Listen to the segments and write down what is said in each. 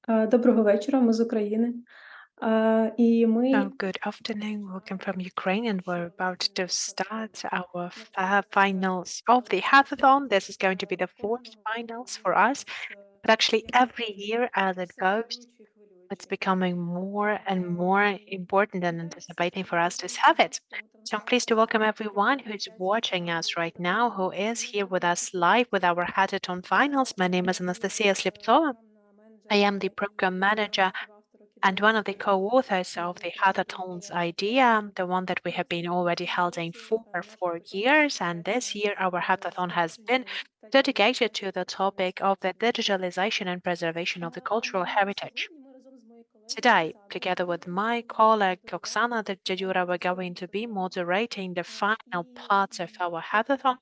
Доброго вечора, ми з України. І ми Good afternoon. Welcome from Ukraine, and we're about to start our finals of the hackathon. This is going to be the fourth finals for us, but actually, every year as it goes, it's becoming more and more important and anticipating for us to have it. So I'm pleased to welcome everyone who's watching us right now, who is here with us live with our hackathon finals. My name is Anastasia Sliptsova. I am the program manager and one of the co-authors of the Hatathon's idea, the one that we have been already holding for 4 years. And this year, our hackathon has been dedicated to the topic of the digitalization and preservation of the cultural heritage. Today, together with my colleague Oksana Dejura, we're going to be moderating the final parts of our hackathon.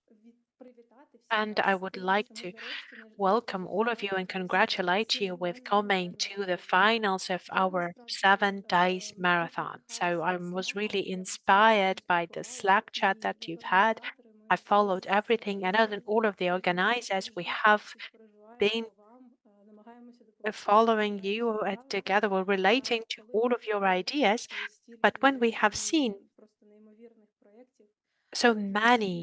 And I would like to welcome all of you and congratulate you with coming to the finals of our 7 days marathon. So I was really inspired by the Slack chat that you've had. I followed everything, and other than all of the organizers, we have been following you together. We're relating to all of your ideas. But when we have seen so many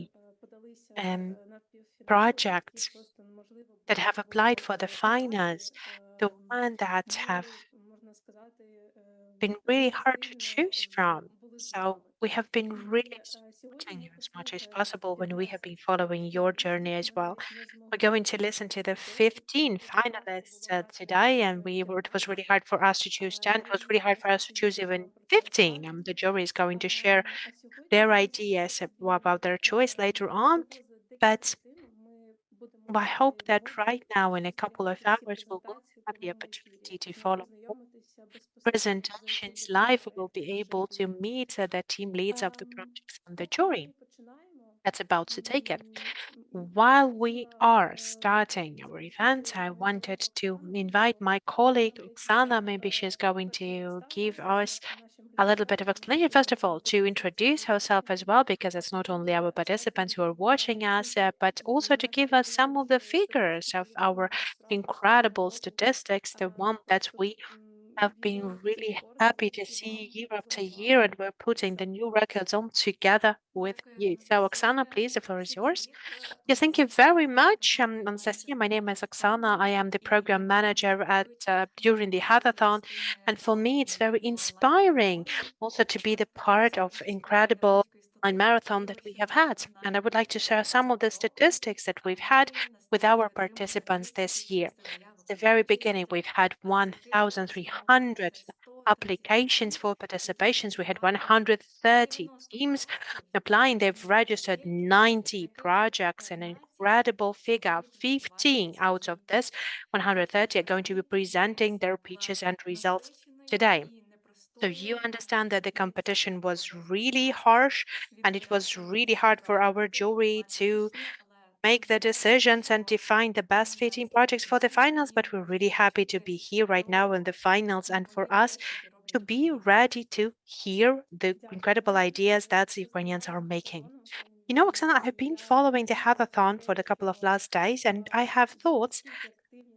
projects that have applied for the finals, the one that have been really hard to choose from. So we have been really supporting you as much as possible when we have been following your journey as well. We're going to listen to the 15 finalists today, and it was really hard for us to choose 10. It was really hard for us to choose even 15. The jury is going to share their ideas about their choice later on. But I hope that right now, in a couple of hours, we will have the opportunity to follow presentations live. We will be able to meet the team leads of the projects and the jury that's about to take it. While we are starting our event, I wanted to invite my colleague Oksana. Maybe she's going to give us a little bit of explanation. First of all, to introduce herself as well, because it's not only our participants who are watching us, but also to give us some of the figures of our incredible statistics, the one that we have been really happy to see year after year, and we're putting the new records on together with you. So, Oksana, please, the floor is yours. Yes, thank you very much. Anastasia, my name is Oksana. I am the program manager at during the hackathon, and for me, it's very inspiring also to be the part of incredible online marathon that we have had. And I would like to share some of the statistics that we've had with our participants this year. At the very beginning, we've had 1,300 applications for participations. We had 130 teams applying. They've registered 90 projects, an incredible figure. 15 out of this 130 are going to be presenting their pitches and results today. So you understand that the competition was really harsh, and it was really hard for our jury to make the decisions and define the best fitting projects for the finals. But we're really happy to be here right now in the finals, and for us to be ready to hear the incredible ideas that the Ukrainians are making. You know, Oksana, I have been following the hackathon for the couple of last days, and I have thoughts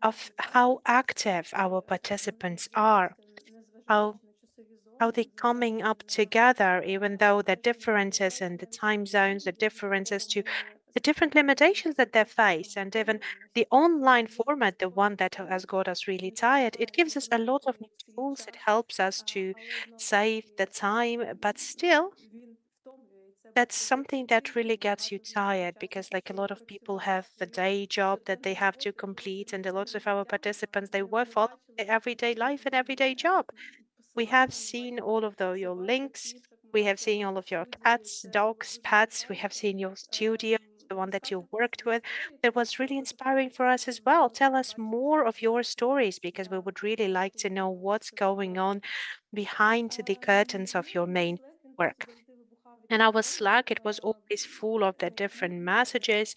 of how active our participants are, how how they coming up together, even though the differences in the time zones, the differences to the different limitations that they face, and even the online format, the one that has got us really tired, it gives us a lot of new tools. It helps us to save the time, but still, that's something that really gets you tired because, like, a lot of people have a day job that they have to complete, and a lot of our participants they work for everyday life and everyday job. We have seen all of your links. We have seen all of your cats, dogs, pets. We have seen your studio, the one that you worked with. That was really inspiring for us as well. Tell us more of your stories because we would really like to know what's going on behind the curtains of your main work. And our Slack, it was always full of the different messages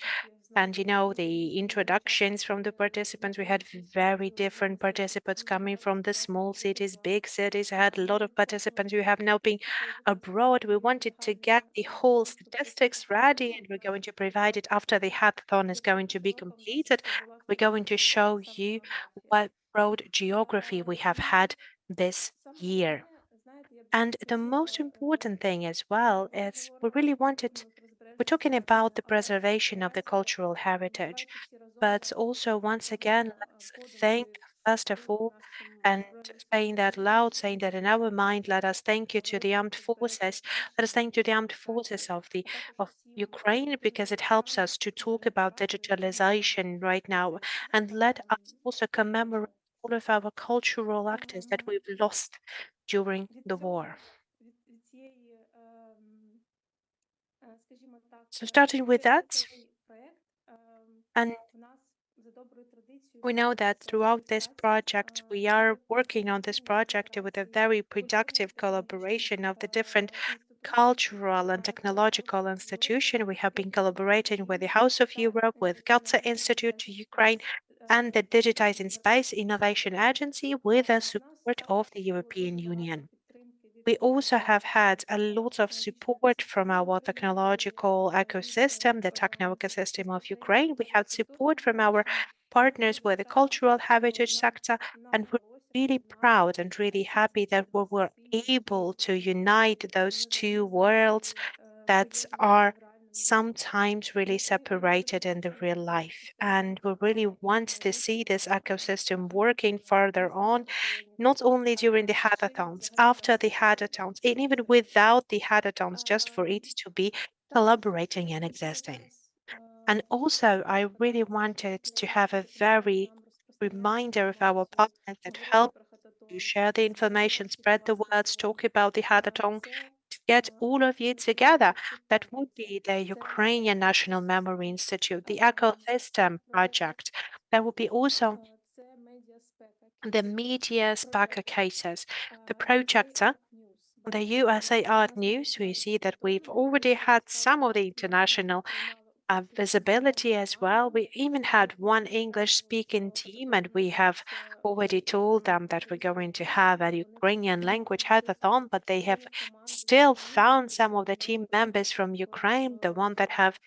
and, the introductions from the participants. We had very different participants coming from the small cities, big cities. I had a lot of participants who have now been abroad. We wanted to get the whole statistics ready, and we're going to provide it after the hackathon is going to be completed. We're going to show you what broad geography we have had this year. And the most important thing as well is we're talking about the preservation of the cultural heritage, but also once again, let's thank first of all, and saying that loud, saying that in our mind, let us thank you to the armed forces. Let us thank to the armed forces of Ukraine because it helps us to talk about digitalization right now, and let us also commemorate all of our cultural actors that we've lost during the war. So starting with that, and we know that throughout this project, we are working on this project with a very productive collaboration of the different cultural and technological institutions. We have been collaborating with the House of Europe, with Goethe-Institut to Ukraine, and the Digitizing Space Innovation Agency with the support of the European Union. We also have had a lot of support from our technological ecosystem, the techno ecosystem of Ukraine. We have support from our partners with the cultural heritage sector, and we're really proud and really happy that we were able to unite those two worlds that are sometimes really separated in the real life. And we really want to see this ecosystem working further on, not only during the hackathons, after the hackathons, and even without the hackathons, just for it to be collaborating and existing. And also, I really wanted to have a very reminder of our partners that help to share the information, spread the words, talk about the hackathon, to get all of you together. That would be the Ukrainian National Memory Institute, the Ecosystem Project. That would be also the media Spaca cases, the projector, the USA Art News. We see that we've already had some of the international visibility as well. We even had one English speaking team, and we have already told them that we're going to have a Ukrainian language hackathon, but they have still found some of the team members from Ukraine, the one that have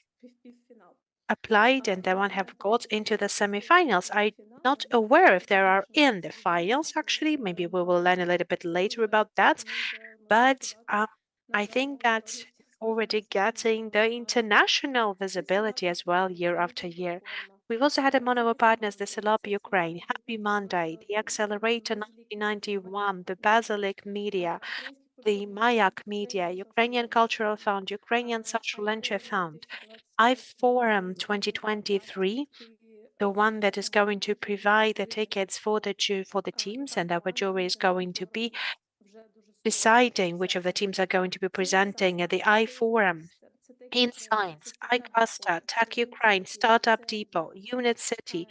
applied and the one have got into the semifinals. I'm not aware if they are in the finals, actually. Maybe we will learn a little bit later about that. But I think that already getting the international visibility as well year after year. We've also had among our partners the Celeb Ukraine, Happy Monday, the Accelerator 1991, the Basilic Media, the Mayak Media, Ukrainian Cultural Fund, Ukrainian Social Venture Fund, iForum 2023, the one that is going to provide the tickets for for the teams, and our jury is going to be deciding which of the teams are going to be presenting at the iForum. In Science, iCluster, Tech Ukraine, Startup Depot, Unit City,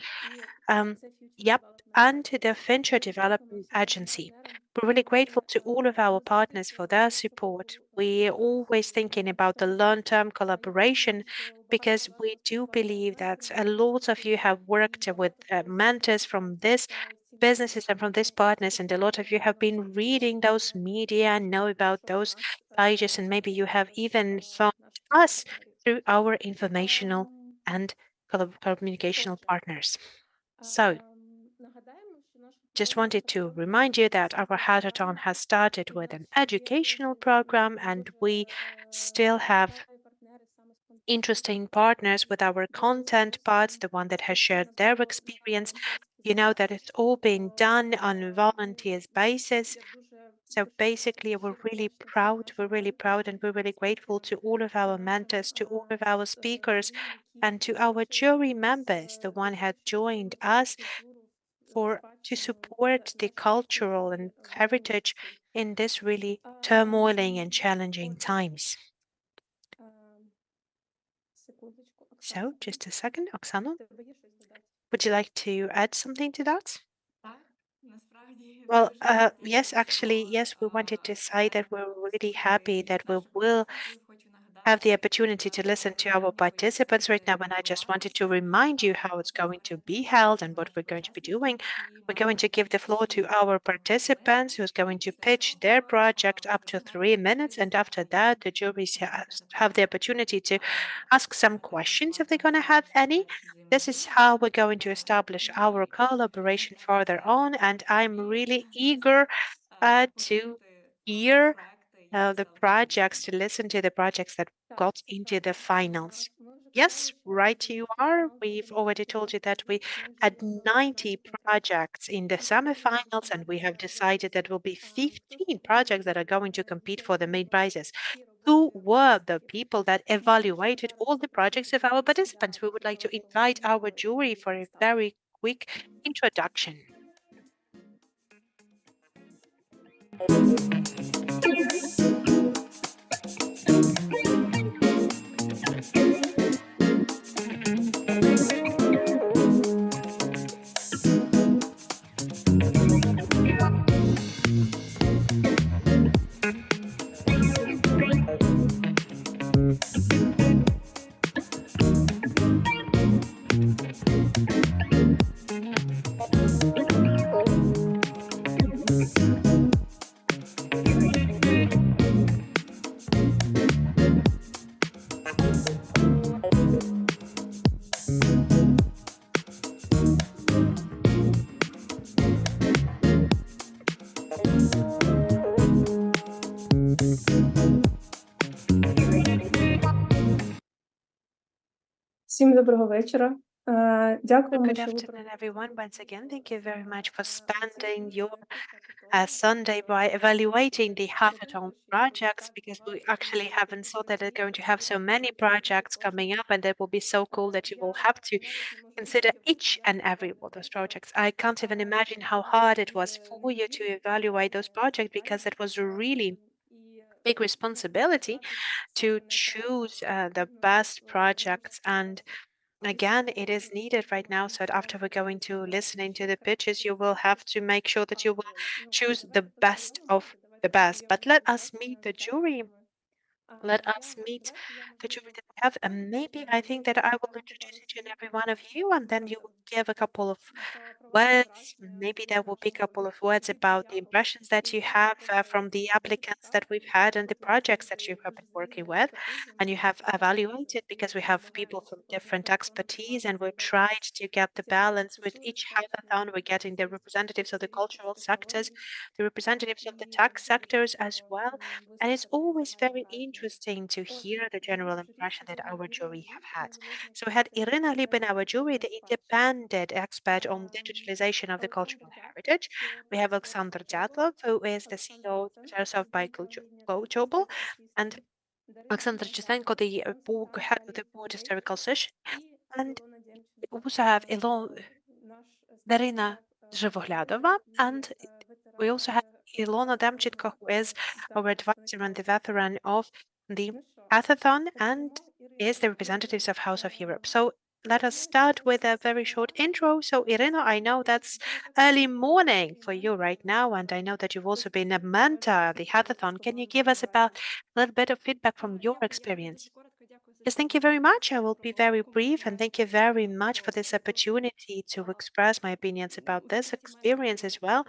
um, yep, and to the Venture Development Agency. We're really grateful to all of our partners for their support. We're always thinking about the long-term collaboration because we do believe that a lot of you have worked with mentors from this businesses and from these partners, and a lot of you have been reading those media and know about those pages, and maybe you have even found us through our informational and communicational partners. So, just wanted to remind you that our hackathon has started with an educational program, and we still have interesting partners with our content parts, the one that has shared their experience. You know that it's all been done on a volunteers basis. So basically, we're really proud, and we're really grateful to all of our mentors, to all of our speakers, and to our jury members, the one had joined us for to support the cultural and heritage in this really turmoiling and challenging times. So, just a second, Oksana, would you like to add something to that? Well, yes, actually, yes, we wanted to say that we're really happy that we will have the opportunity to listen to our participants right now, and I just wanted to remind you how it's going to be held and what we're going to be doing. We're going to give the floor to our participants who's going to pitch their project up to 3 minutes, and after that, the juries have the opportunity to ask some questions if they're going to have any. This is how we're going to establish our collaboration further on, and I'm really eager to hear the projects, to listen to the projects that got into the finals. Yes, right, you are. We've already told you that we had 90 projects in the semifinals, and we have decided that will be 15 projects that are going to compete for the main prizes. Who were the people that evaluated all the projects of our participants? We would like to invite our jury for a very quick introduction. Всім доброго вечора. Дякуємо, Good що ви afternoon, провели everyone. сьогодні Once again, thank you very much for цей spending день your тут, Hatathon. Sunday by evaluating the Це дуже Hatathon важливо, що projects так because we багато actually команд haven't thought that they're працюють going to have so many над projects coming up, and that will be so cool that you will have to навіть не можу consider уявити, each як and це every one of those важко. projects. I can't even imagine how hard it was for you to evaluate those projects because it was a really І big responsibility to choose the best projects. And again, it is needed right now. So after we're going to listening to the pitches, you will have to make sure that you will choose the best of the best. But let us meet the jury. Let us meet the jury that we have. And maybe I think that I will introduce each and every one of you, and then you will give a couple of words. Maybe there will be a couple of words about the impressions that you have from the applicants that we've had and the projects that you have been working with and you have evaluated, because we have people from different expertise and we tried to get the balance with each hackathon. We're getting the representatives of the cultural sectors, the representatives of the tech sectors as well. And it's always very interesting to hear the general impression that our jury have had. So we had Irina Glik, our jury, the independent expert on digitalization of the cultural heritage. We have Oleksandr Diatlov, who is the CEO of Teraz by Jooble, and Oleksandr Yatsenko, the head of the board historical session. And we also have Daryna Zhyvohliadova, and we also have Ilona Demchenko, who is our advisor and the veteran of the Hatathon and is the representatives of House of Europe. So let us start with a very short intro. So Irina, I know that's early morning for you right now, and I know that you've also been a mentor at the Hatathon. Can you give us about a little bit of feedback from your experience? Yes, thank you very much. I will be very brief, and thank you very much for this opportunity to express my opinions about this experience as well.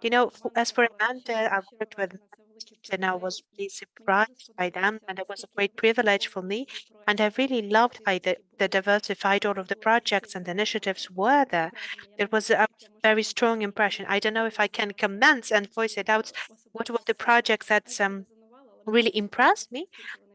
You know, as for Amanda, I worked with many teams and I was really surprised by them, and it was a great privilege for me. And I really loved how the diversified all of the projects and the initiatives were there. It was a very strong impression. I don't know if I can comment and voice it out. What were the projects that really impressed me?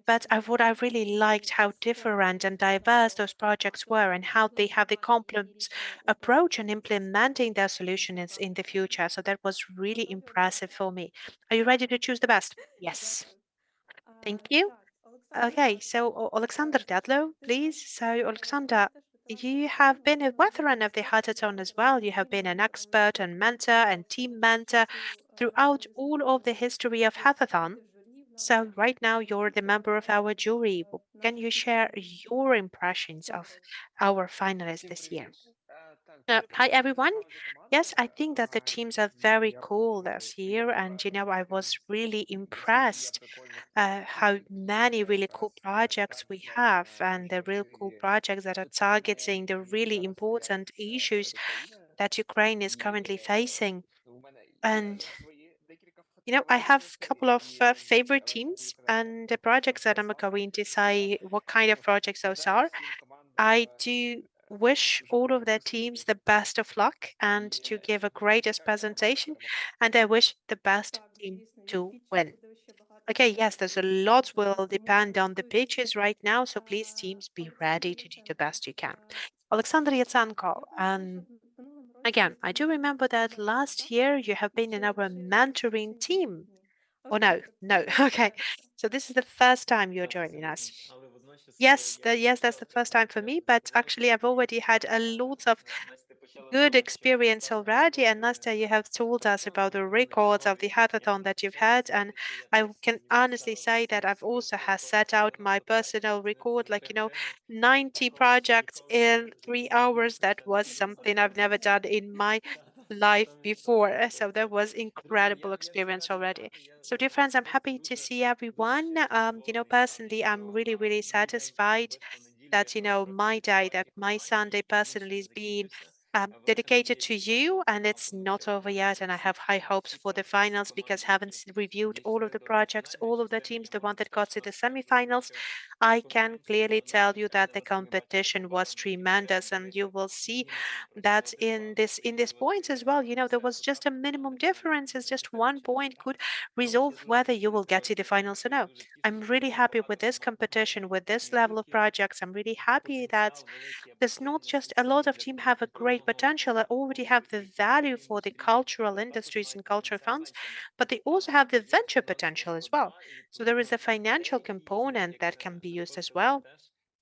But what I really liked how different and diverse those projects were and how they have the complex approach in implementing their solutions in the future. So that was really impressive for me. Are you ready to choose the best? Yes. Thank you. Okay, so Oleksandr Dadlo, please. So Oleksandr, you have been a veteran of the hackathon as well. You have been an expert and mentor and team mentor throughout all of the history of hackathon. So right now you're the member of our jury. Can you share your impressions of our finalists this year? Hi everyone. Yes, I think that the teams are very cool this year, and I was really impressed how many really cool projects we have, and the real cool projects that are targeting the really important issues that Ukraine is currently facing. And I have a couple of favorite teams and the projects that I'm going to say what kind of projects those are. I do wish all of their teams the best of luck and to give a greatest presentation, and I wish the best team to win. Okay, yes, there's a lot will depend on the pitches right now, so please, teams, be ready to do the best you can. Oleksandr Yatsenko, again, I do remember that last year you have been in our mentoring team. Oh, no, no. Okay. So this is the first time you're joining us. Yes, that's the first time for me, but actually I've already had a lot of good experience already. And Nastya, you have told us about the records of the hackathon that you've had. And I can honestly say that I've also has set out my personal record, 90 projects in 3 hours. That was something I've never done in my life before. So that was incredible experience already. So dear friends, I'm happy to see everyone. Personally, I'm really, really satisfied that my day, that my Sunday personally is being dedicated to you, and it's not over yet. And I have high hopes for the finals because having reviewed all of the projects, all of the teams, the one that got to the semifinals, I can clearly tell you that the competition was tremendous, and you will see that in this points as well. There was just a minimum difference. It's just 1 point could resolve whether you will get to the finals or no. I'm really happy with this competition, with this level of projects. I'm really happy that there's not just a lot of teams have a great potential that already have the value for the cultural industries and cultural funds, but they also have the venture potential as well. So there is a financial component that can be used as well.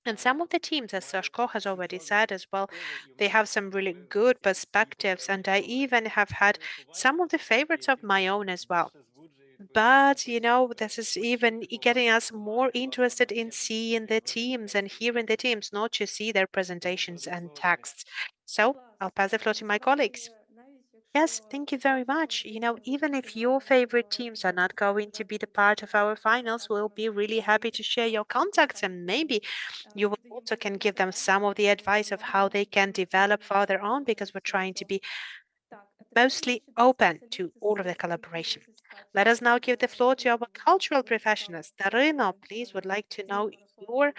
And some of the teams, as Sashko has already said as well, they have some really good perspectives. And I even have had some of the favorites of my own as well. But this is even getting us more interested in seeing the teams and hearing the teams, not to see their presentations and texts. So I'll pass the floor to my colleagues. Yes, thank you very much. Even if your favorite teams are not going to be the part of our finals, we'll be really happy to share your contacts, and maybe you will also can give them some of the advice of how they can develop further on, because we're trying to be mostly open to all of the collaboration. Let us now give the floor to our cultural professionals. Daryna, please, would like to know your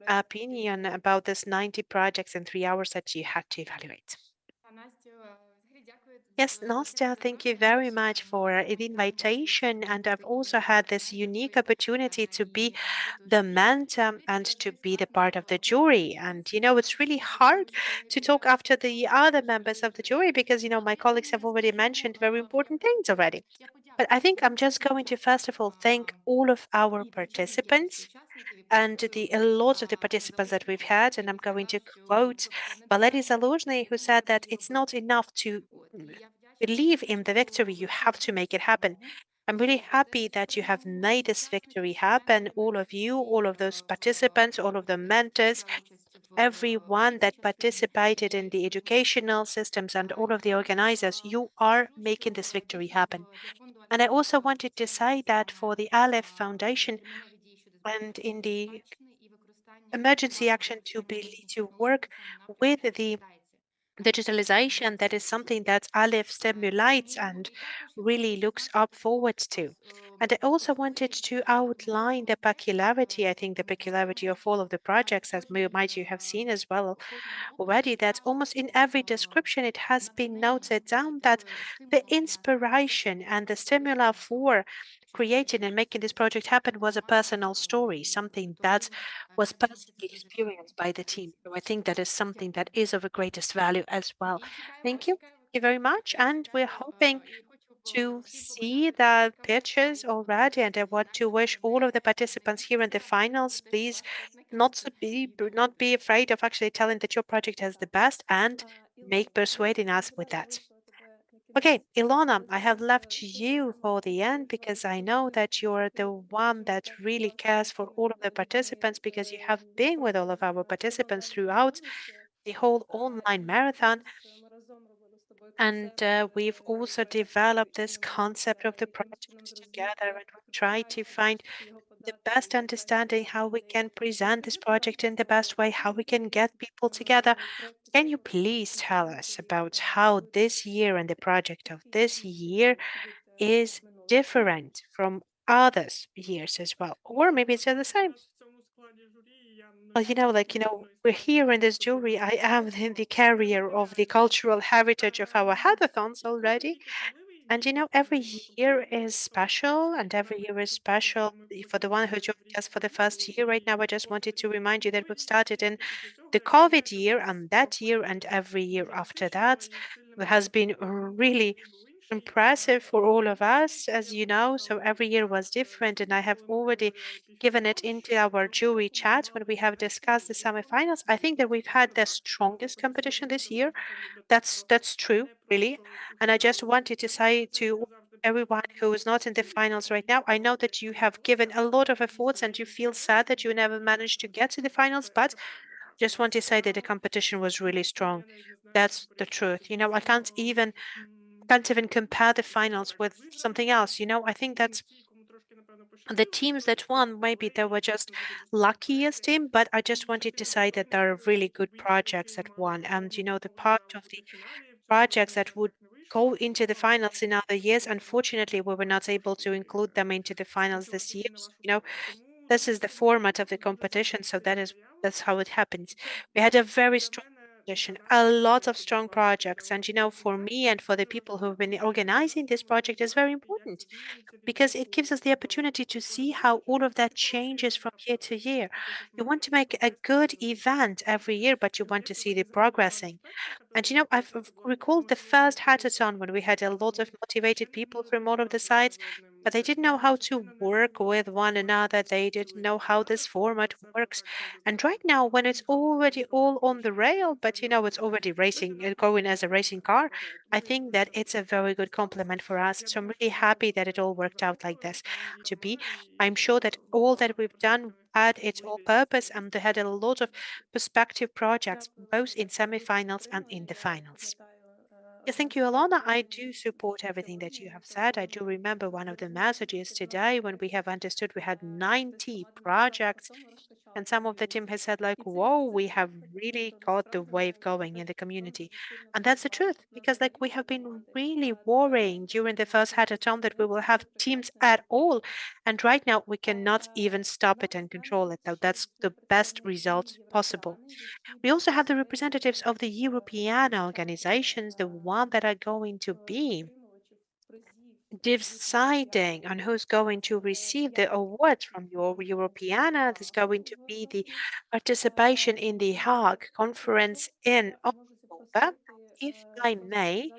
opinion about this 90 projects in 3 hours that you had to evaluate. Yes, Nastya, thank you very much for the invitation. And I've also had this unique opportunity to be the mentor and to be the part of the jury. And, it's really hard to talk after the other members of the jury because, my colleagues have already mentioned very important things already. But I think I'm just going to, first of all, thank all of our participants and a lot of the participants that we've had. And I'm going to quote Valery Zaluzhny, who said that it's not enough to believe in the victory, you have to make it happen. I'm really happy that you have made this victory happen, all of you, all of those participants, all of the mentors, everyone that participated in the educational systems, and all of the organizers. You are making this victory happen. And I also wanted to say that for the ALIPH Foundation and in the emergency action to work with the digitalization, that is something that ALIPH stimulates and really looks up forward to. And I also wanted to outline the peculiarity, I think the peculiarity of all of the projects, as might you have seen as well already, that almost in every description it has been noted down that the inspiration and the stimula for creating and making this project happen was a personal story, something that was personally experienced by the team. So I think that is something that is of the greatest value as well. Thank you. Thank you very much. And we're hoping to see the pictures already. And I want to wish all of the participants here in the finals, please not be afraid of actually telling that your project has the best and make persuading us with that. Okay, Ilona, I have left you for the end because I know that you're the one that really cares for all of the participants because you have been with all of our participants throughout the whole online marathon. And we've also developed this concept of the project together, and we try to find the best understanding how we can present this project in the best way, how we can get people together. Can you please tell us about how this year and the project of this year is different from others years as well, or maybe it's the same? Well, we're here in this jury. I am the carrier of the cultural heritage of our hackathons already. And every year is special, and every year is special. For the one who joined us for the first year right now, I just wanted to remind you that we've started in the COVID year, and that year, and every year after that has been really impressive for all of us, as you know. So every year was different, and I have already given it into our jury chat when we have discussed the semifinals. I think that we've had the strongest competition this year. That's true, really. And I just wanted to say to everyone who is not in the finals right now, I know that you have given a lot of efforts and you feel sad that you never managed to get to the finals, but just want to say that the competition was really strong. That's the truth. I can't even compare the finals with something else. I think that the teams that won, maybe they were just luckiest team, but I just wanted to say that there are really good projects that won. And the part of the projects that would go into the finals in other years, unfortunately, we were not able to include them into the finals this year. So, this is the format of the competition, so that's how it happens. We had a very strong competition, a lot of strong projects, and for me and for the people who've been organizing this project is very important because it gives us the opportunity to see how all of that changes from year to year. You want to make a good event every year, but you want to see the progressing. And I've recalled the first hackathon when we had a lot of motivated people from all of the sides, but they didn't know how to work with one another. They didn't know how this format works. And right now, when it's already all on the rail, but it's already racing, going as a racing car, I think that it's a very good compliment for us. So I'm really happy that it all worked out like this to be. I'm sure that all that we've done had its all purpose and they had a lot of perspective projects, both in semifinals and in the finals. Yes, thank you, Ilona. I do support everything that you have said. I do remember one of the messages today when we have understood we had 90 projects, and some of the team has said, like, whoa, we have really got the wave going in the community. And that's the truth, because like we have been really worrying during the first hackathon that we will have teams at all. And right now we cannot even stop it and control it. Now that's the best result possible. We also have the representatives of the European organizations, the one that are going to be deciding on who's going to receive the awards from your Europeana. There's going to be the participation in the Hague conference in October. If I may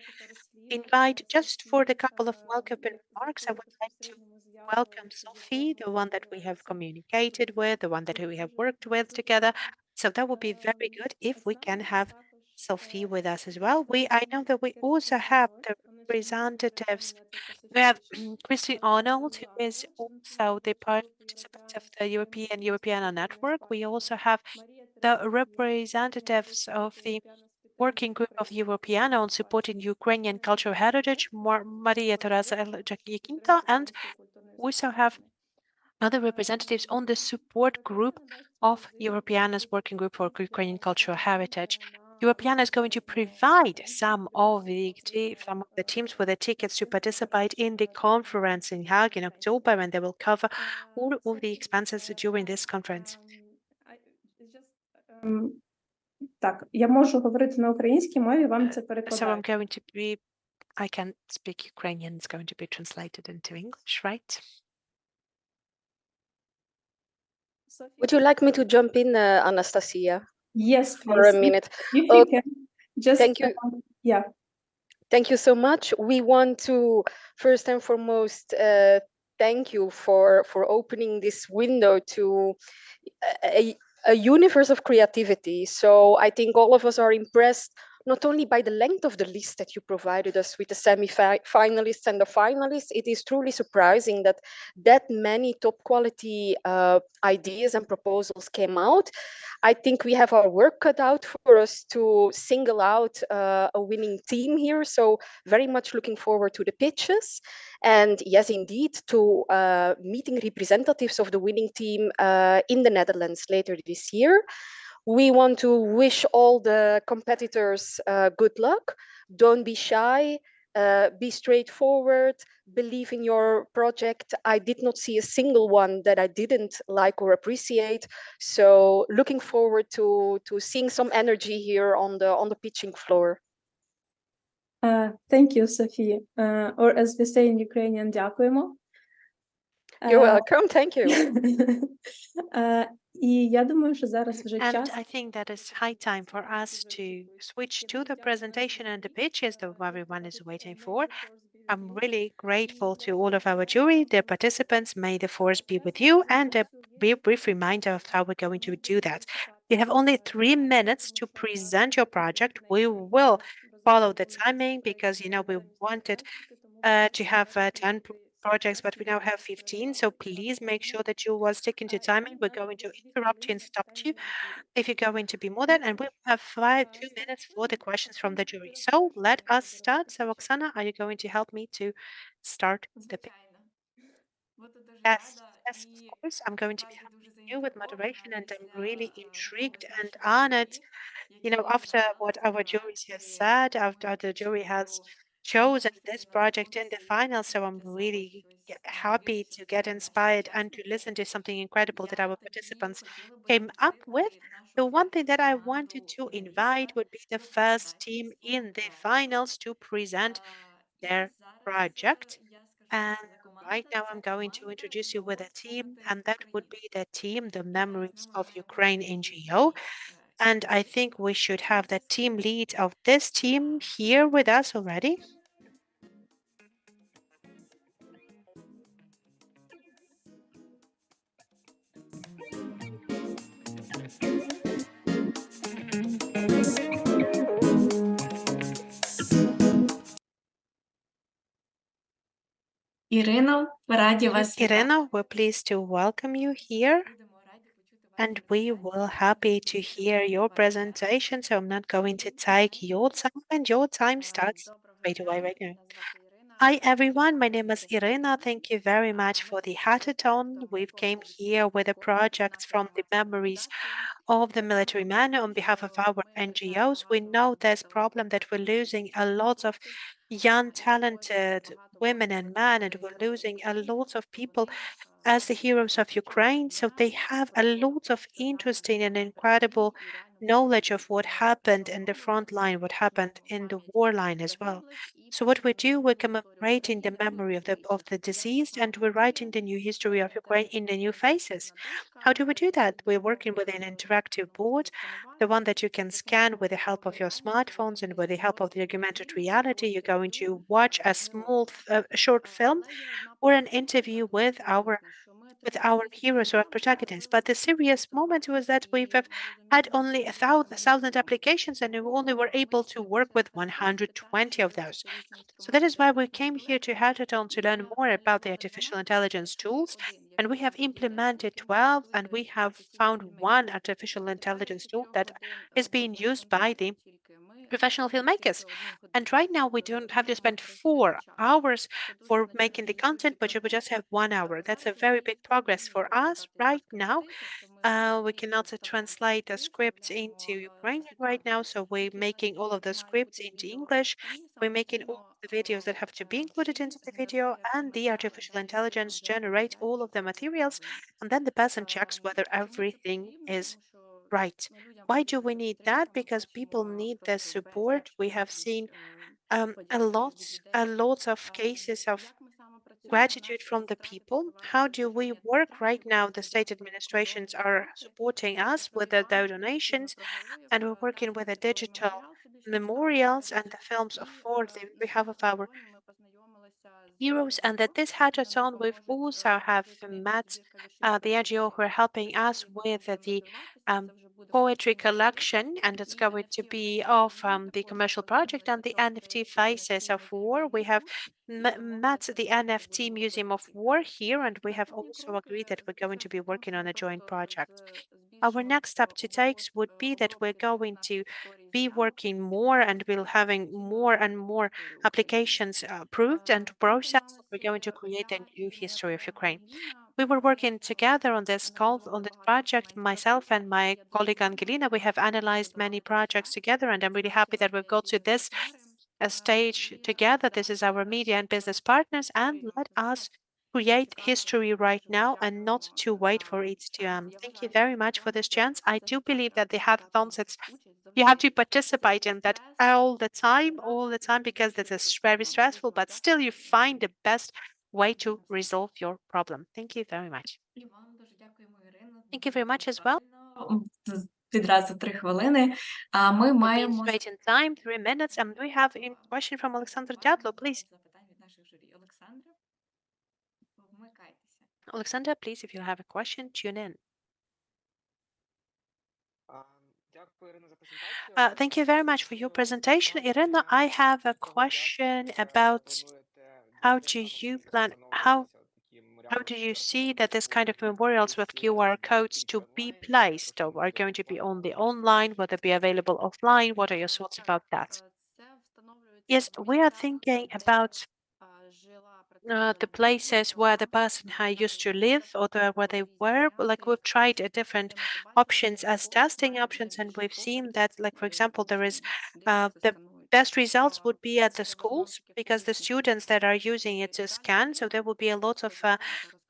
invite just for the couple of welcome remarks, I would like to welcome Sophie, the one that we have communicated with, the one that we have worked with together. So that would be very good if we can have Sophie with us as well. I know that we also have the representatives. We have Christine Arnold, who is also the participant of the European Network. We also have the representatives of the working group of Europeana on supporting Ukrainian cultural heritage, Maria Teresa Jakinta, and we also have other representatives on the support group of Europeana's working group for Ukrainian cultural heritage. Europeana is going to provide some of the teams with the tickets to participate in the conference in Hague in October, and they will cover all of the expenses during this conference. Так, я можу говорити на українській мові, вам це So перекладає. I can speak Ukrainian. It's going to be translated into English, right? Would you like me to jump in, Anastasia, Yes, for a please. minute? If you can, just Thank you. Yeah. Thank you so much. We want to first and foremost thank you for opening this window to a universe of creativity. So I think all of us are impressed not only by the length of the list that you provided us with the semi-finalists and the finalists, it is truly surprising that many top quality ideas and proposals came out. I think we have our work cut out for us to single out a winning team here. So very much looking forward to the pitches. And yes, indeed, to meeting representatives of the winning team in the Netherlands later this year. We want to wish all the competitors good luck. Don't be shy. Be straightforward, believe in your project. I did not see a single one that I didn't like or appreciate. So looking forward to seeing some energy here on the pitching floor. Thank you, Sophie. Or as we say in Ukrainian, дякуємо. You're welcome. Thank you. І я думаю, що зараз вже And час. I think that it's high time for us to switch to the presentation and the pitches that everyone is waiting for. I'm really grateful to all of our jury, the participants. May the force be with you, and a brief reminder of how we're going to do that. You have only 3 minutes to present your project. We will follow the timing because, we wanted to have 10 projects, but we now have 15. So please make sure that you will stick into timing. We're going to interrupt you and stop you if you're going to be more than, and we have 2 minutes for the questions from the jury. So let us start. So Oksana, are you going to help me to start the Yes, yes, of course. I'm going to be helping you with moderation, and I'm really intrigued and honored, after what our jury has said, after the jury has chosen this project in the final. So I'm really happy to get inspired and to listen to something incredible that our participants came up with. The one thing that I wanted to invite would be the first team in the finals to present their project. And right now I'm going to introduce you with a team, and that would be the team, the Memories of Ukraine NGO. And I think we should have the team lead of this team here with us already. Irina, we're pleased to welcome you here. And we will happy to hear your presentation. So I'm not going to take your time, and your time starts right away right now. Hi everyone, my name is Irina. Thank you very much for the hackathon. We've came here with a project from the memories of the military men on behalf of our NGOs. We know there's problem that we're losing a lot of young, talented women and men, and we're losing a lot of people as the heroes of Ukraine. So they have a lot of interesting and incredible knowledge of what happened in the front line, what happened in the war line as well. So what we do, we're commemorating the memory of the deceased, and we're writing the new history of Ukraine in the new faces. How do we do that? We're working with an interactive board, the one that you can scan with the help of your smartphones, and with the help of the augmented reality, you're going to watch a short film or an interview with our heroes or protagonists. But the serious moment was that we've had only 1,000 applications, and we only were able to work with 120 of those. So that is why we came here to Hatathon to learn more about the artificial intelligence tools. And we have implemented 12, and we have found one artificial intelligence tool that is being used by the professional filmmakers. And right now we don't have to spend 4 hours for making the content, but you will just have 1 hour. That's a very big progress for us right now. We cannot translate the scripts into Ukrainian right now, so we're making all of the scripts into English. We're making all the videos that have to be included into the video, and the artificial intelligence generate all of the materials, and then the person checks whether everything is right. Why do we need that? Because people need the support. We have seen a lot of cases of gratitude from the people. How do we work right now? The state administrations are supporting us with their donations, and we're working with the digital memorials and the films for the behalf of our heroes. And at this hackathon, we've also have met the NGO who are helping us with the poetry collection, and it's going to be of the commercial project and the NFT Faces of War. We have met the NFT Museum of War here, and we have also agreed that we're going to be working on a joint project. Our next step to take would be that we're going to be working more and we'll having more and more applications approved and processed. We're going to create a new history of Ukraine. We were working together on this call on this project, myself and my colleague Angelina. We have analyzed many projects together, and I'm really happy that we've got to this stage together. This is our media and business partners, and let us create history right now and not to wait for it to thank you very much for this chance. I do believe that the hackathons, it's you have to participate in that all the time, because that is very stressful, but still you find the best way to resolve your problem. Thank you very much. Thank you very much as well. Відразу 3 хвилини. А ми For being маємо straight in time, 3 minutes, and we have a question from Oleksandr Diatlov, please. запитань від наших журі. Олександре, вмикайтеся. Alexander, please, if you have a question, tune in. Thank you very much for your presentation. Irina, I have a question about how do you see that this kind of memorials with QR codes to be placed, or are going to be only online? Will they be available offline? What are your thoughts about that? Yes, we are thinking about the places where the person used to live, or where they were. Like, we've tried different options as testing options, and we've seen that, like, for example, there is the best results would be at the schools, because the students that are using it to scan, so there will be a lot of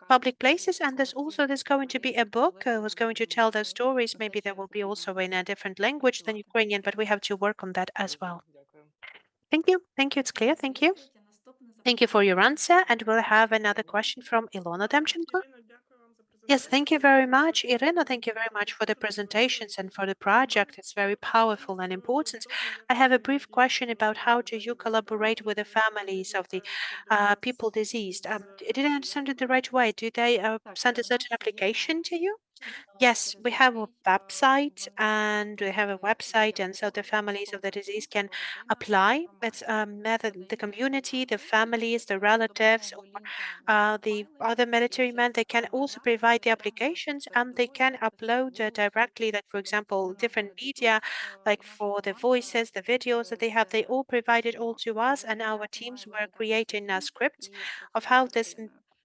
public places. And there's going to be a book who's going to tell those stories. Maybe there will be also in a different language than Ukrainian, but we have to work on that as well. Thank you. Thank you. It's clear. Thank you. Thank you for your answer. And we'll have another question from Ilona Demchenko. Yes, thank you very much. Irina, thank you very much for the presentations and for the project. It's very powerful and important. I have a brief question about how do you collaborate with the families of the people diseased. Did I understand it the right way? Do they send a certain application to you? Yes, we have a website, and so the families of the disease can apply. It's the community, the families, the relatives, or the other military men. They can also provide the applications, and they can upload directly, like, for example, different media, like for the voices, the videos that they have. They all provide it all to us, and our teams were creating a script of how this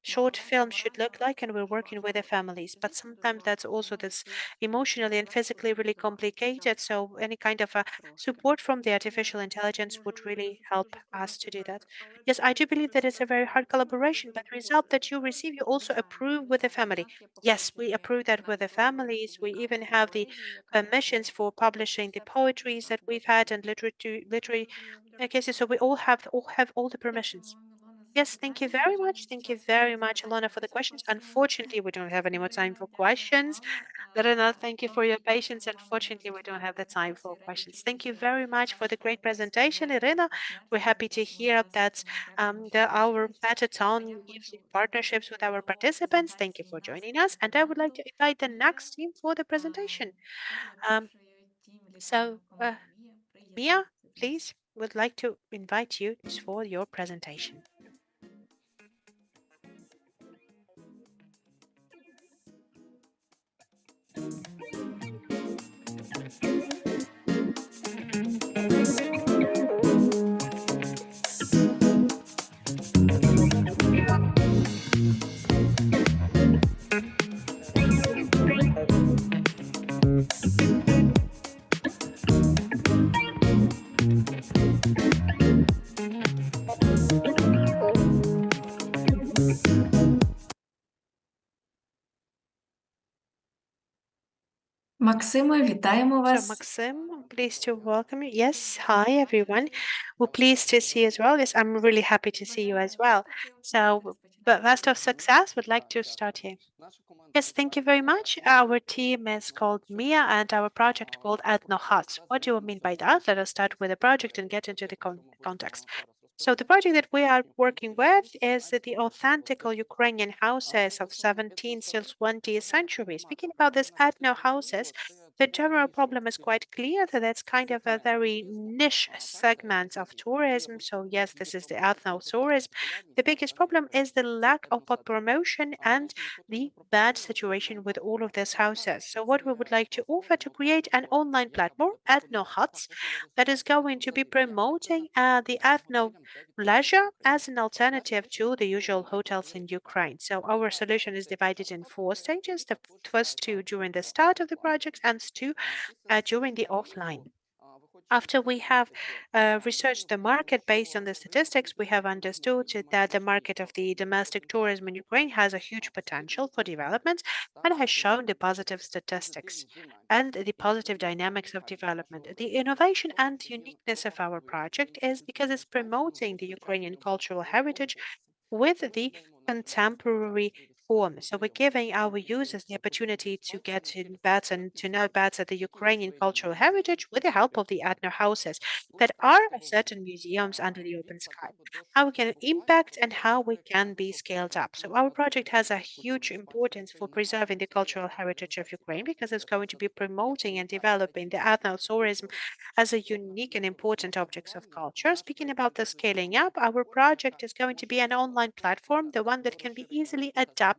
short film should look like, and we're working with the families. But sometimes that's also this emotionally and physically really complicated, so any kind of a support from the artificial intelligence would really help us to do that. Yes, I do believe that it's a very hard collaboration, but the result that you receive, you also approve with the family. Yes, we approve that with the families. We even have the permissions for publishing the poetries that we've had and literary cases, so we all have all the permissions. Yes, thank you very much. Thank you very much, Ilona, for the questions. Unfortunately, we don't have any more time for questions. Daryna, thank you for your patience. Unfortunately, we don't have the time for questions. Thank you very much for the great presentation, Irina. We're happy to hear that our Hatathon gives you partnerships with our participants. Thank you for joining us. And I would like to invite the next team for the presentation. Um, so, Mia, please, would like to invite you for your presentation. Максиме, вітаємо So, вас. Maxim, pleased to welcome you. Yes, hi everyone. We're pleased to see you as well. Yes, I'm really happy to see you as well. So, but best of success. Would like to start here. Yes, thank you very much. Our team is called Mia, and our project called Ethnohuts. What do you mean by that? Let us start with the project and get into the context. So the project that we are working with is the authentic Ukrainian houses of 17th till 20th century. Speaking about these ethno houses, The general problem is quite clear that it's kind of a very niche segment of tourism. So yes, this is the ethno-tourism. The biggest problem is the lack of promotion and the bad situation with all of these houses. So what we would like to offer to create an online platform, Ethno Huts, that is going to be promoting the ethno leisure as an alternative to the usual hotels in Ukraine. So our solution is divided in four stages. The first two during the start of the project and two during the offline. After we have researched the market based on the statistics, we have understood that the market of the domestic tourism in Ukraine has a huge potential for development and has shown the positive statistics and the positive dynamics of development. The innovation and uniqueness of our project is because it's promoting the Ukrainian cultural heritage with the contemporary form. So we're giving our users the opportunity to get to better and to know better the Ukrainian cultural heritage with the help of the ethno houses that are certain museums under the open sky. How we can impact and how we can be scaled up. So our project has a huge importance for preserving the cultural heritage of Ukraine because it's going to be promoting and developing the ethno tourism as a unique and important objects of culture. Speaking about the scaling up, our project is going to be an online platform, the one that can be easily adapted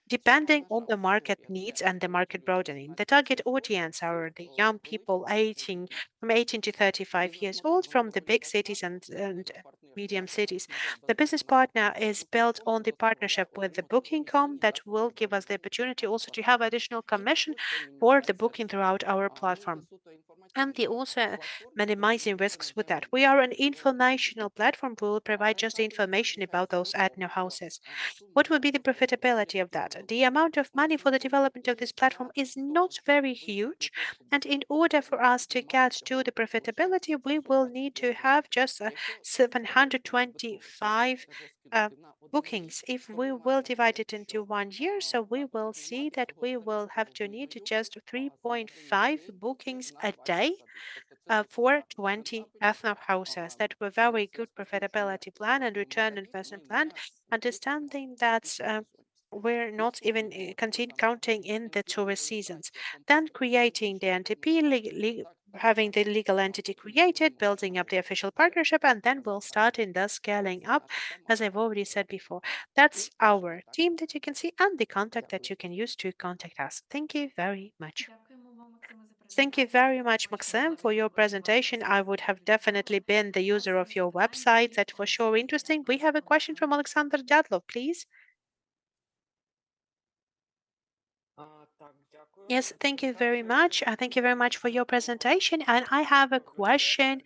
depending on the market needs and the market broadening. The target audience are the young people from 18 to 35 years old from the big cities and medium cities. The business partner is built on the partnership with the booking.com that will give us the opportunity also to have additional commission for the booking throughout our platform and the also minimizing risks with that. We are an informational platform. We will provide just the information about those ethno houses. What will be the profitability of that? The amount of money for the development of this platform is not very huge, and in order for us to get to the profitability, we will need to have just 725 bookings. If we will divide it into 1 year, so we will see that we will have to need just 3.5 bookings a day for 20 ethno houses. That were very good profitability plan and return investment plan, understanding that we're not even counting in the tourist seasons. Then creating the NTP, having the legal entity created, building up the official partnership, and then we'll start in the scaling up, as I've already said before. That's our team that you can see and the contact that you can use to contact us. Thank you very much. Thank you very much, Maxim, for your presentation. I would have definitely been the user of your website. That was sure interesting. We have a question from Oleksandr Diatlov, please. Yes, thank you very much. Thank you very much for your presentation. And I have a question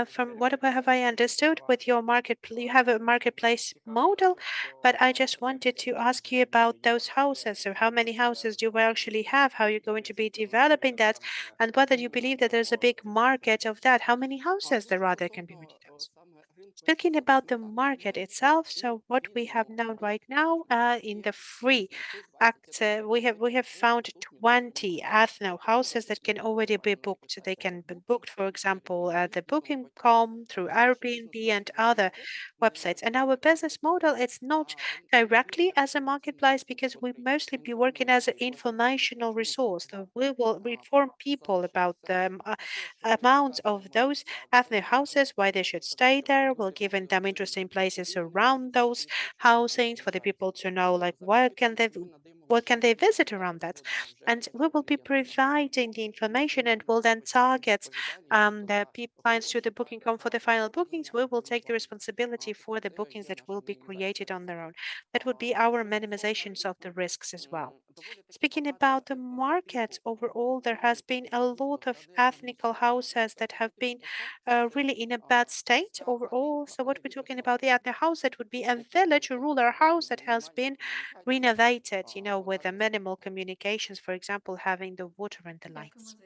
from what have I understood with your market. You have a marketplace model, but I just wanted to ask you about those houses. So, how many houses do you actually have? How you're going to be developing that, and whether you believe that there's a big market of that? How many houses there are that can be rented out? Speaking about the market itself, so what we have known right now in the free act, we have found 20 ethno houses that can already be booked. They can be booked, for example, at the booking.com through Airbnb and other websites. And our business model it's not directly as a marketplace because we mostly be working as an informational resource. So we will inform people about the amounts of those ethnic houses, why they should stay there. We'll giving them interesting places around those housings for the people to know, like what can they visit around that, and we will be providing the information and will then target the clients to the booking.com for the final bookings. We will take the responsibility for the bookings that will be created on their own. That would be our minimizations of the risks as well. Speaking about the market overall, there has been a lot of ethnical houses that have been really in a bad state overall. So what we're talking about the ethnic house, that would be a village, a rural house that has been renovated, with the minimal communications, for example, having the water and the lights.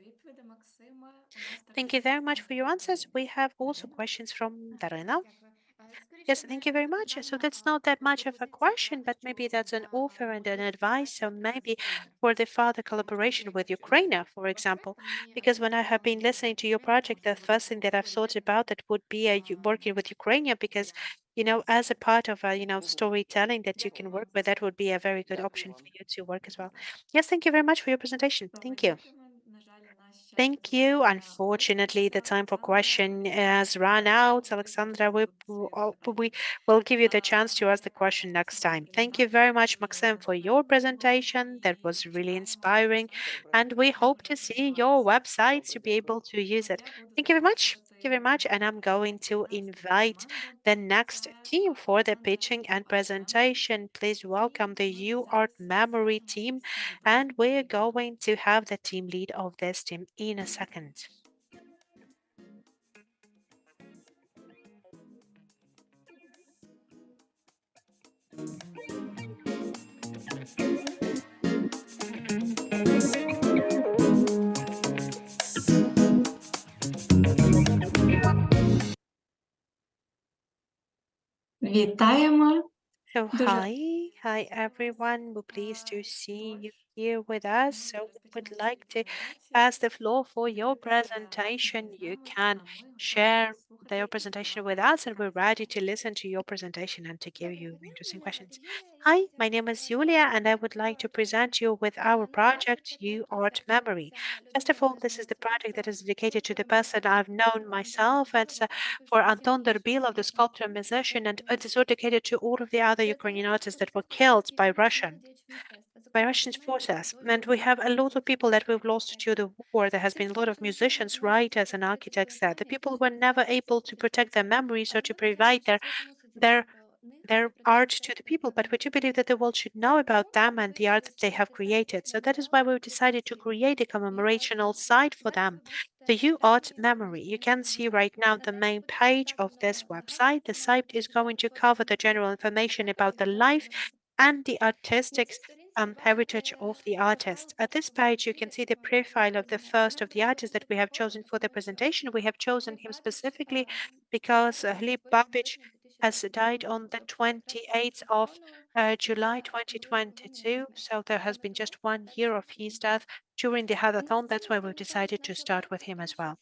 Thank you very much for your answers. We have also questions from Daryna. Yes, thank you very much. So that's not that much of a question, but maybe that's an offer and an advice. So maybe for the further collaboration with Ukraine, for example, because when I have been listening to your project, the first thing that I've thought about that would be working with Ukraine, because as a part of storytelling that you can work with, that would be a very good option for you to work as well. Yes, thank you very much for your presentation. Thank you. Thank you. Unfortunately, the time for question has run out. Alexandra, we will give you the chance to ask the question next time. Thank you very much, Maxim, for your presentation. That was really inspiring. And we hope to see your website to be able to use it. Thank you very much. Thank you very much. And I'm going to invite the next team for the pitching and presentation. Please welcome the UArt Memory team. And we're going to have the team lead of this team in a second. Вітаємо. So Дуже hi everyone. We're pleased to see you here with us. So we would like to pass the floor for your presentation. You can share your presentation with us, and we're ready to listen to your presentation and to give you interesting questions. Hi, my name is Julia, and I would like to present you with our project, You Art Memory. First of all, this is the project that is dedicated to the person I've known myself. It's for Anton Derbilov, the sculptor and musician, and it is dedicated to all of the other Ukrainian artists that were killed by Russian forces. And we have a lot of people that we've lost to the war. There has been a lot of musicians, writers, and architects there. The people were never able to protect their memories or to provide their their art to the people, but we do believe that the world should know about them and the art that they have created. So that is why we decided to create a commemorational site for them. The U Art Memory. You can see right now the main page of this website. The site is going to cover the general information about the life and the artistic heritage of the artist. At this page, you can see the profile of the first of the artists that we have chosen for the presentation. We have chosen him specifically because Hlib Babich has died on the 28th of July 2022. So there has been just 1 year of his death during the hackathon. That's why we've decided to start with him as well.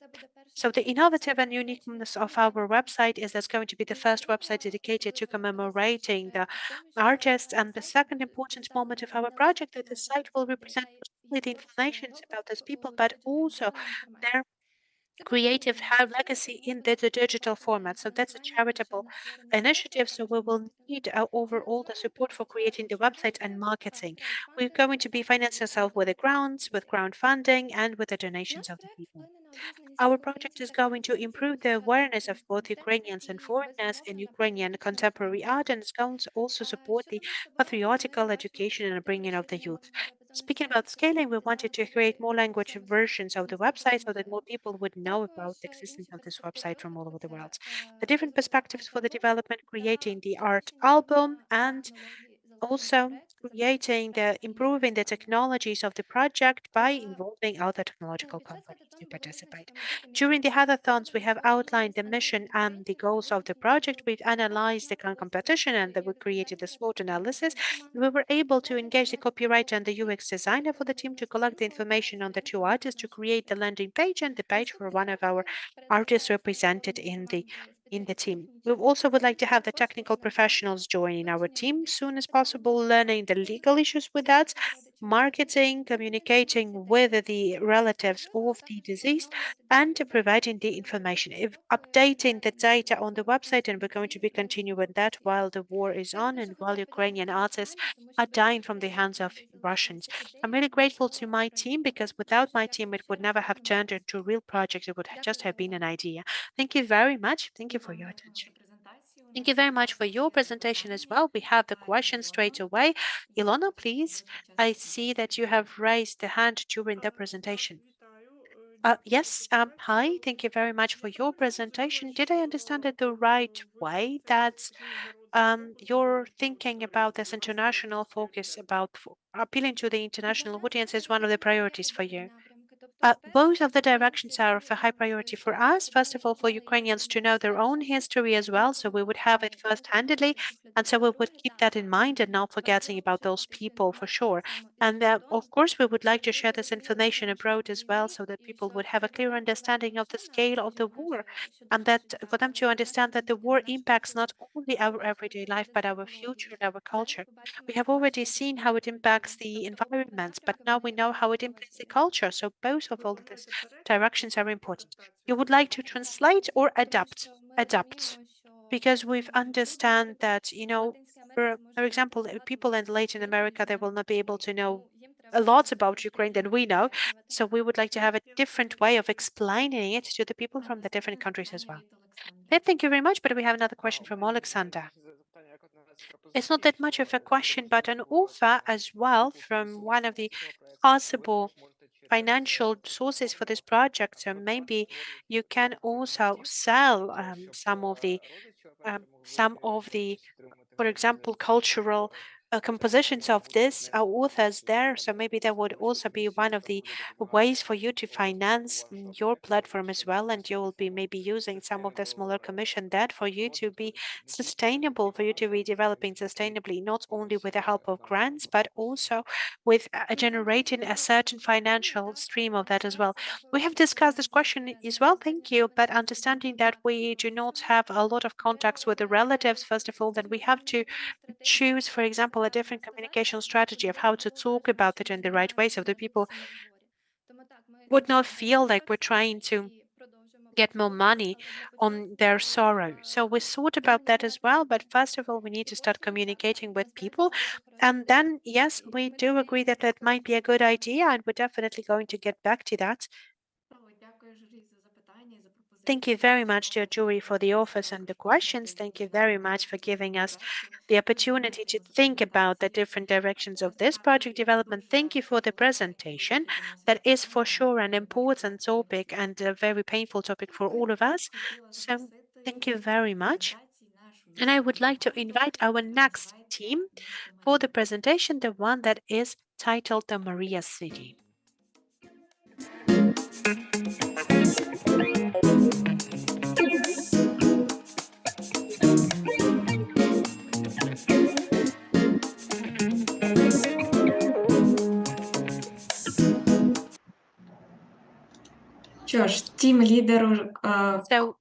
So the innovative and uniqueness of our website is that's going to be the first website dedicated to commemorating the artists. And the second important moment of our project that the site will represent not only the information about those people, but also their creative legacy in the digital format. So that's a charitable initiative. So we will need overall the support for creating the website and marketing. We're going to be financing ourselves with the grants, with crowdfunding, and with the donations of the people. Our project is going to improve the awareness of both Ukrainians and foreigners in Ukrainian contemporary art, and it's going to also support the patriotical education and bringing of the youth. Speaking about scaling, we wanted to create more language versions of the website so that more people would know about the existence of this website from all over the world. The different perspectives for the development, creating the art album, and also improving the technologies of the project by involving other technological companies to participate. During the hackathons, we have outlined the mission and the goals of the project. We've analyzed the current competition and then we created a SWOT analysis. We were able to engage the copywriter and the UX designer for the team to collect the information on the two artists to create the landing page and the page for one of our artists represented in the team. We also would like to have the technical professionals joining our team soon as possible, learning the legal issues with that, marketing, communicating with the relatives of the deceased, and providing the information, if updating the data on the website. And we're going to be continuing that while the war is on and while Ukrainian artists are dying from the hands of Russians. I'm really grateful to my team because without my team, it would never have turned into a real project. It would just have been an idea. Thank you very much. Thank you for your attention. Thank you very much for your presentation as well. We have the question straight away. Ilona, please. I see that you have raised the hand during the presentation. Yes, hi. Thank you very much for your presentation. Did I understand it the right way that you're thinking about this international focus about appealing to the international audience is one of the priorities for you? Both of the directions are of a high priority for us. First of all, for Ukrainians to know their own history as well, so we would have it first-handedly, and so we would keep that in mind and not forgetting about those people for sure. And of course, we would like to share this information abroad as well so that people would have a clear understanding of the scale of the war and that for them to understand that the war impacts not only our everyday life, but our future and our culture. We have already seen how it impacts the environment, but now we know how it impacts the culture. So both of all of these directions are important. You would like to translate or adapt? Adapt because we've understand that for example people in Latin America they will not be able to know a lot about Ukraine than we know, so we would like to have a different way of explaining it to the people from the different countries as well. Thank you very much, but we have another question from Oleksandr. It's not that much of a question but an offer as well from one of the possible financial sources for this project, so maybe you can also sell some of the, for example, cultural compositions of this authors there. So maybe that would also be one of the ways for you to finance your platform as well. And you will be maybe using some of the smaller commission debt for you to be sustainable, for you to be developing sustainably, not only with the help of grants, but also with generating a certain financial stream of that as well. We have discussed this question as well, thank you, but understanding that we do not have a lot of contacts with the relatives, first of all, then we have to choose, for example, a different communication strategy of how to talk about it in the right way so the people would not feel like we're trying to get more money on their sorrow. So we thought about that as well, but first of all, we need to start communicating with people. And then, yes, we do agree that that might be a good idea, and we're definitely going to get back to that. Thank you very much, dear jury, for the offers and the questions. Thank you very much for giving us the opportunity to think about the different directions of this project development. Thank you for the presentation. That is for sure an important topic and a very painful topic for all of us. So thank you very much. And I would like to invite our next team for the presentation, the one that is titled The Maria City. Що ж, тім лідеру So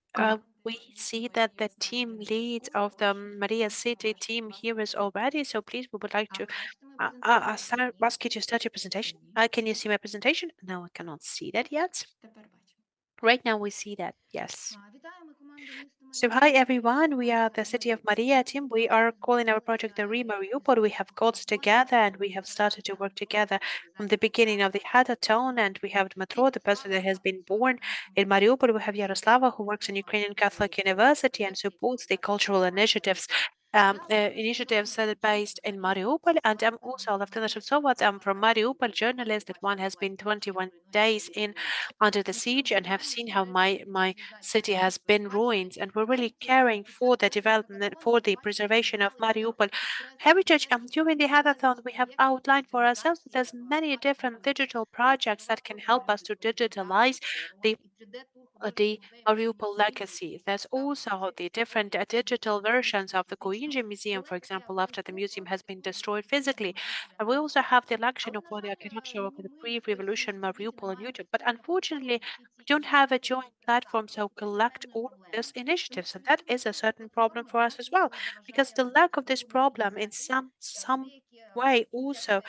we see that the team lead of the Maria City team here is already. So please, we would like to ask you to start your presentation. Can you see my presentation? No, I cannot see that yet. Right now we see that, yes. So hi everyone, we are the City of Maria team. We are calling our project the Mariupol. We have got together and we have started to work together from the beginning of the Hatathon, and we have Dmitro, the person that has been born in Mariupol. We have Yaroslava, who works in Ukrainian Catholic University and supports the cultural initiatives that are based in Mariupol. And I'm also Alevtina Shevtsova. I'm from Mariupol, journalist. That one has been 21 days in under the siege and have seen how my city has been ruined. And we're really caring for the development, for the preservation of Mariupol heritage. During the hackathon, we have outlined for ourselves that there's many different digital projects that can help us to digitalize the Mariupol legacy. There's also the different digital versions of the Koinji Museum, for example, after the museum has been destroyed physically. And we also have the election of the architecture of the pre-revolution Mariupol on YouTube. But unfortunately, we don't have a joint platform to collect all of these initiatives. And that is a certain problem for us as well, because the lack of this problem in some way also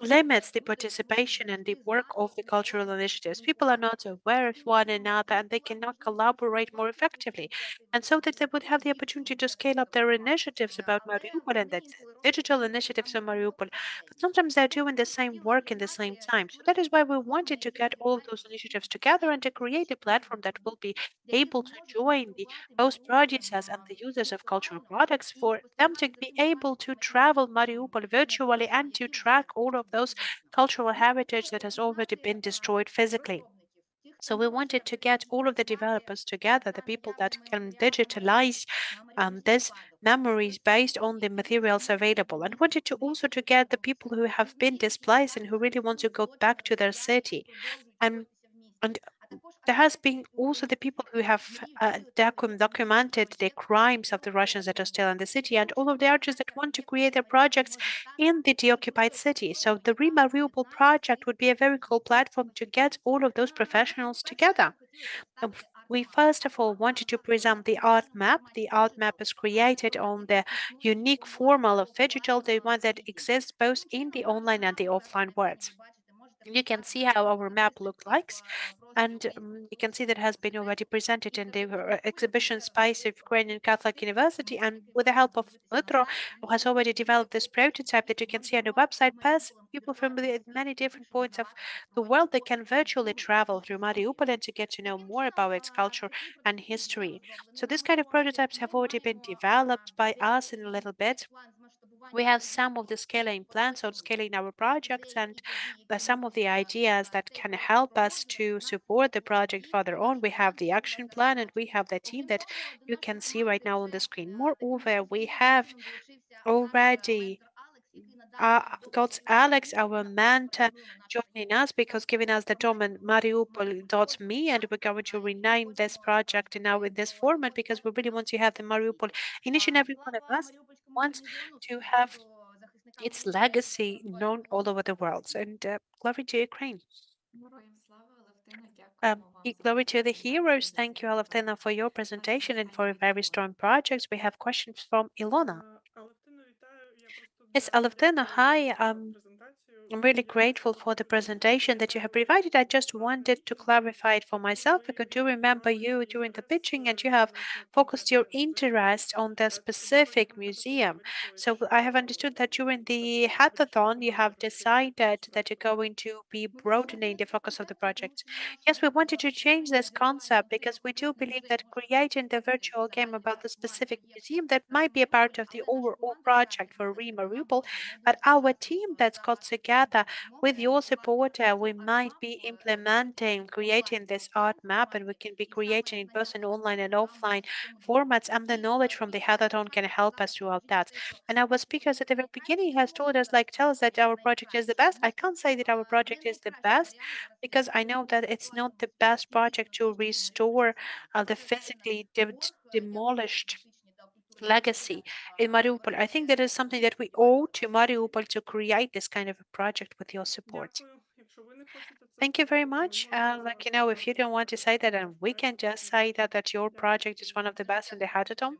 limits the participation and the work of the cultural initiatives. People are not aware of one another and they cannot collaborate more effectively. And so that they would have the opportunity to scale up their initiatives about Mariupol and the digital initiatives in Mariupol. But sometimes they're doing the same work in the same time. So that is why we wanted to get all of those initiatives together and to create a platform that will be able to join the host producers and the users of cultural products for them to be able to travel Mariupol virtually and to track all of those cultural heritage that has already been destroyed physically. So we wanted to get all of the developers together, the people that can digitalize these memories based on the materials available, and wanted to also to get the people who have been displaced and who really want to go back to their city. And there has been also the people who have documented the crimes of the Russians that are still in the city, and all of the artists that want to create their projects in the deoccupied city. So the Mariupol project would be a very cool platform to get all of those professionals together. We first of all wanted to present the art map. The art map is created on the unique formal of digital, the one that exists both in the online and the offline worlds. You can see how our map looks like, and you can see that has been already presented in the exhibition Space of Ukrainian Catholic University, and with the help of Metro, who has already developed this prototype that you can see on the website. People from many different points of the world, they can virtually travel through Mariupol and to get to know more about its culture and history. So this kind of prototypes have already been developed by us in a little bit. We have some of the scaling plans on scaling our projects and some of the ideas that can help us to support the project further on. We have the action plan and we have the team that you can see right now on the screen. Moreover, we have already got Alex, our mentor, joining us because giving us the domain Mariupol.me, and we're going to rename this project now in this format because we really want to have the Mariupol in each and every one of us wants to have its legacy known all over the world. And glory to Ukraine. Героям слава, Алевтина, дякуємо вам за Glory to the презентацію. heroes. Thank you, Alevtina, for your presentation and for a very strong project. We have questions from Ilona. Yes, Alevtina, hi. I'm really grateful for the presentation that you have provided. I just wanted to clarify it for myself because I do remember you during the pitching and you have focused your interest on the specific museum. So I have understood that during the hackathon, you have decided that you're going to be broadening the focus of the project. Yes, we wanted to change this concept because we do believe that creating the virtual game about the specific museum that might be a part of the overall project for Mariupol, but our team that's got together with your support, we might be implementing, creating this art map, and we can be creating it both in online and offline formats, and the knowledge from the hackathon can help us throughout that. And our speakers at the very beginning has told us, tell us that our project is the best. I can't say that our project is the best because I know that it's not the best project to restore the physically demolished legacy in Mariupol. I think that is something that we owe to Mariupol to create this kind of a project with your support. Thank you very much. If you don't want to say that, and we can just say that your project is one of the best in the hackathon.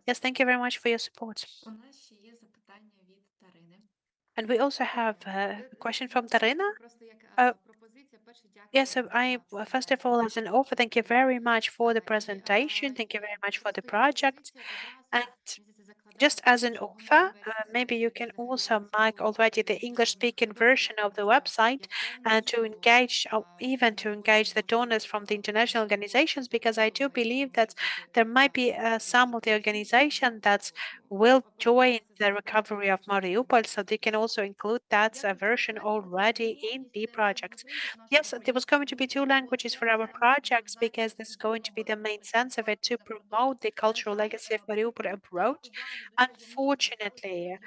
Yes, thank you very much for your support. У нас ще є запитання від Дарини. And we also have a question from Daryna. Просто як пропозиція, перше Yes, so дякую за first of all, as an offer, thank you very much for the presentation. Thank you very much for the project. And just as an offer, maybe you can also mark already the English-speaking version of the website to engage, even to engage the donors from the international organizations, because I do believe that there might be some of the organization that will join the recovery of Mariupol, so they can also include that version already in the project. Yes, there was going to be two languages for our projects because this is going to be the main sense of it to promote the cultural legacy of Mariupol abroad. Unfortunately,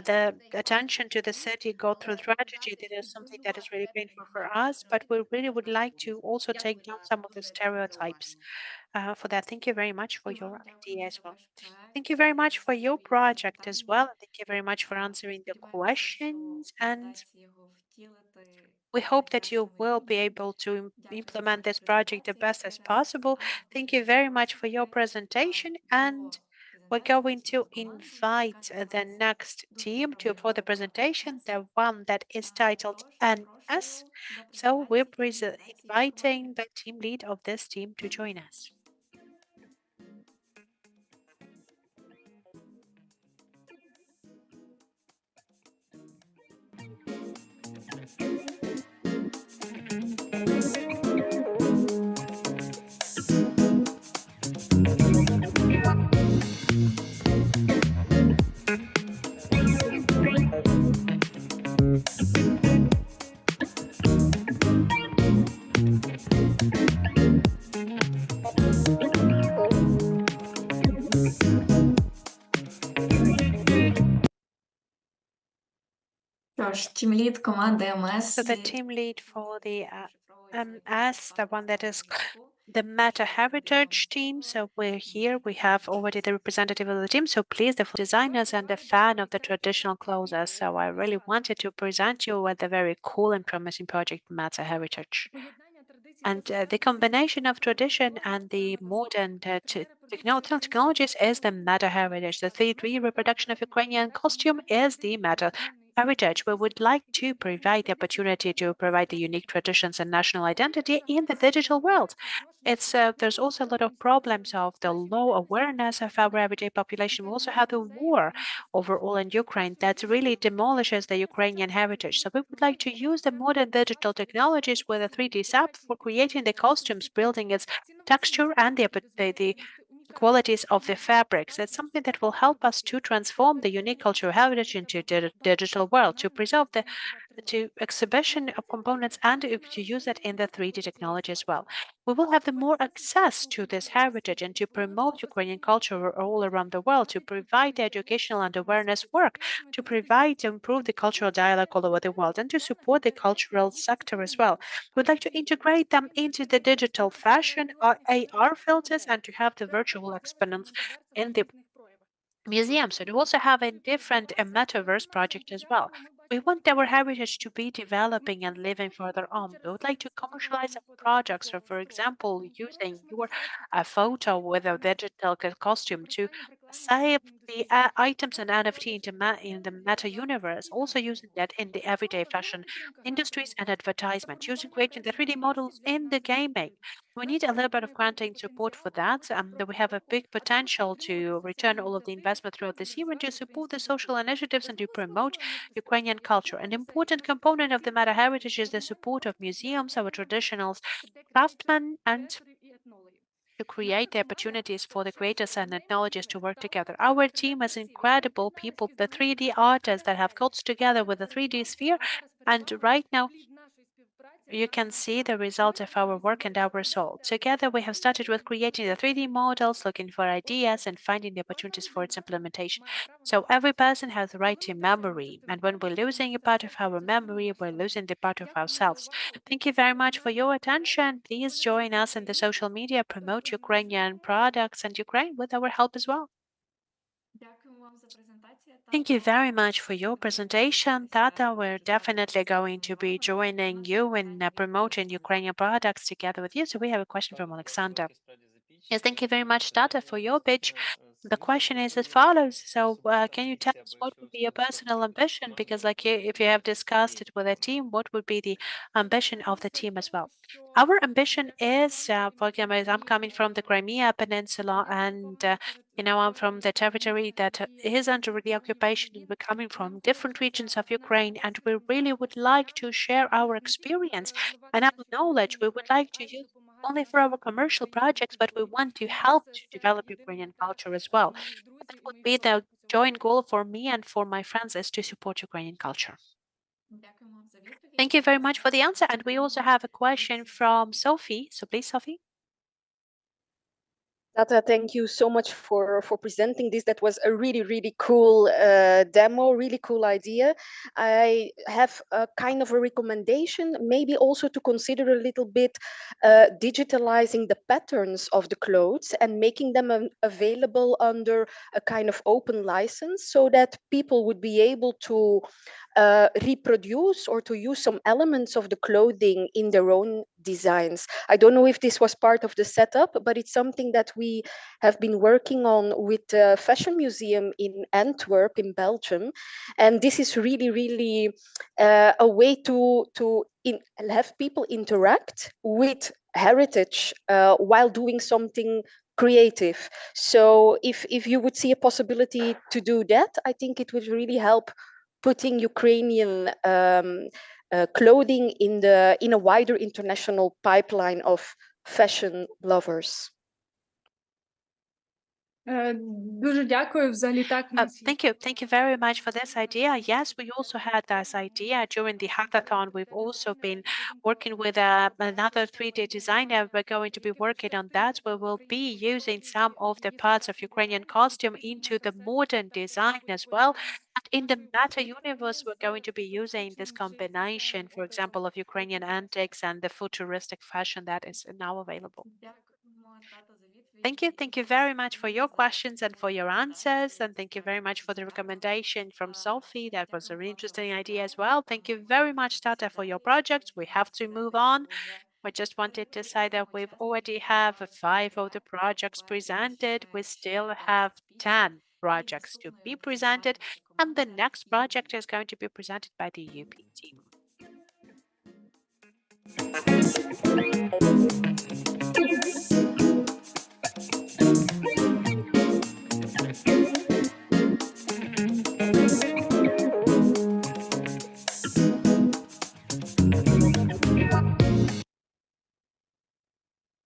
the attention to the city got through tragedy. That is something that is really painful for us, but we really would like to also take down some of the stereotypes. For that, thank you very much for your idea as well. Thank you very much for your project as well. Thank you very much for answering the questions, and we hope that you will be able to implement this project the best as possible. Thank you very much for your presentation, and we're going to invite the next team for the presentation, the one that is titled NS. So we're inviting the team lead of this team to join us. Тож, тімлід команди МС. So the team lead for the as the one that is the Meta Heritage team. So we're here. We have already the representative of the team. So please, the designers and the fan of the traditional clothes. So I really wanted to present you with a very cool and promising project, Meta Heritage. And the combination of tradition and the modern technologies is the meta heritage. The 3D reproduction of Ukrainian costume is the meta heritage. We would like to provide the opportunity to provide the unique traditions and national identity in the digital world. It's there's also a lot of problems of the low awareness of our everyday population. We also have the war overall in Ukraine that really demolishes the Ukrainian heritage. So we would like to use the modern digital technologies with a 3D SAP for creating the costumes, building its texture and the qualities of the fabrics. It's something that will help us to transform the unique cultural heritage into digital world, to preserve the to exhibition of components and to use it in the 3D technology as well. We will have the more access to this heritage and to promote Ukrainian culture all around the world, to provide the educational and awareness work, to provide to improve the cultural dialogue all over the world, and to support the cultural sector as well. We'd like to integrate them into the digital fashion, AR filters, and to have the virtual exponents in the museums. And we also have a different metaverse project as well. We want our heritage to be developing and living further on. We would like to commercialize our projects, or for example, using your photo with a digital costume to save the items and NFT into in the meta universe, also using that in the everyday fashion industries and advertisement, using creating the 3D models in the gaming. We need a little bit of granting support for that. That we have a big potential to return all of the investment throughout this year and to support the social initiatives and to promote Ukrainian culture. An important component of the meta heritage is the support of museums, our traditional craftsmen, and to create the opportunities for the creators and ethnologists to work together. Our team has incredible people, the 3D artists that have got together with the 3D sphere, and right now you can see the result of our work and our soul. Together, we have started with creating the 3D models, looking for ideas, and finding the opportunities for its implementation. So every person has the right to memory, and when we're losing a part of our memory, we're losing the part of ourselves. Thank you very much for your attention. Please join us in the social media, promote Ukrainian products and Ukraine with our help as well. Thank you very much for your presentation, Tata. We're definitely going to be joining you in promoting Ukrainian products together with you. So we have a question from Oleksandr. Yes, thank you very much, Tata, for your pitch. The question is as follows. So, can you tell us what would be your personal ambition? Because, like, if you have discussed it with a team, what would be the ambition of the team as well? Our ambition is, for example, I'm coming from the Crimea Peninsula, and I'm from the territory that is under the occupation, and we're coming from different regions of Ukraine, and we really would like to share our experience and our knowledge. We would like to use only for our commercial projects, but we want to help to develop Ukrainian culture as well. That would be the joint goal for me and for my friends, is to support Ukrainian culture. Thank you very much for the answer. And we also have a question from Sophie. So please, Sophie. Tata, thank you so much for presenting this. That was a really cool demo, really cool idea. I have a kind of a recommendation, maybe also to consider a little bit digitalizing the patterns of the clothes and making them available under a kind of open license, so that people would be able to reproduce or to use some elements of the clothing in their own designs. I don't know if this was part of the setup, but it's something that we have been working on with the Fashion Museum in Antwerp, in Belgium. And this is really a way to have people interact with heritage while doing something creative. So if you would see a possibility to do that, I think it would really help putting Ukrainian clothing in a wider international pipeline of fashion lovers. Thank you very much for this idea. Yes, we also had this idea during the hackathon. We've also been working with another 3D designer. We're going to be working on that. We will be using some of the parts of Ukrainian costume into the modern design as well. And in the meta universe, we're going to be using this combination, for example, of Ukrainian antics and the futuristic fashion that is now available. Дякуємо, тато, за відповідь. Thank you. Thank you very much for your questions and for your answers. And thank you very much for the recommendation from Sophie. That was a really interesting idea as well. Thank you very much, Tata, for your project. We have to move on. I just wanted to say that we've already have 5 of the projects presented. We still have 10 projects to be presented. And the next project is going to be presented by the UP team.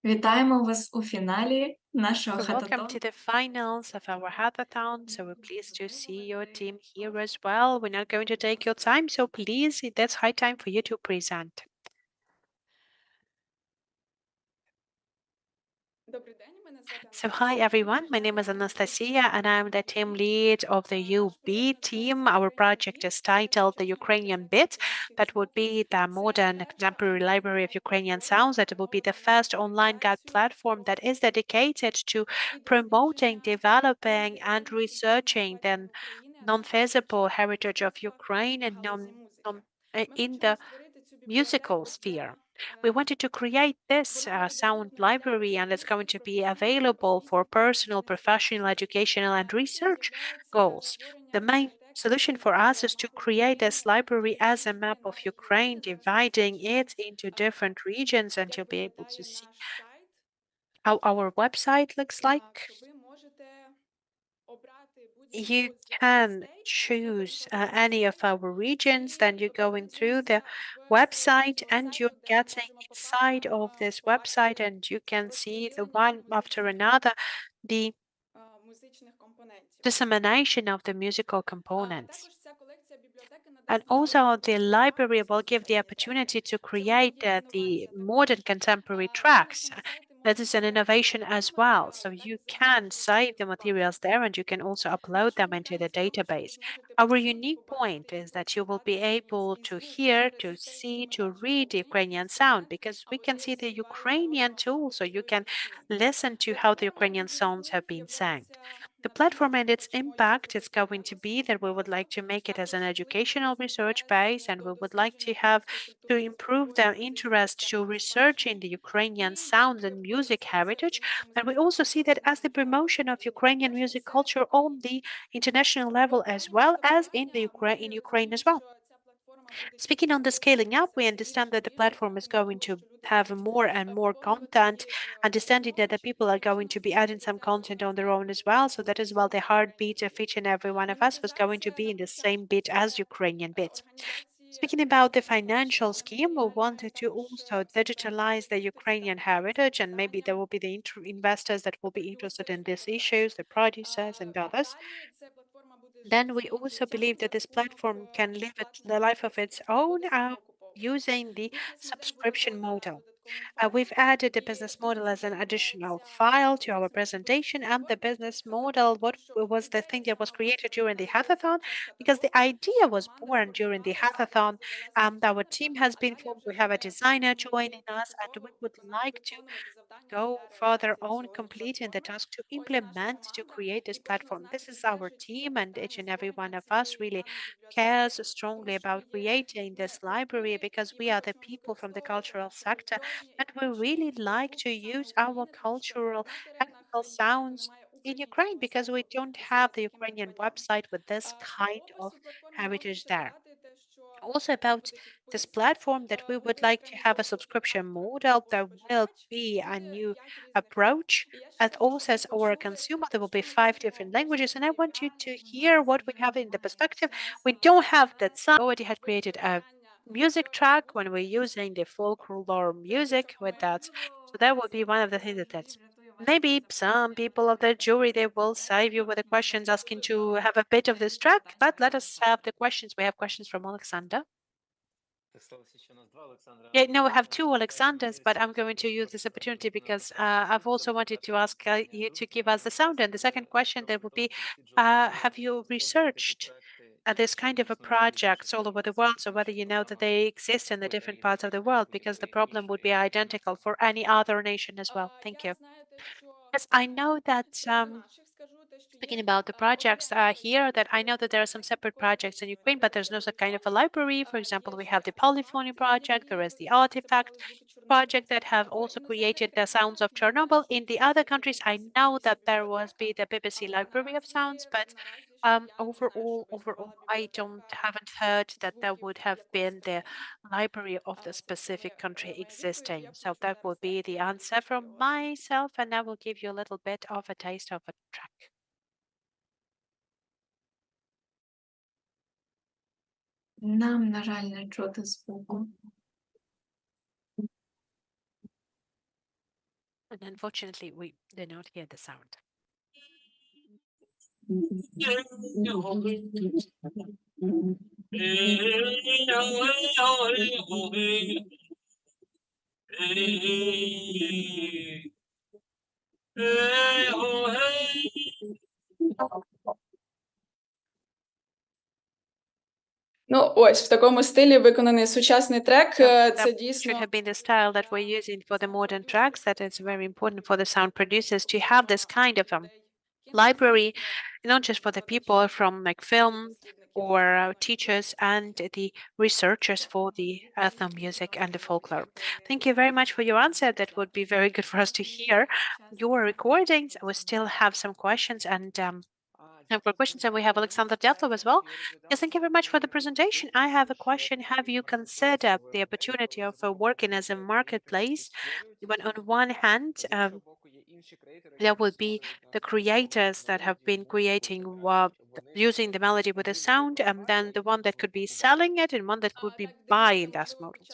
Вітаємо вас у фіналі нашого So welcome хататону. to the finals of our hackathon. So we're pleased to see your team here as well. We're not going to take your time, so please, that's high time for you to present. So hi everyone, my name is Anastasia and I'm the team lead of the UB team. Our project is titled the Ukrainian Bit. That would be the modern contemporary library of Ukrainian sounds. That will be the first online guide platform that is dedicated to promoting, developing and researching the non-feasible heritage of Ukraine and in the musical sphere. We wanted to create this sound library, and it's going to be available for personal, professional, educational, and research goals. The main solution for us is to create this library as a map of Ukraine, dividing it into different regions, and you'll be able to see how our website looks like. You can choose any of our regions, then you're going through the website and you're getting inside of this website and you can see the one after another the dissemination of the musical components. And also the library will give the opportunity to create the modern contemporary tracks. That is an innovation as well. So you can save the materials there and you can also upload them into the database. Our unique point is that you will be able to hear, to see, to read the Ukrainian sound because we can see the Ukrainian tool, so you can listen to how the Ukrainian songs have been sang. The platform and its impact is going to be that we would like to make it as an educational research base and we would like to have to improve their interest to research in the Ukrainian sounds and music heritage. And we also see that as the promotion of Ukrainian music culture on the international level as well as in Ukraine as well. Speaking on the scaling up, we understand that the platform is going to have more and more content, understanding that the people are going to be adding some content on their own as well. So that is well the heartbeat of each and every one of us was going to be in the same bit as Ukrainian bit. Speaking about the financial scheme, we wanted to also digitalize the Ukrainian heritage, and maybe there will be the investors that will be interested in these issues, the producers and others. Then we also believe that this platform can live the life of its own using the subscription model. We've added the business model as an additional file to our presentation, and the business model, what was the thing that was created during the hackathon, because the idea was born during the hackathon. Our team has been formed. We have a designer joining us, and we would like to go further on completing the task to implement, to create this platform. This is our team, and each and every one of us really cares strongly about creating this library because we are the people from the cultural sector and we really like to use our cultural ethnical sounds in Ukraine because we don't have the Ukrainian website with this kind of heritage there. Also about this platform that we would like to have a subscription model. There will be a new approach. And also as our consumer, there will be 5 different languages. And I want you to hear what we have in the perspective. We don't have that song. We already had created a music track when we're using the folklore music with that. So that would be one of the things that's maybe some people of the jury they will save you with the questions asking to have a bit of this track, but let us have the questions. We have questions from Oleksandr. Yeah, no, we have 2 Oleksandrs, but I'm going to use this opportunity because I've also wanted to ask you to give us the sound. And the second question that would be, have you researched this kind of a projects all over the world, so whether you know that they exist in the different parts of the world, because the problem would be identical for any other nation as well. Thank you. Yes, I know that speaking about the projects here, that I know that there are some separate projects in Ukraine, but there's no such kind of a library. For example, we have the polyphony project, there is the artifact project that have also created the sounds of Chernobyl. In the other countries, I know that there was be the BBC Library of Sounds, but overall, I haven't heard that there would have been the library of the specific country existing. So that will be the answer from myself, and I will give you a little bit of a taste of a track. Нам, на жаль, не чути звуку. And unfortunately, we did not hear the sound. Ну, ось в такому стилі виконаний сучасний трек. That Це should дійсно have been the style that we're using for the modern tracks. That is very important for the sound producers to have this kind of library, not just for the people from like film or teachers and the researchers for the ethnomusic and the folklore. Thank you very much for your answer. That would be very good for us to hear your recordings. We still have some questions and questions, and we have Oleksandr Diatlov as well. Yes, thank you very much for the presentation. I have a question. Have you considered the opportunity of working as a marketplace? When on one hand, there would be the creators that have been creating using the melody with the sound, and then the one that could be selling it and one that could be buying those models.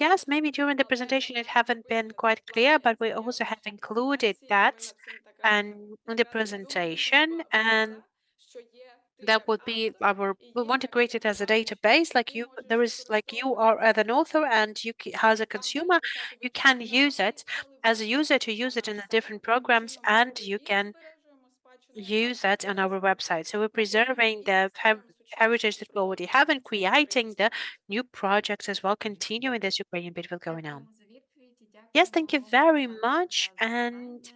Yes, maybe during the presentation it haven't been quite clear, but we also have included that and in the presentation, and that would be we want to create it as a database, like you there is like you are as an author and you as a consumer you can use it as a user to use it in the different programs, and you can use that on our website. So we're preserving the heritage that we already have and creating the new projects as well, continuing this Ukrainian bit will going on. Yes, thank you very much, and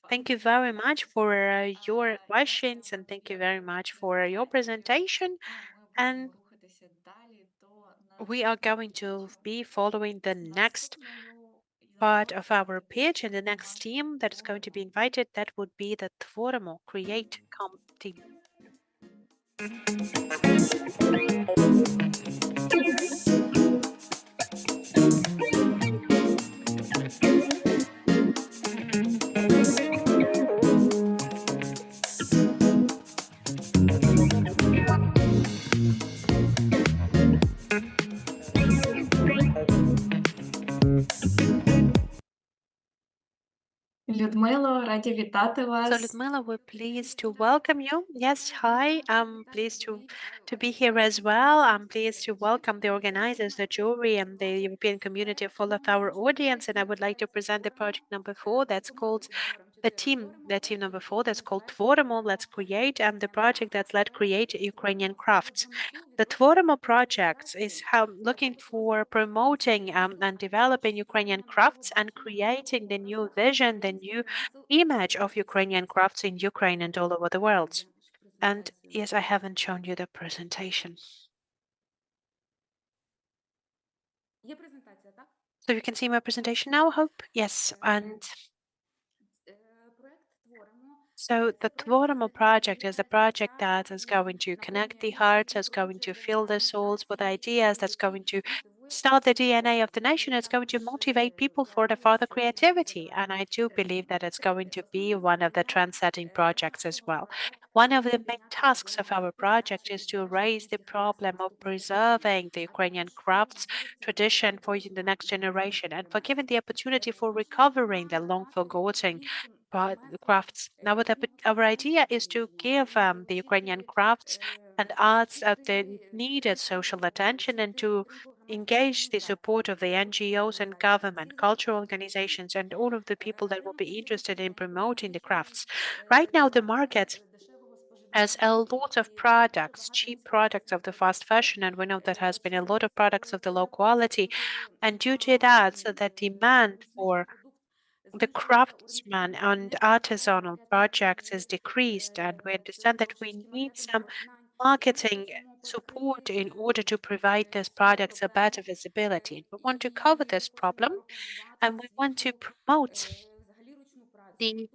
thank you very much for your questions, and thank you very much for your presentation. And we are going to be following the next part of our pitch, and the next team that is going to be invited, that would be the Tvorimo Create Comp team. Людмило, раді вітати So, вас. Ludmila, we're pleased to welcome you. Yes, hi. I'm pleased to be here as well. I'm pleased to welcome the organizers, the jury, and the European community full of our audience. And I would like to present the project number 4 that's called the team number 4 that's called Tvorimo, Let's Create, and the project that's Let Create Ukrainian Crafts. The Tvorimo project is how looking for promoting and developing Ukrainian crafts and creating the new vision, the new image of Ukrainian crafts in Ukraine and all over the world. And yes, I haven't shown you the presentation. So you can see my presentation now, I hope? Yes. And so the Tvorimo project is a project that is going to connect the hearts, is going to fill the souls with ideas, that's going to start the DNA of the nation, it's going to motivate people for the further creativity. And I do believe that it's going to be one of the trend-setting projects as well. One of the main tasks of our project is to raise the problem of preserving the Ukrainian crafts tradition for the next generation and for giving the opportunity for recovering the long forgotten crafts. Now, our idea is to give the Ukrainian crafts and arts the needed social attention and to engage the support of the NGOs and government, cultural organizations, and all of the people that will be interested in promoting the crafts. Right now, the market as a lot of products, cheap products of the fast fashion, and we know that has been a lot of products of the low quality, and due to that, so the demand for the craftsman and artisanal projects is decreased, and we understand that we need some marketing support in order to provide these products a better visibility. We want to cover this problem, and we want to promote the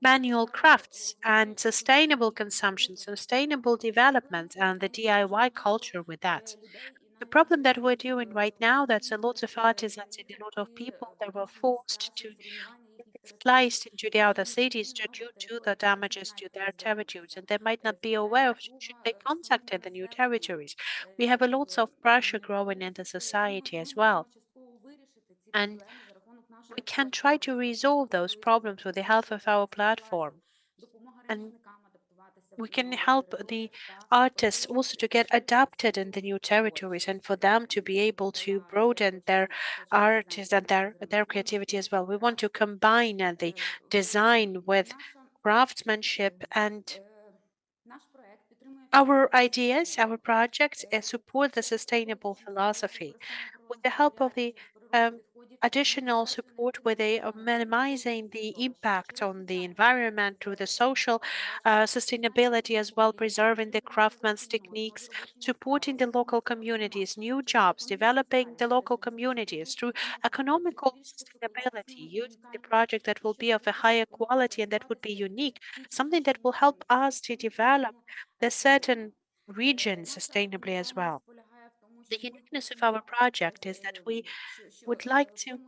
manual crafts and sustainable consumption, sustainable development, and the DIY culture with that. The problem that we're doing right now, that's a lot of artisans and a lot of people that were forced to get displaced into the other cities due to the damages to their territories, and they might not be aware of should they contact the new territories. We have a lots of pressure growing in the society as well. And we can try to resolve those problems with the help of our platform. And we can help the artists also to get adapted in the new territories and for them to be able to broaden their art and their creativity as well. We want to combine the design with craftsmanship, and our ideas, our projects support the sustainable philosophy with the help of the additional support with minimizing the impact on the environment through the social sustainability as well, preserving the craftsman's techniques, supporting the local communities, new jobs, developing the local communities through economical sustainability, using the project that will be of a higher quality and that would be unique, something that will help us to develop the certain region sustainably as well. The uniqueness of our project is that would like to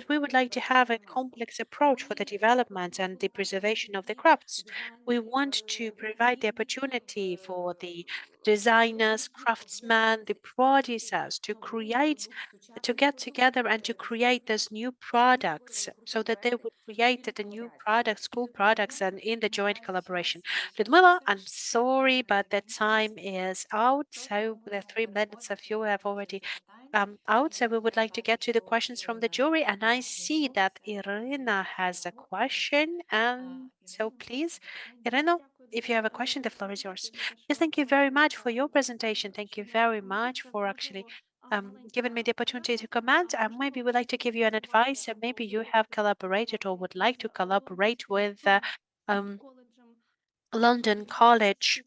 we would like to have a complex approach for the development and the preservation of the crafts. We want to provide the opportunity for the designers, craftsmen, the producers to to get together and to create these new products so that they would create the new products, cool products, and in the joint collaboration. Ludmila, I'm sorry, but the time is out. So the 3 minutes of you have already out. So we would like to get to the questions from the jury. And I see that Irina has a question. And so please, Irina, if you have a question, the floor is yours. Yes, thank you very much for your presentation. Thank you very much for actually giving me the opportunity to comment. And maybe would like to give you an advice. And maybe you have collaborated or would like to collaborate with um, London College,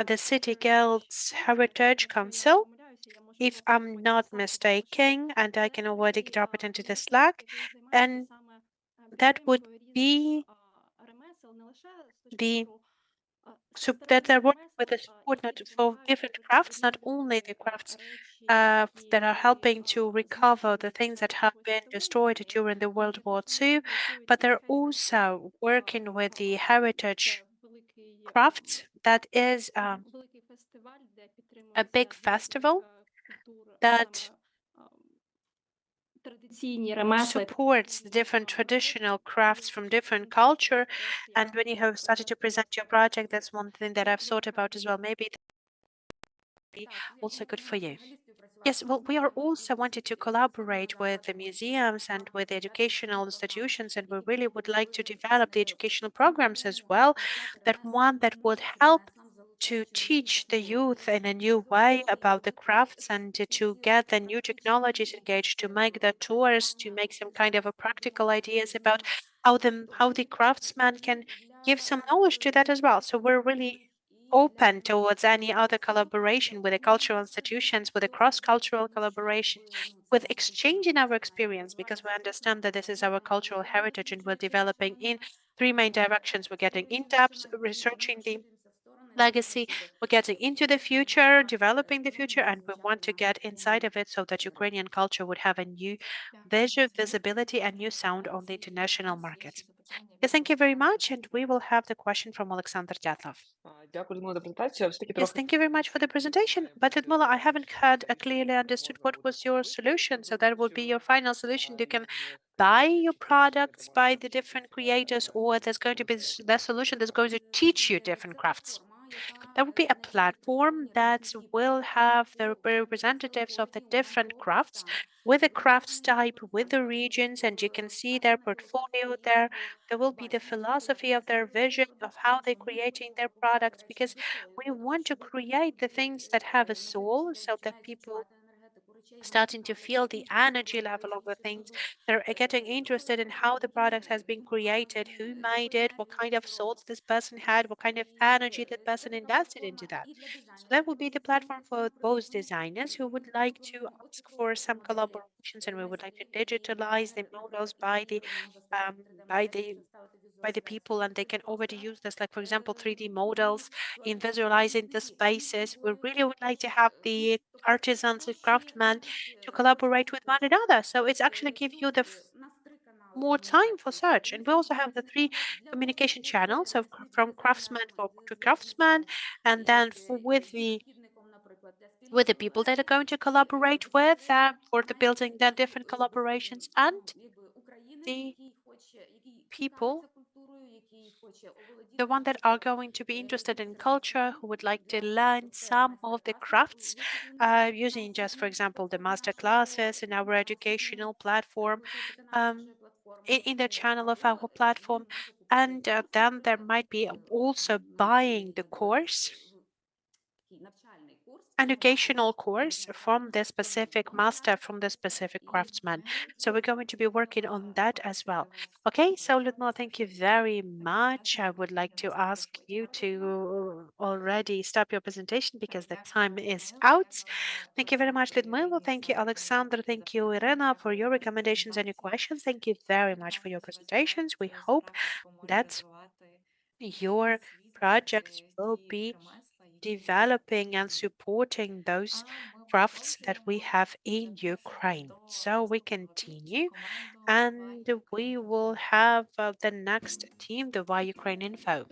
the City Guilds Heritage Council, if I'm not mistaken, and I can already drop it into the Slack, and that would be the that they're working with the support not for different crafts, not only the crafts that are helping to recover the things that have been destroyed during the World War II, but they're also working with the heritage crafts. That is a big festival that supports the different traditional crafts from different culture. And when you have started to present your project, that's one thing that I've thought about as well. Maybe that would be also good for you. Yes, well, we are also wanted to collaborate with the museums and with the educational institutions, and we really would like to develop the educational programs as well. That would help to teach the youth in a new way about the crafts and to get the new technologies engaged, to make the tours, to make some kind of a practical ideas about how the craftsman can give some knowledge to that as well. So we're really open towards any other collaboration with the cultural institutions, with a cross-cultural collaboration, with exchanging our experience, because we understand that this is our cultural heritage and we're developing in 3 main directions. We're getting in depth, researching the legacy, we're getting into the future, developing the future, and we want to get inside of it so that Ukrainian culture would have a new visual visibility and new sound on the international market. Yes, thank you very much. And we will have the question from Oleksandr Diatlov. Yes, thank you very much for the presentation. But Ludmila, I haven't had clearly understood what was your solution. So that would be your final solution. You can buy your products by the different creators, or there's going to be the solution that's going to teach you different crafts. There will be a platform that will have the representatives of the different crafts with the crafts type, with the regions, and you can see their portfolio there. There will be the philosophy of their vision of how they're creating their products, because we want to create the things that have a soul so that people starting to feel the energy level of the things. They're getting interested in how the product has been created, who made it, what kind of souls this person had, what kind of energy that person invested into that. So that will be the platform for those designers who would like to ask for some collaborations, and we would like to digitalize the models um, by the by the people, and they can already use this, like for example 3D models in visualizing the spaces. We really would like to have the artisans and craftsmen to collaborate with one another, so it's actually give you the more time for search. And we also have the three communication channels of from craftsman to craftsman, and then with the people that are going to collaborate with for the building the different collaborations, and the people, the one that are going to be interested in culture, who would like to learn some of the crafts using just, for example, the master classes in our educational platform, in the channel of our platform. And then there might be also buying the course, educational course from the specific master, from the specific craftsman. So we're going to be working on that as well. Okay, so Ludmila, thank you very much. I would like to ask you to already stop your presentation because the time is out. Thank you very much, Ludmila. Thank you, Oleksandr. Thank you, Irina, for your recommendations and your questions. Thank you very much for your presentations. We hope that your projects will be developing and supporting those crafts that we have in Ukraine. So we continue, and we will have the next team, the Why Ukraine Info.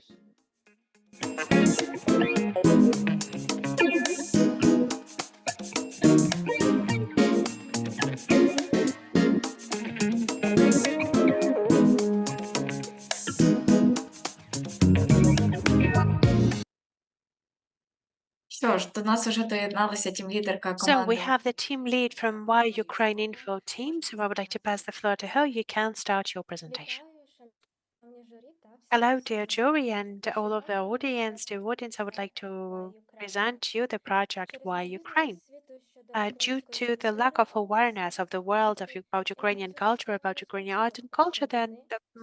Що ж, до нас уже доєдналася тімлідерка So we команди. have the team lead from Why Ukraine Info team. So I would like to pass the floor to her. You can start your presentation. Hello, dear jury and all of the audience. I would like to present you the project Why Ukraine. Due to the lack of awareness of the world about Ukrainian culture, about Ukrainian art and culture, then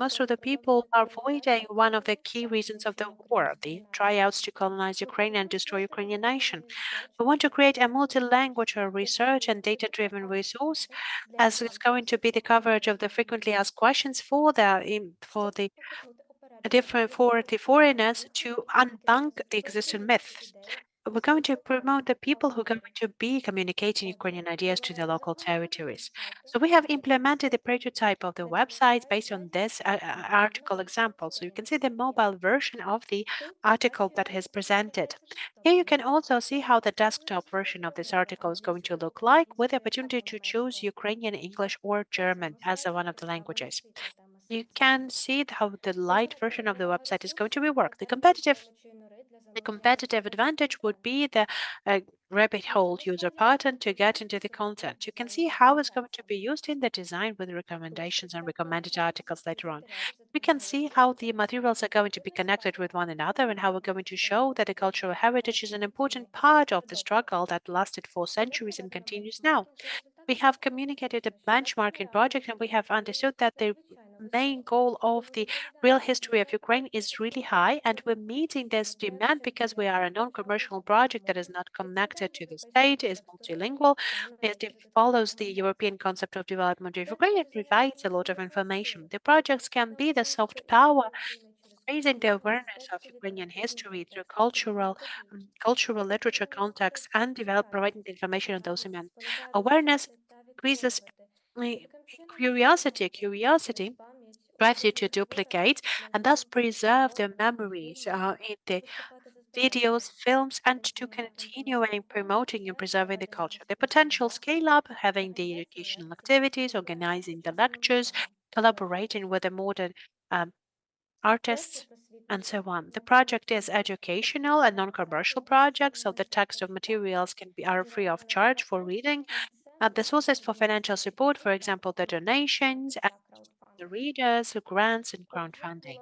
most of the people are avoiding one of the key reasons of the war, the tryouts to colonize Ukraine and destroy Ukrainian nation. We want to create a multi-language research and data-driven resource, as it's going to be the coverage of the frequently asked questions for the different for the foreigners to unbunk the existing myths. We're going to promote the people who are going to be communicating Ukrainian ideas to the local territories. So we have implemented the prototype of the website based on this article example. So you can see the mobile version of the article that is presented. Here you can also see how the desktop version of this article is going to look like, with the opportunity to choose Ukrainian, English, or German as one of the languages. You can see how the light version of the website is going to be work. The competitive advantage would be the rabbit hole user pattern to get into the content. You can see how it's going to be used in the design with recommendations and recommended articles later on. We can see how the materials are going to be connected with one another, and how we're going to show that the cultural heritage is an important part of the struggle that lasted for centuries and continues now. We have communicated a benchmarking project, and we have understood that the main goal of the real history of Ukraine is really high, and we're meeting this demand because we are a non-commercial project that is not connected to the state, is multilingual, it follows the European concept of development of Ukraine, and provides a lot of information. The projects can be the soft power, raising the awareness of Ukrainian history through cultural literature context, and providing the information on those events. Awareness increases uh, curiosity drives you to duplicate and thus preserve the memories in the videos, films, and to continuing promoting and preserving the culture. The potential scale up, having the educational activities, organizing the lectures, collaborating with the modern um, artists, and so on. The project is educational and non-commercial project, so the text of materials are free of charge for reading. The sources for financial support, for example, the donations, and the readers, the grants, and crowdfunding.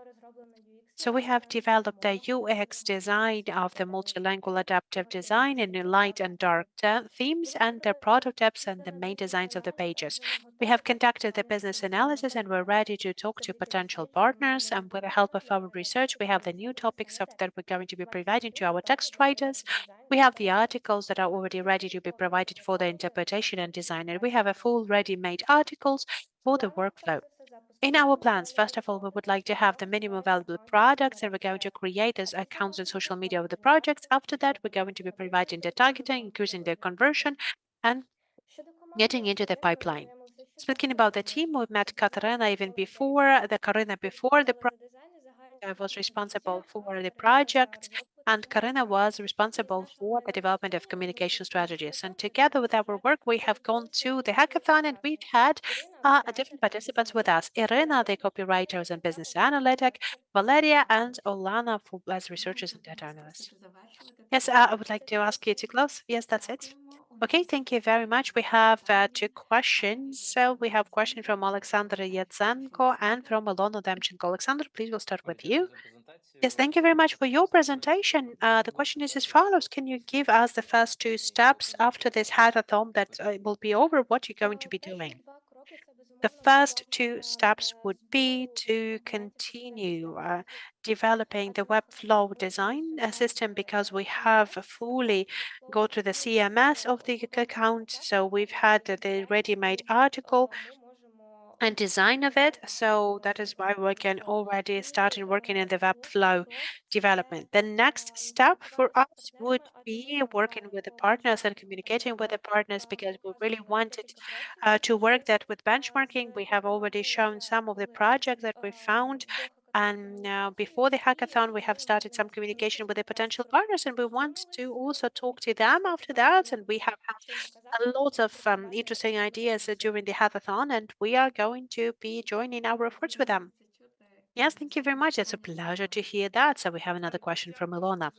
So we have developed a UX design of the multilingual adaptive design in the light and dark themes and the prototypes and the main designs of the pages. We have conducted the business analysis and we're ready to talk to potential partners. And with the help of our research, we have the new topics that we're going to be providing to our text writers. We have the articles that are already ready to be provided for the interpretation and design. And we have a full ready-made articles for the workflow. In our plans, first of all, we would like to have the minimum valuable products and we're going to create those accounts on social media of the projects. After that, we're going to be providing the targeting, increasing the conversion, and getting into the pipeline. Speaking about the team, we met Katarina even before, the Karina before the project. I was responsible for the project, and Karina was responsible for the development of communication strategies. And together with our work, we have gone to the hackathon and we've had different participants with us. Irina, the copywriters and business analytic, Valeria and Olana as researchers and data analysts. Yes, I would like to ask you to close. Yes, that's it. Okay, thank you very much. We have two questions. So we have a question from Oleksandr Yatsenko and from Ilona Demchenko. Oleksandr, please, we'll start with you. Yes, thank you very much for your presentation. The question is as follows. Can you give us the first two steps after this hackathon that will be over? What you're going to be doing? The first two steps would be to continue developing the Webflow design system because we have fully go to the CMS of the account. So we've had the ready-made article and design of it. So that is why we can already start working in the Webflow development. The next step for us would be working with the partners and communicating with the partners because we really wanted to work that with benchmarking. We have already shown some of the projects that we found. And before the hackathon, we have started some communication with the potential partners, and we want to also talk to them after that. And we have had a lot of interesting ideas during the hackathon, and we are going to be joining our efforts with them. Yes, thank you very much. It's a pleasure to hear that. So we have another question from Ilona.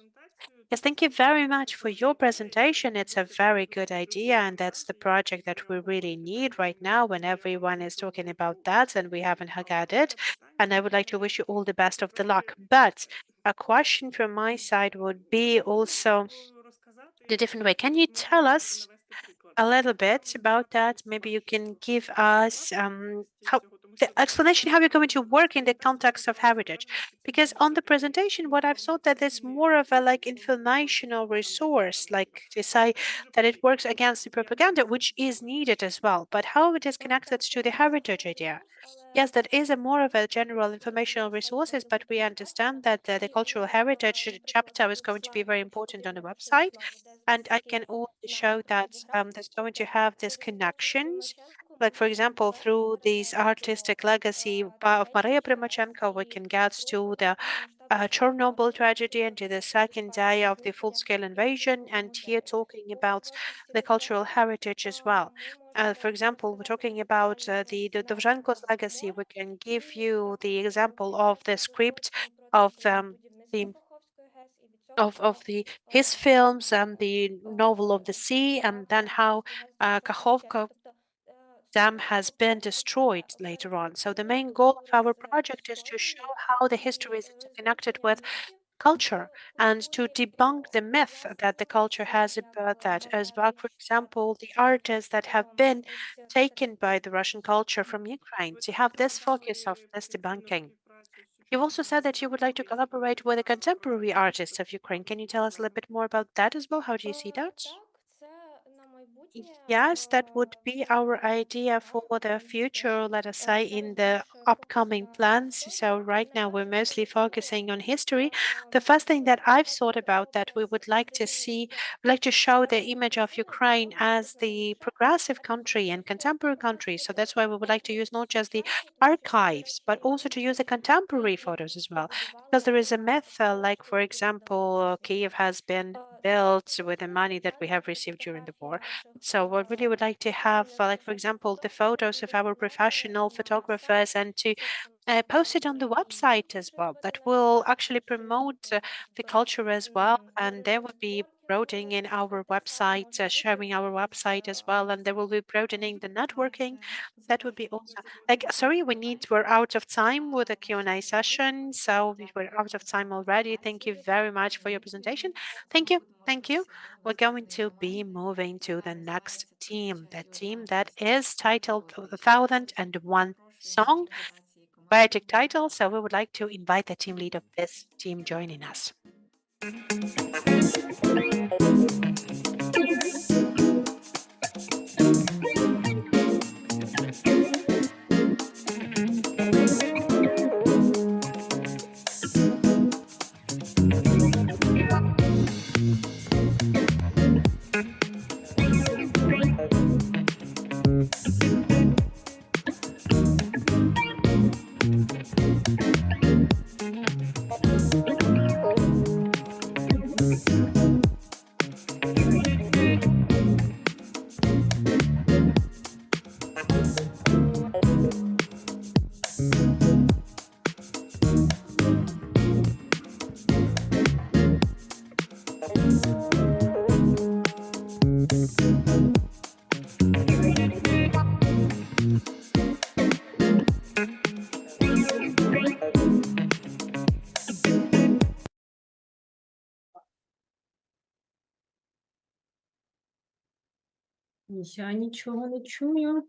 Yes, thank you very much for your presentation. It's a very good idea, and that's the project that we really need right now when everyone is talking about that, and we haven't had it. And I would like to wish you all the best of the luck. But a question from my side would be also the different way. Can you tell us a little bit about that? Maybe you can give us how the explanation how you're going to work in the context of heritage. Because on the presentation, what I've thought that it's more of a like informational resource, like to say that it works against the propaganda, which is needed as well. But how it is connected to the heritage idea? Yes, that is a more of a general informational resources, but we understand that the cultural heritage chapter is going to be very important on the website. And I can also show that there's going to have these connections. Like, for example, through this artistic legacy of Maria Primachenko, we can get to the Chernobyl tragedy and to the second day of the full-scale invasion, and here talking about the cultural heritage as well. For example, we're talking about the Dovzhenko's legacy. We can give you the example of the script of the his films and the novel of the sea, and then how Kakhovka dam has been destroyed later on. So the main goal of our project is to show how the history is interconnected with culture and to debunk the myth that the culture has about that. As back, for example, the artists that have been taken by the Russian culture from Ukraine, to have this focus of this debunking. You also said that you would like to collaborate with the contemporary artists of Ukraine. Can you tell us a little bit more about that as well? How do you see that? Yes, that would be our idea for the future, let us say, in the upcoming plans. So right now we're mostly focusing on history. The first thing that I've thought about that we would like to see, like to show the image of Ukraine as the progressive country and contemporary country. So that's why we would like to use not just the archives, but also to use the contemporary photos as well. Because there is a myth, like, for example, Kiev has been built with the money that we have received during the war. So I really would like to have, like, for example, the photos of our professional photographers and to post it on the website as well. That will actually promote the culture as well, and there will be broadening in our website, sharing our website as well, and there will be broadening the networking. That would be also like, sorry, we're out of time with the Q&A session, so we're out of time already. Thank you very much for your presentation. Thank you. Thank you. We're going to be moving to the next team, the team that is titled "The 1001 Song," poetic title. So we would like to invite the team lead of this team joining us. Я нічого не чую.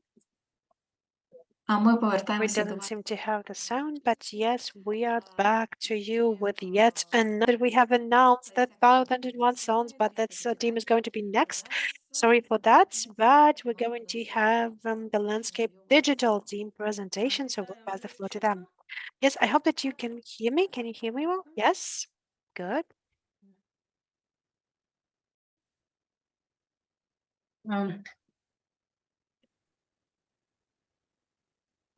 А ми We повертаємося до didn't вас. seem to have the sound, but yes, we are back to you with yet another. We have announced that 1001 songs, but that team is going to be next. Sorry for that, but we're going to have the landscape digital team presentation, so we'll pass the floor to them. Yes, I hope that you can hear me. Can you hear me well? Yes, good.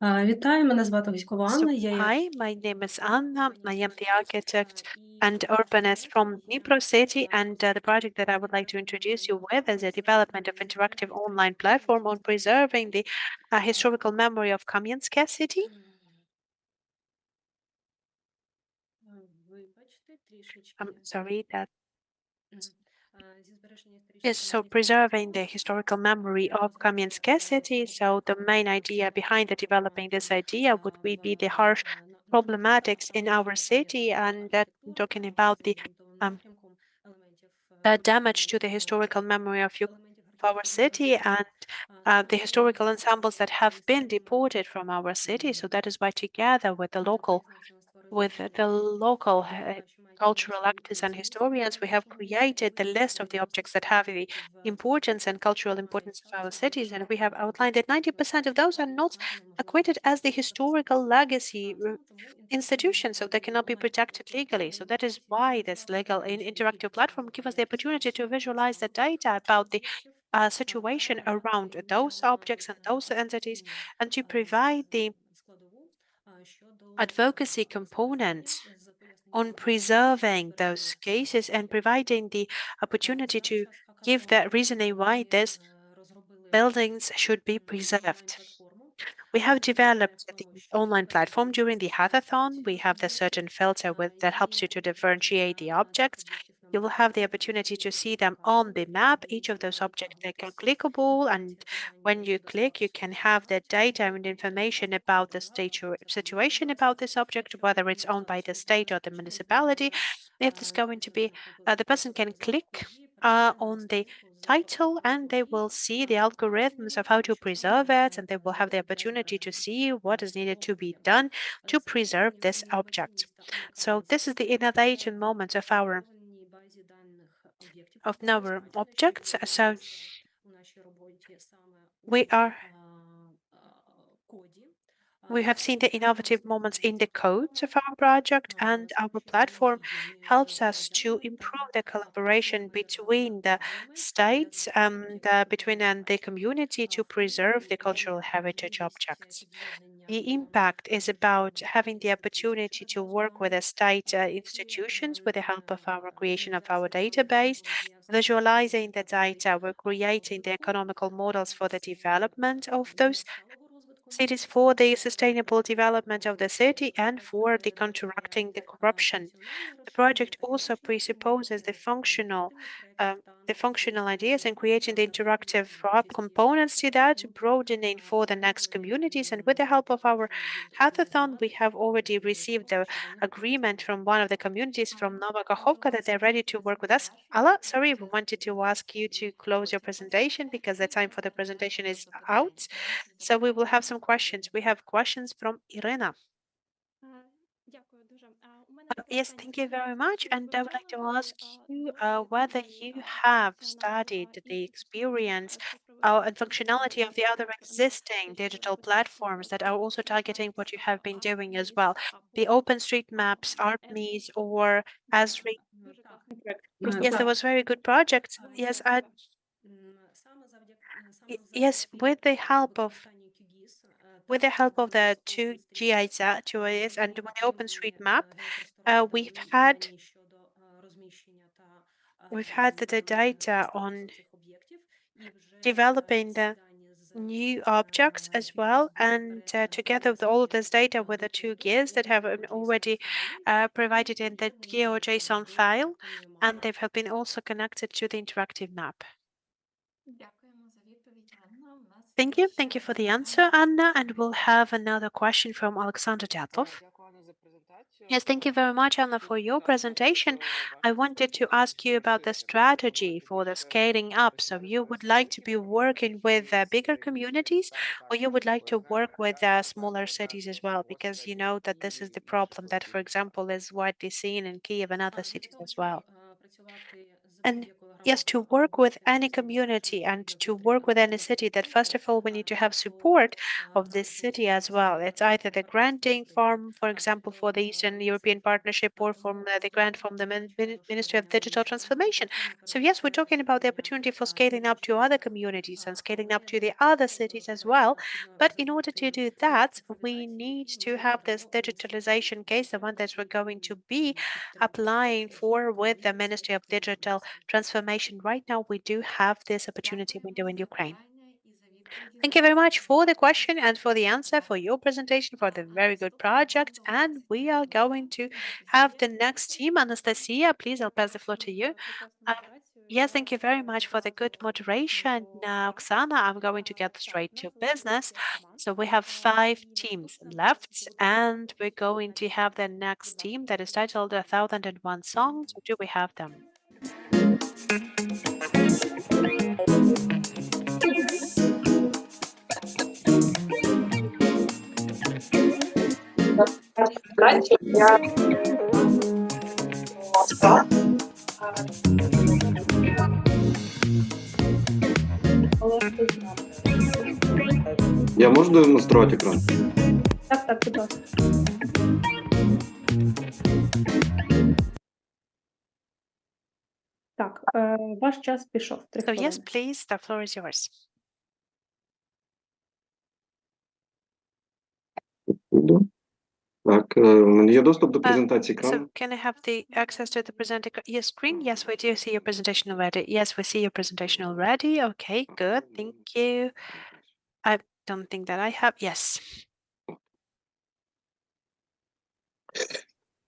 Вітаю, мене звати Військова So, Анна. Я є hi, my name is Anna. I am the architect and urbanist from Dnipro city, and the project that I would like to introduce you with is the development of interactive online platform on preserving the historical memory of Kamyanska city. Вибачте, трішечки. I'm sorry that Зі збереження is so preserving the historical memory of Kamyanska city. So the main idea behind the developing this idea would be the harsh problematics in our city, and that talking about the damage to the historical memory of our city and the historical ensembles that have been deported from our city. So that is why together with the local cultural actors and historians, we have created the list of the objects that have the importance and cultural importance of our cities, and we have outlined that 90% of those are not acquitted as the historical legacy institutions, so they cannot be protected legally. So that is why this legal interactive platform gives us the opportunity to visualize the data about the situation around those objects and those entities, and to provide the advocacy component on preserving those cases and providing the opportunity to give the reasoning why these buildings should be preserved. We have developed the online platform during the hackathon. We have the certain filter that helps you to differentiate the objects. You will have the opportunity to see them on the map. Each of those objects are clickable, and when you click, you can have the data and information about the situation about this object, whether it's owned by the state or the municipality. If it's going to be, the person can click on the title, and they will see the algorithms of how to preserve it, and they will have the opportunity to see what is needed to be done to preserve this object. So this is the innovation moment of our objects. So we have seen the innovative moments in the codes of our project, and our platform helps us to improve the collaboration between the states, between and the community to preserve the cultural heritage objects. The impact is about having the opportunity to work with the state institutions with the help of our creation of our database, visualizing the data. We're creating the economical models for the development of those cities for the sustainable development of the city and for the counteracting the corruption. The project also presupposes the functional ideas and creating the interactive components to that, broadening for the next communities. And with the help of our hackathon, we have already received the agreement from one of the communities from Nova Kakhovka that they're ready to work with us. Allah, sorry, we wanted to ask you to close your presentation because the time for the presentation is out. So we will have some questions. We have questions from Irina. Yes, thank you very much. And I would like to ask you whether you have studied the experience and functionality of the other existing digital platforms that are also targeting what you have been doing as well. The OpenStreetMaps, ArtMe's, or Asri. Yes, there was very good projects. Yes, yes, with the help of the two GIS and with the OpenStreetMap, we've had the data on developing the new objects as well, and together with all of this data with the two gears that have already provided in the GeoJSON file, and they have been also connected to the interactive map. Thank you for the answer, Anna, and we'll have another question from Oleksandr Diatlov. Yes, thank you very much, Anna, for your presentation. I wanted to ask you about the strategy for the scaling up. So you would like to be working with bigger communities, or you would like to work with smaller cities as well? Because you know that this is the problem that, for example, is widely seen in Kiev and other cities as well. And yes, to work with any community and to work with any city, that first of all, we need to have support of this city as well. It's either the granting from, for example, for the Eastern European Partnership or from the grant from the Ministry of Digital Transformation. So yes, we're talking about the opportunity for scaling up to other communities and scaling up to the other cities as well. But in order to do that, we need to have this digitalization case, the one that we're going to be applying for with the Ministry of Digital Transformation. Right now, we do have this opportunity window in Ukraine. Thank you very much for the question and for the answer, for your presentation, for the very good project. And we are going to have the next team. Anastasia, please, I'll pass the floor to you. Yes, thank you very much for the good moderation. Now, Oksana, I'm going to get straight to business. So we have 5 teams left, and we're going to have the next team that is titled 1001 Songs. Do we have them? Я можу демонструвати екран? Так, будь ласка. Так, ваш час пішов. 3 So, yes, хвилини. please, the floor is yours. Так, у мене є доступ до презентації So, екрану. can I have the access to the your screen? Yes, we do see your presentation already. Yes, we see your presentation already. Okay, good. Thank you. I don't think that I have. Yes.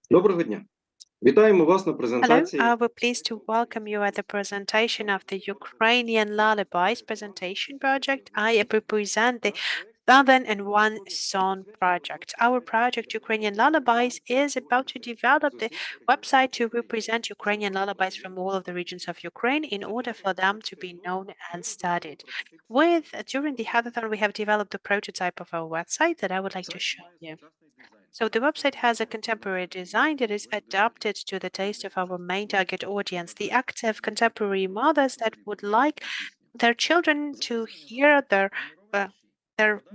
Доброго дня. Вітаємо вас на Hello, презентації. we're pleased to welcome you at the presentation of the Ukrainian Lullabies presentation project. I represent the 1001 Song project. Our project, Ukrainian Lullabies, is about to develop the website to represent Ukrainian lullabies from all of the regions of Ukraine in order for them to be known and studied. During the hackathon, we have developed a prototype of our website that I would like to show you. So the website has a contemporary design that is adapted to the taste of our main target audience, the active contemporary mothers that would like their children to hear their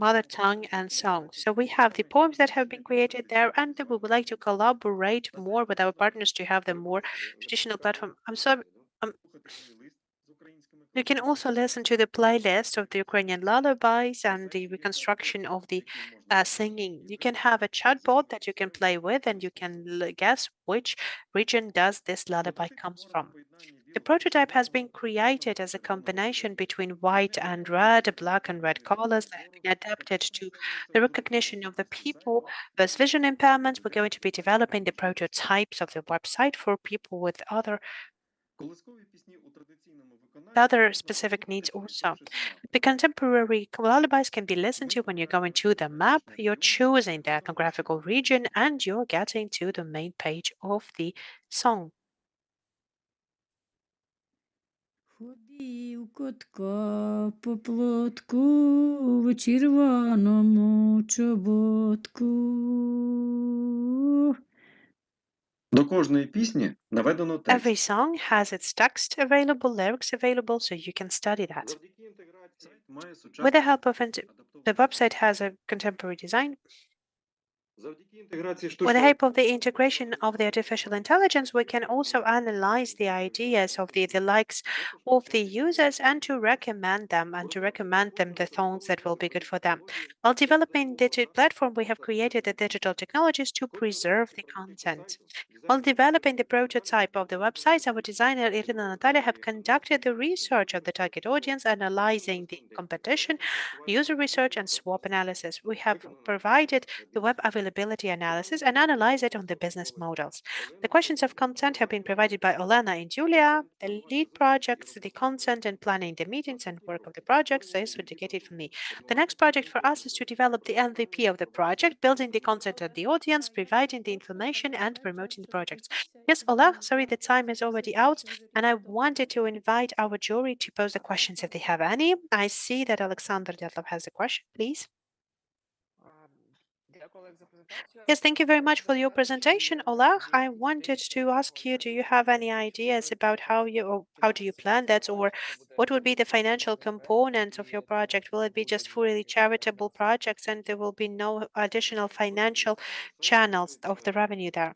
mother tongue and song. So we have the poems that have been created there, and we would like to collaborate more with our partners to have the more traditional platform. I'm sorry. You can also listen to the playlist of the Ukrainian lullabies and the reconstruction of the singing. You can have a chatbot that you can play with, and you can guess which region does this lullaby comes from. The prototype has been created as a combination between white and red, black and red colors that have been adapted to the recognition of the people with vision impairments. We're going to be developing the prototypes of the website for people with other specific needs also. The contemporary lullabies can be listened to when you're going to the map, you're choosing the ethnographical region, and you're getting to the main page of the song. Ходив котко по плотку в червоному чоботку. До кожної пісні наведено текст. Every song has its text available, lyrics available, so you can study that. Завдяки інтеграції сайт має With the help of сучасний the website has a contemporary design. Завдяки інтеграції With the штучного help of the integration of the artificial intelligence, we can also analyze the ideas of the likes of the users and to recommend them the songs that will be good for them. While developing the platform, we have created the digital technologies to preserve the content. While developing the prototype of the websites, our designer Irina and Natalia have conducted the research of the target audience, analyzing the competition, user research, and swap analysis. We have provided the web availability analysis and analyze it on the business models. The questions of consent have been provided by Olena and Julia. The lead projects, the consent and planning the meetings and work of the projects is dedicated for me. The next project for us is to develop the MVP of the project, building the content of the audience, providing the information and promoting the projects. Yes, Ola, sorry, the time is already out, and I wanted to invite our jury to pose the questions if they have any. I see that Oleksandr Diatlov has a question, please. Yes, thank you very much for your presentation, Ola. I wanted to ask you, do you have any ideas about how do you plan that, or what would be the financial components of your project? Will it be just fully charitable projects and there will be no additional financial channels of the revenue there?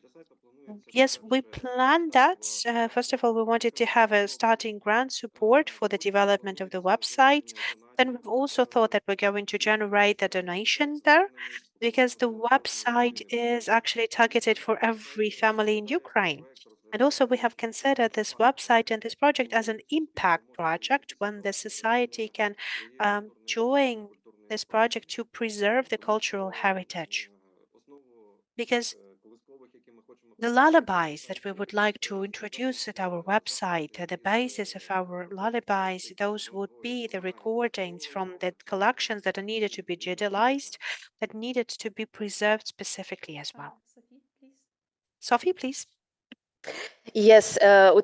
Yes, we planned that. First of all, we wanted to have a starting grant support for the development of the website. Then we've also thought that we're going to generate a donation there because the website is actually targeted for every family in Ukraine. And also, we have considered this website and this project as an impact project when the society can join this project to preserve the cultural heritage. Because the lullabies that we would like to introduce at our website, the basis of our lullabies, those would be the recordings from the collections that are needed to be digitalized, that needed to be preserved specifically as well. Sophie, please. Yes,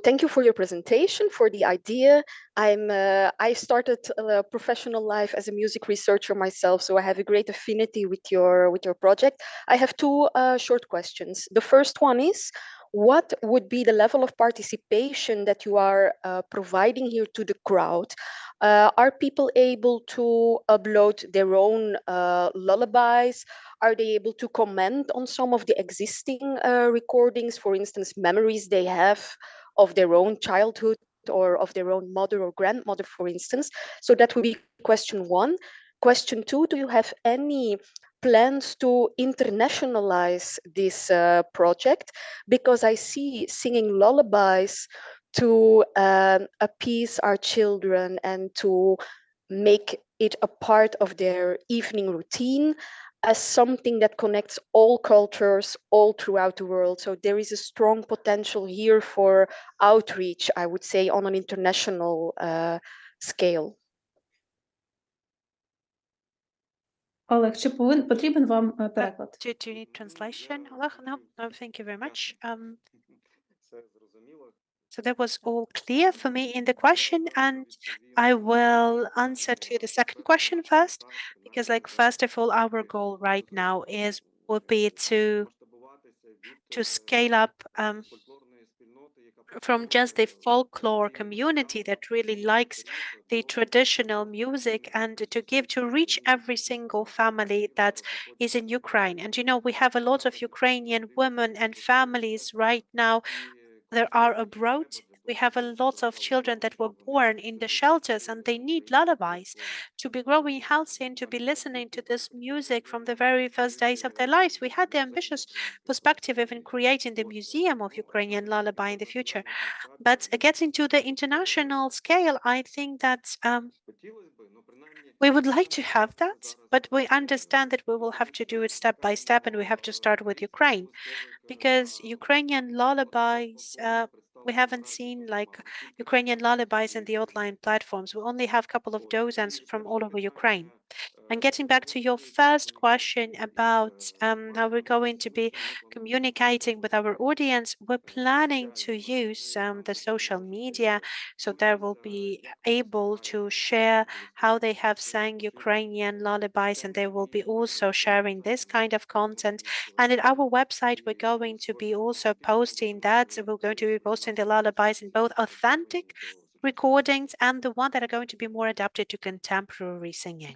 thank you for your presentation, for the idea. I started a professional life as a music researcher myself, so I have a great affinity with your project. I have two short questions. The first one is, what would be the level of participation that you are providing here to the crowd? Are people able to upload their own lullabies? Are they able to comment on some of the existing recordings, for instance, memories they have of their own childhood or of their own mother or grandmother, for instance? So that would be question one. Question two, do you have any plans to internationalize this project? Because I see singing lullabies to appease our children and to make it a part of their evening routine as something that connects all cultures all throughout the world. So there is a strong potential here for outreach, I would say, on an international scale. Олег, чи потрібен вам переклад? Do you need translation? Oleg? No, thank you very much. So that was all clear for me in the question, and I will answer to the second question first, because first of all, our goal right now would be to scale up from just the folklore community that really likes the traditional music and to reach every single family that is in Ukraine. And we have a lot of Ukrainian women and families right now that are abroad We have a lot of children that were born in the shelters and they need lullabies to be growing healthy and to be listening to this music from the very first days of their lives. We had the ambitious perspective of creating the Museum of Ukrainian Lullaby in the future. But getting to the international scale, I think that we would like to have that, but we understand that we will have to do it step by step and we have to start with Ukraine because Ukrainian lullabies, we haven't seen like Ukrainian lullabies in the online platforms. We only have a couple of dozens from all over Ukraine. And getting back to your first question about how we're going to be communicating with our audience, we're planning to use the social media so they will be able to share how they have sang Ukrainian lullabies and they will be also sharing this kind of content. And at our website, we're going to be also posting that. We're going to be posting the lullabies in both authentic recordings and the one that are going to be more adapted to contemporary singing.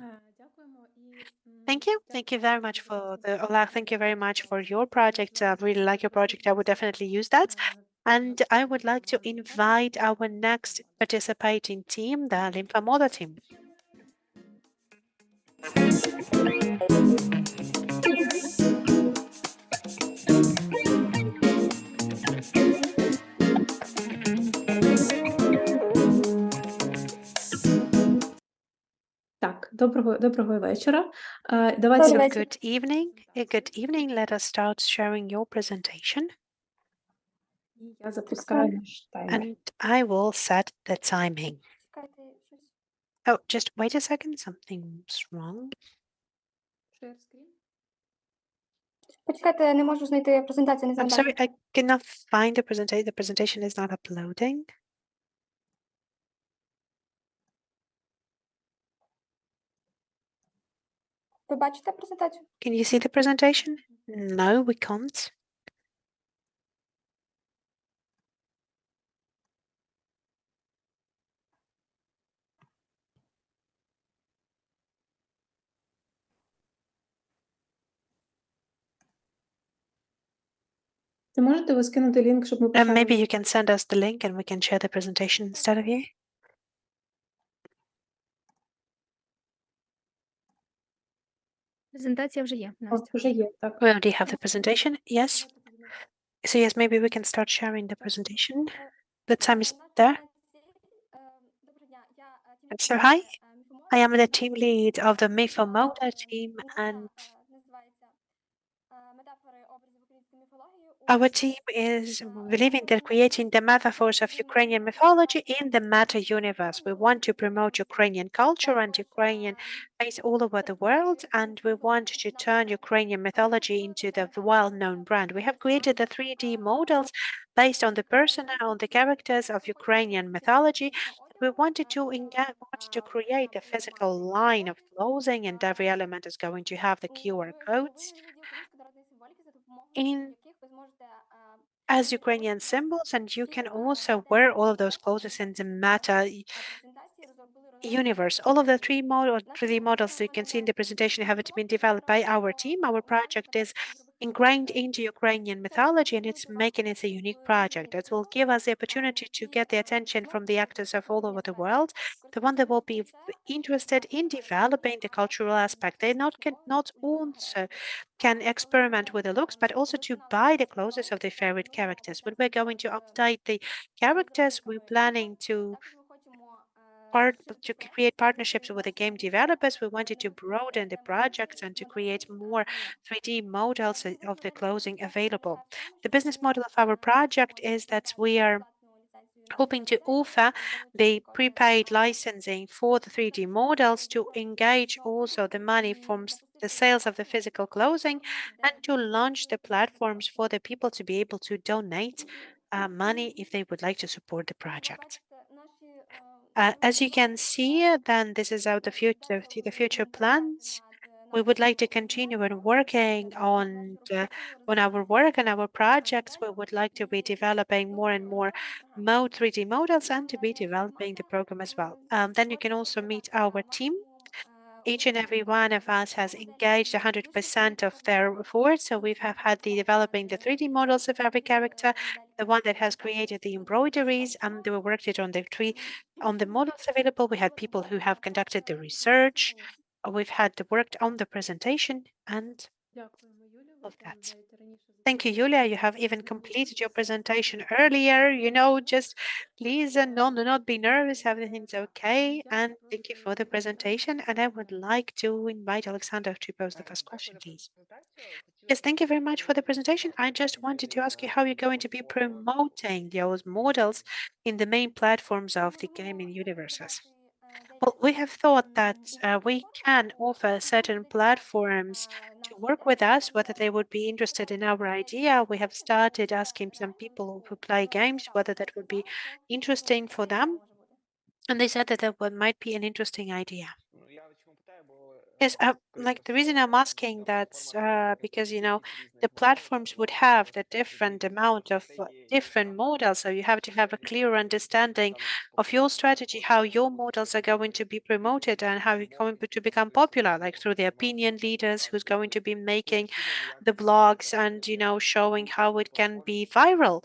Thank you. Thank you very much for the Ola. Thank you very much for your project. I really like your project. I would definitely use that. And I would like to invite our next participating team, the Lymphomoda team. Так, доброго вечора. So Давайте good evening. Good evening. Let us start sharing your presentation. я запускаю наш таймер. And I will set the timing. Oh, just wait a second. Something's wrong. Share screen. Почекайте, я не можу знайти презентацію, не I'm sorry, I cannot find the presentation. The presentation is not uploading. Ви бачите презентацію? Can you see the presentation? No, we can't. Чи можете ви скинути лінк, щоб ми Maybe пошарили? you can send us the link and we can share the presentation instead of you. Презентація вже є. О, вже є, так. We already have the presentation. Yes. So yes, maybe we can start sharing the presentation. The time is there. So hi, I am the team lead of the Mythomoda team, and our team is believing that creating the metaphors of Ukrainian mythology in the meta universe. We want to promote Ukrainian culture and Ukrainian faith all over the world, and we want to turn Ukrainian mythology into the well-known brand. We have created the 3D models based on the persona, on the characters of Ukrainian mythology. We wanted to create a physical line of clothing, and every element is going to have the QR codes in as Ukrainian symbols, and you can also wear all of those clothes in the meta universe. All of the 3D models that you can see in the presentation have been developed by our team. Our project is ingrained into Ukrainian mythology, and it's making it a unique project that will give us the opportunity to get the attention from the actors of all over the world, the one that will be interested in developing the cultural aspect. They not also can experiment with the looks, but also to buy the clothes of their favorite characters. When we're going to update the characters, we're planning to create partnerships with the game developers. We wanted to broaden the projects and to create more 3D models of the clothing available. The business model of our project is that we are hoping to offer the prepaid licensing for the 3D models to engage also the money from the sales of the physical clothing and to launch the platforms for the people to be able to donate money if they would like to support the project. As you can see, then this is how the future plans. We would like to continue on working on our work and our projects. We would like to be developing more and more 3D models and to be developing the program as well. Then you can also meet our team. each and every one of us has engaged 100% of their effort. So we have had the developing the 3D models of every character, the one that has created the embroideries, and we worked it on the on the models available. We had people who have conducted the research. We've had worked on the presentation and of that. Thank you, Julia. You have even completed your presentation earlier. Just please do not be nervous. Everything's okay. And thank you for the presentation. And I would like to invite Alexander to pose the first question, please. Yes, thank you very much for the presentation. I just wanted to ask you how you're going to be promoting those models in the main platforms of the gaming universes. Well, we have thought that we can offer certain platforms to work with us, whether they would be interested in our idea. We have started asking some people who play games whether that would be interesting for them. And they said that might be an interesting idea. Yes, like the reason I'm asking that's because the platforms would have the different amount of different models, so you have to have a clear understanding of your strategy, how your models are going to be promoted, and how you're going to become popular, like through the opinion leaders who's going to be making the blogs and showing how it can be viral.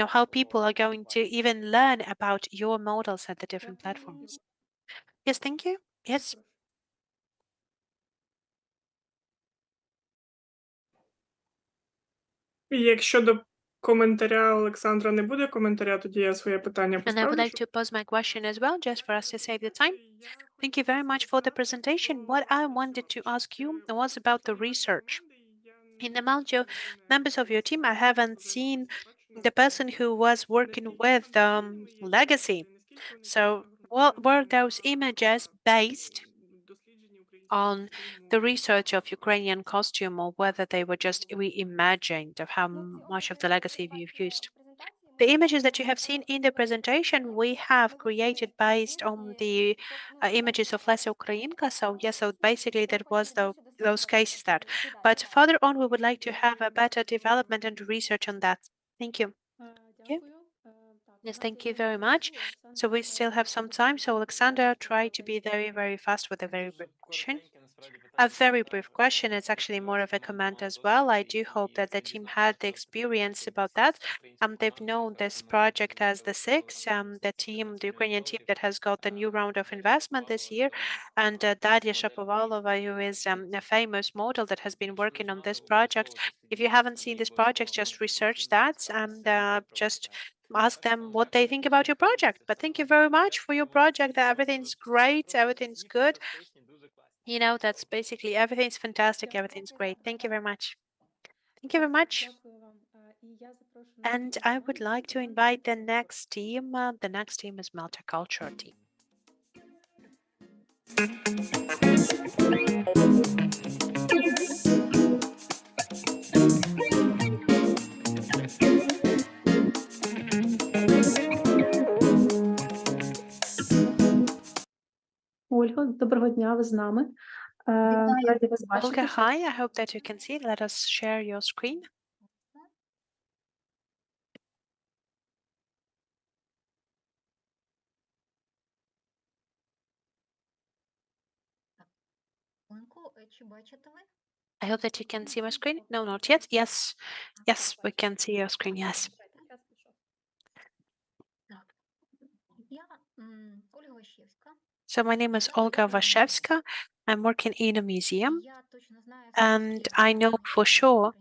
How people are going to even learn about your models at the different platforms. Yes, thank you. Yes. Якщо до коментаря Олександра не буде коментаря, тоді я своє питання And I would поставлю. like to pose my question as well, just for us to save the time. Thank you very much for the presentation. What I wanted to ask you was about the research. In among your members of your team, I haven't seen the person who was working with legacy. So, what were those images based on the research of Ukrainian costume, or whether they were just reimagined of how much of the legacy you've used? The images that you have seen in the presentation, we have created based on the images of Lesya Ukrainka. So yes, so basically that was those cases that. But further on, we would like to have a better development and research on that. Thank you. Yes, thank you very much. So we still have some time. So Alexander, try to be very, very fast with a very brief question. A very brief question. It's actually more of a comment as well. I do hope that the team had the experience about that. They've known this project as the Six, the Ukrainian team that has got the new round of investment this year, and Daria Shapovalova, who is a famous model that has been working on this project. If you haven't seen this project, just research that and just ask them what they think about your project. But thank you very much for your project. Everything's great, everything's good. That's basically everything's fantastic, everything's great. Thank you very much. Thank you very much. And I would like to invite the next team. The next team is Multicultural team. Ольга, доброго дня, ви з нами. Раді вас бачити. Olga, hi. I hope that you can see. Let us share your screen. I hope that you can see my screen. No, not yet. Yes. Yes, we can see your screen. Yes. So my name is Olga Waszewska. I'm working in a museum, and I know for sure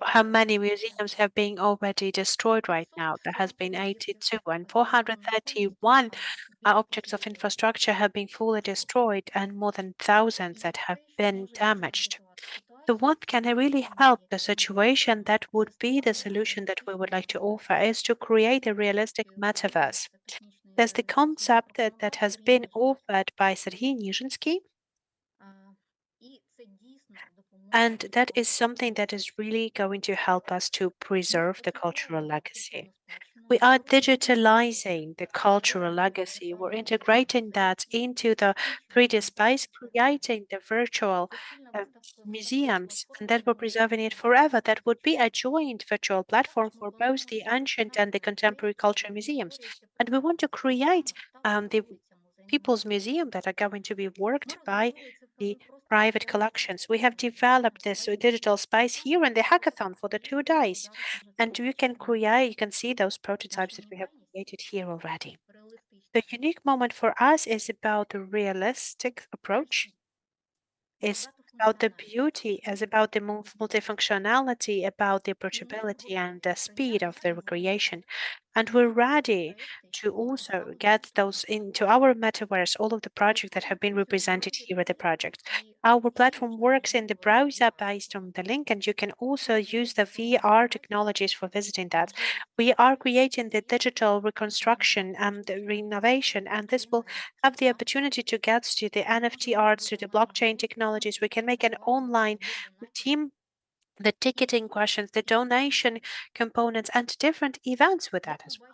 how many museums have been already destroyed right now. There has been 82, and 431 objects of infrastructure have been fully destroyed, and more than thousands that have been damaged. So what can really help the situation, that would be the solution that we would like to offer, is to create a realistic metaverse. There's the concept that has been offered by Serhiy Nizhinsky, and that is something that is really going to help us to preserve the cultural legacy. We are digitalizing the cultural legacy. We're integrating that into the 3D space, creating the virtual museums, and that we're preserving it forever. That would be a joint virtual platform for both the ancient and the contemporary culture museums. And we want to create the people's museum that are going to be worked by the private collections. We have developed this digital space here in the hackathon for the 2 days, and you can see those prototypes that we have created here already. The unique moment for us is about the realistic approach, is about the beauty, is about the multifunctionality, about the approachability and the speed of the recreation. And we're ready to also get those into our metaverse, all of the projects that have been represented here at the project. Our platform works in the browser based on the link, and you can also use the VR technologies for visiting that. We are creating the digital reconstruction and the renovation, and this will have the opportunity to get to the NFT arts, to the blockchain technologies. We can make an online team, the ticketing questions, the donation components, and different events with that as well.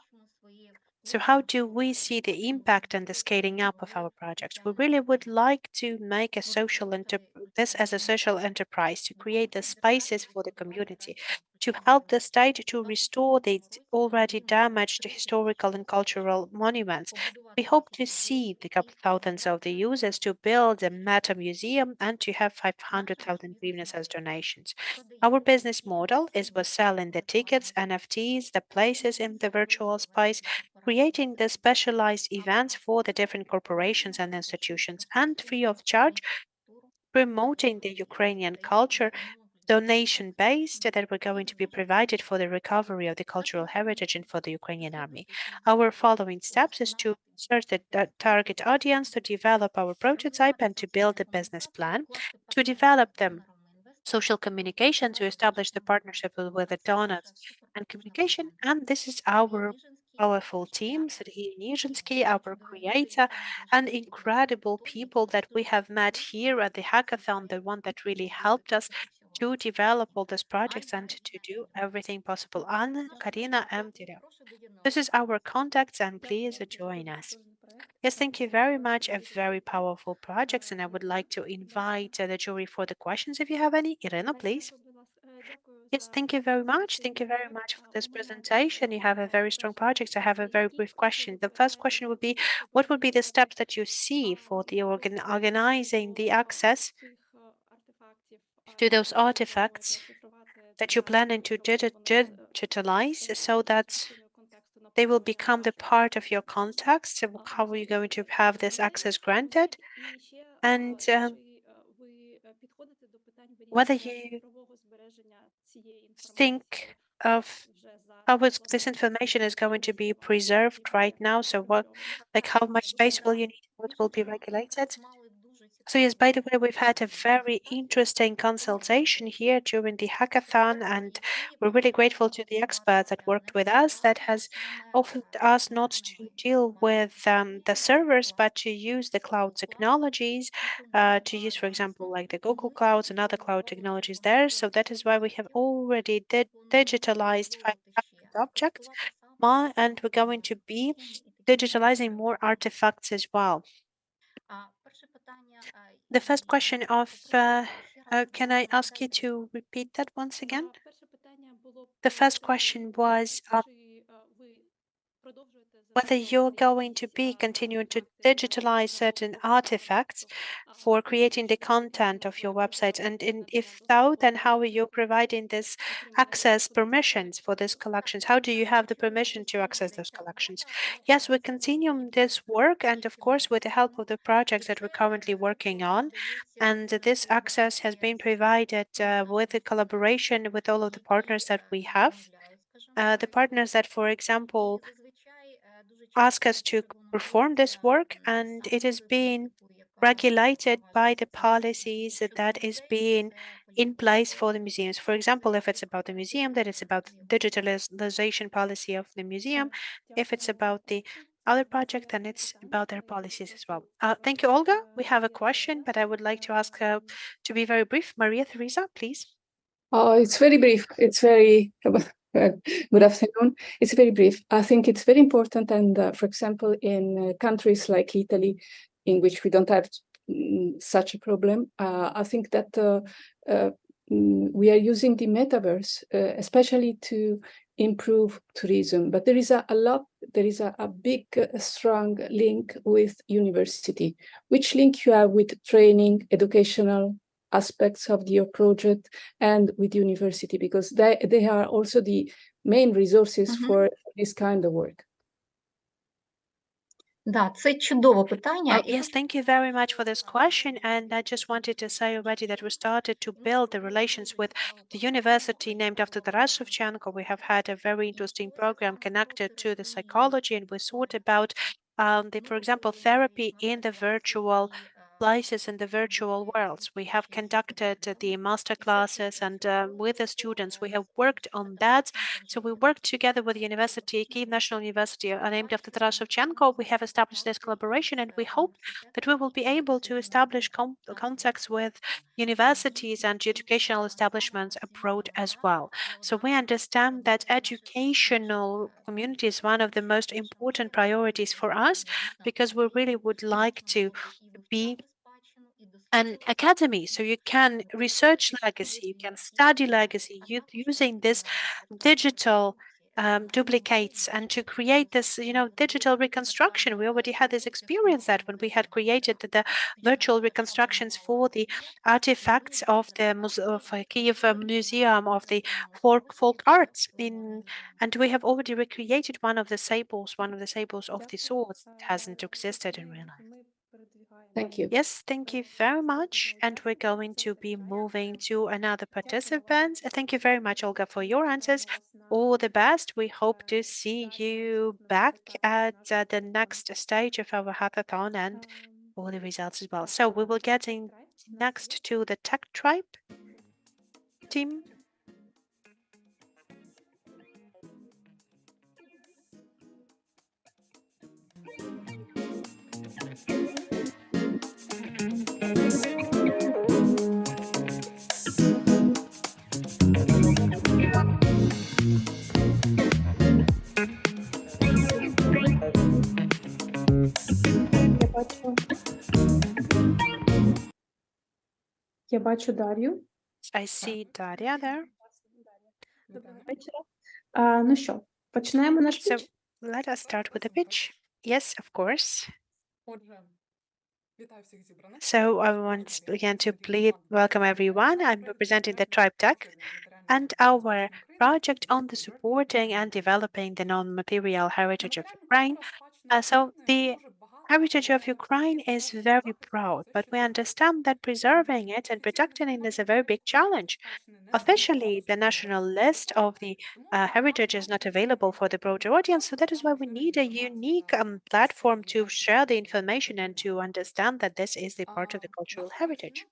So how do we see the impact and the scaling up of our projects? We really would like to make this as a social enterprise, to create the spaces for the community, to help the state to restore the already damaged historical and cultural monuments. We hope to see the couple thousands of the users to build a meta museum and to have 500,000 hryvnias as donations. Our business model is by selling the tickets, NFTs, the places in the virtual space, creating the specialized events for the different corporations and institutions, and free of charge, promoting the Ukrainian culture, donation-based, that we're going to be provided for the recovery of the cultural heritage and for the Ukrainian army. Our following steps is to search the target audience, to develop our prototype and to build a business plan, to develop them social communication, to establish the partnership with the donors and communication. And this is our powerful team, Serhiy Nizhinsky, our creator, and incredible people that we have met here at the hackathon, the one that really helped us to develop all these projects and to do everything possible. Anna, Karina, and Tira. This is our contacts, and please join us. Yes, thank you very much. A very powerful project, and I would like to invite the jury for the questions if you have any. Irina, please. Yes, thank you very much. Thank you very much for this presentation. You have a very strong project. I have a very brief question. The first question would be, what would be the steps that you see for the organizing the access to those artifacts that you're planning to digitalize so that they will become the part of your context? How are you going to have this access granted? And whether you think of how this information is going to be preserved right now. So how much space will you need? What will be regulated? So yes, by the way, we've had a very interesting consultation here during the hackathon, and we're really grateful to the experts that worked with us that has offered us not to deal with the servers, but to use the cloud technologies, to use, for example, like the Google Clouds and other cloud technologies there. So that is why we have already digitalized 5,000 objects, and we're going to be digitalizing more artifacts as well. The first question can I ask you to repeat that once again? The first question was whether you're going to be continuing to digitalize certain artifacts for creating the content of your website, and if so, then how are you providing this access permissions for these collections? How do you have the permission to access those collections? Yes, we continue this work, and of course with the help of the projects that we're currently working on, and this access has been provided with the collaboration with all of the partners that we have. The partners that, for example, ask us to perform this work, and it is being regulated by the policies that is being in place for the museums. For example, if it's about the museum, then it's about the digitalization policy of the museum. If it's about the other project, then it's about their policies as well. Thank you, Olga. We have a question, but I would like to ask to be very brief. Maria Theresa, please. It's very brief. It's very good afternoon. It's very brief. I think it's very important, and for example, in countries like Italy, in which we don't have such a problem, I think that we are using the metaverse, especially to improve tourism. But there is a lot there is a big, strong link with university. Which link you have with training, educational aspects of your project and with university? Because they are also the main resources for this kind of work. Це чудове питання. Yes, thank you very much for this question. And I just wanted to say already that we started to build the relations with the university named after Taras Shevchenko. We have had a very interesting program connected to the psychology, and we thought about for example, therapy in the virtual places in the virtual worlds. We have conducted the master classes, and with the students, we have worked on that. So we worked together with the university, Kyiv National University, named after Taras Shevchenko. We have established this collaboration, and we hope that we will be able to establish contacts with universities and educational establishments abroad as well. So we understand that educational community is one of the most important priorities for us, because we really would like to be an academy, so you can research legacy, you can study legacy using this digital duplicates, and to create this, digital reconstruction. We already had this experience that when we had created the virtual reconstructions for the artifacts of the Kyiv Museum of the folk arts and we have already recreated one of the sables of the swords that hasn't existed in real life. Thank you. Yes, thank you very much. And we're going to be moving to another participant. Thank you very much, Olga, for your answers. All the best. We hope to see you back at the next stage of our hackathon and all the results as well. So we will get in next to the Tech Tribe team. Я бачу Дар'ю. I see Daria there. Доброго вечора. Ну що, почнемо наш So pitch? let us start with the pitch. Yes, of course. So I want again to please welcome everyone. I'm representing the Tribe Tech and our project on the supporting and developing the non-material heritage of Ukraine. So the heritage of Ukraine is very proud, but we understand that preserving it and protecting it is a very big challenge. Officially, the national list of the heritage is not available for the broader audience, so that is why we need a unique platform to share the information and to understand that this is the part of the cultural heritage.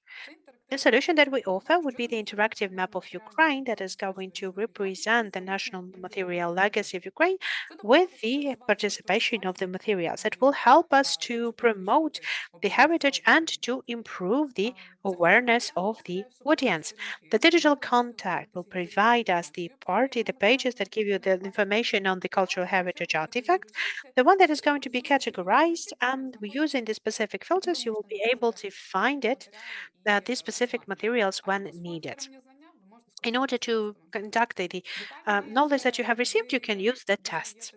The solution that we offer would be the interactive map of Ukraine that is going to represent the national material legacy of Ukraine with the participation of the materials. It will help us to promote the heritage and to improve the awareness of the audience. The digital contact will provide us the pages that give you the information on the cultural heritage artifacts. The one that is going to be categorized, and using the specific filters, you will be able to find it, these specific materials when needed. In order to conduct the knowledge that you have received, you can use the tests.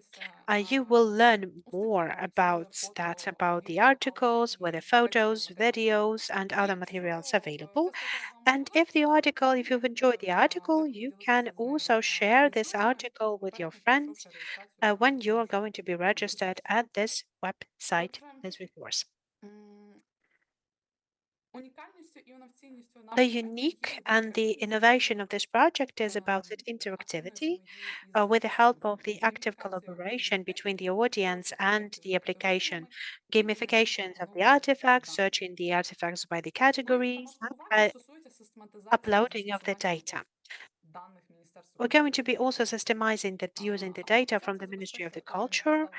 You will learn more about that, about the articles with the photos, videos, and other materials available. And if you've enjoyed the article, you can also share this article with your friends when you are going to be registered at this website, this resource. The unique and the innovation of this project is about its interactivity with the help of the active collaboration between the audience and the application, gamifications of the artifacts, searching the artifacts by the categories, and uploading of the data. We're going to be also systemizing that using the data from the Ministry of the Culture.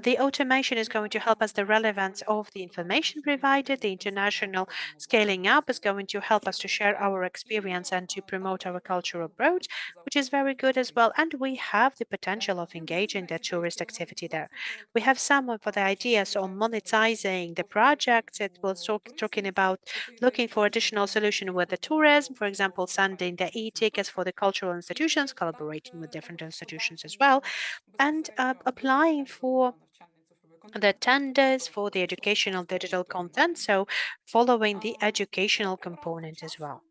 The automation is going to help us the relevance of the information provided. The international scaling up is going to help us to share our experience and to promote our culture abroad, which is very good as well. And we have the potential of engaging the tourist activity there. We have some of the ideas on monetizing the project. It was talking about looking for additional solution with the tourism, for example, sending the e-tickets for the cultural institutions institutions, collaborating with different institutions as well, and applying for the tenders for the educational digital content, so following the educational component as well.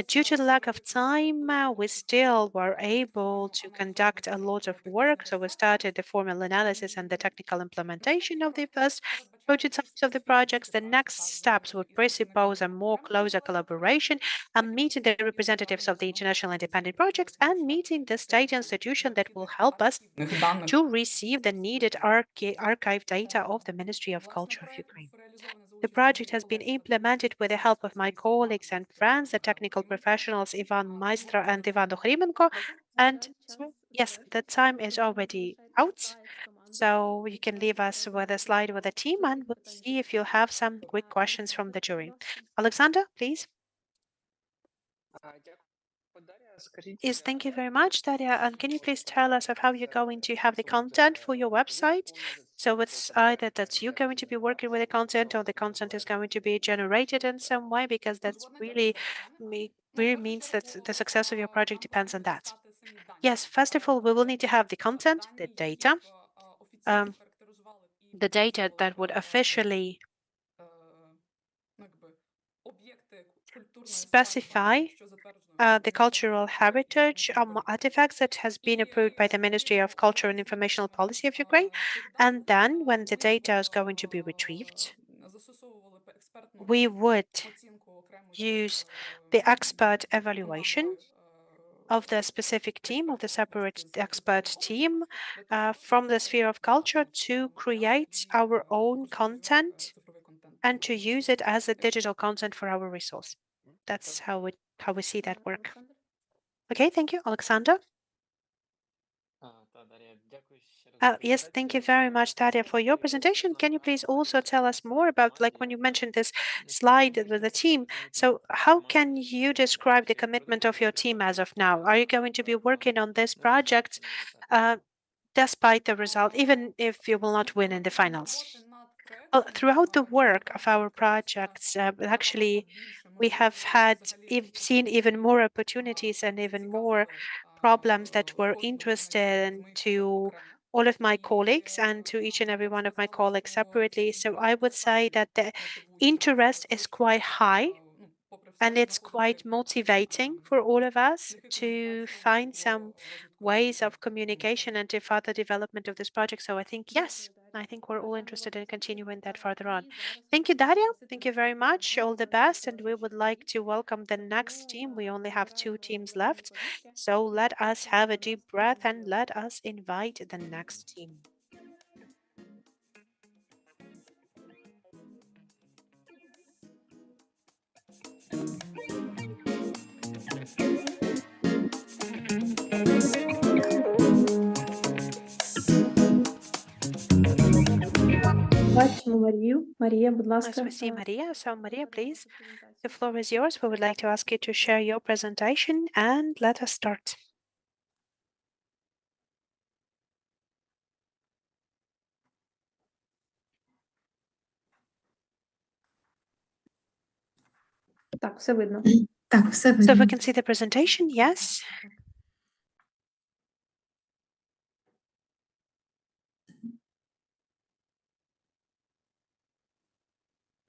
Due to the lack of time, we still were able to conduct a lot of work. So we started the formal analysis and the technical implementation of the first prototypes of the projects. The next steps would presuppose a more closer collaboration and meeting the representatives of the international independent projects and meeting the state institution that will help us to receive the needed archive data of the Ministry of Culture of Ukraine. The project has been implemented with the help of my colleagues and friends, the technical professionals Ivan Maestra and Ivan Dokhrimenko. And so, yes, the time is already out. So you can leave us with a slide with the team and we'll see if you have some quick questions from the jury. Alexander, please. Yes, thank you very much, Daria. And can you please tell us of how you're going to have the content for your website? So it's either that you're going to be working with the content or the content is going to be generated in some way, because that's really means that the success of your project depends on that. Yes, first of all, we will need to have the content, um, the data that would officially specify the cultural heritage artifacts that has been approved by the Ministry of Culture and Informational Policy of Ukraine. And then when the data is going to be retrieved, we would use the expert evaluation of the specific team, of the separate expert team from the sphere of culture to create our own content and to use it as a digital content for our resource. That's how we see that work. Okay, thank you. Alexander? Yes, thank you very much, Daria, for your presentation. Can you please also tell us more about, like when you mentioned this slide with the team, so how can you describe the commitment of your team as of now? Are you going to be working on this project despite the result, even if you will not win in the finals? Well, throughout the work of our projects, actually, we have seen even more opportunities and even more problems that were interesting to all of my colleagues and to each and every one of my colleagues separately. So I would say that the interest is quite high and it's quite motivating for all of us to find some ways of communication and to further development of this project. So I think, yes, I think we're all interested in continuing that further on. Thank you, Daria. Thank you very much. All the best. And we would like to welcome the next team. We only have 2 teams left. So let us have a deep breath and let us invite the next team. Бачимо Марію. Марія, будь As ласка. we see Maria, so Maria, please, the floor is yours. We would like to ask you to share your presentation and let us start. Так, все видно. Так, все So we видно. can see the presentation, yes?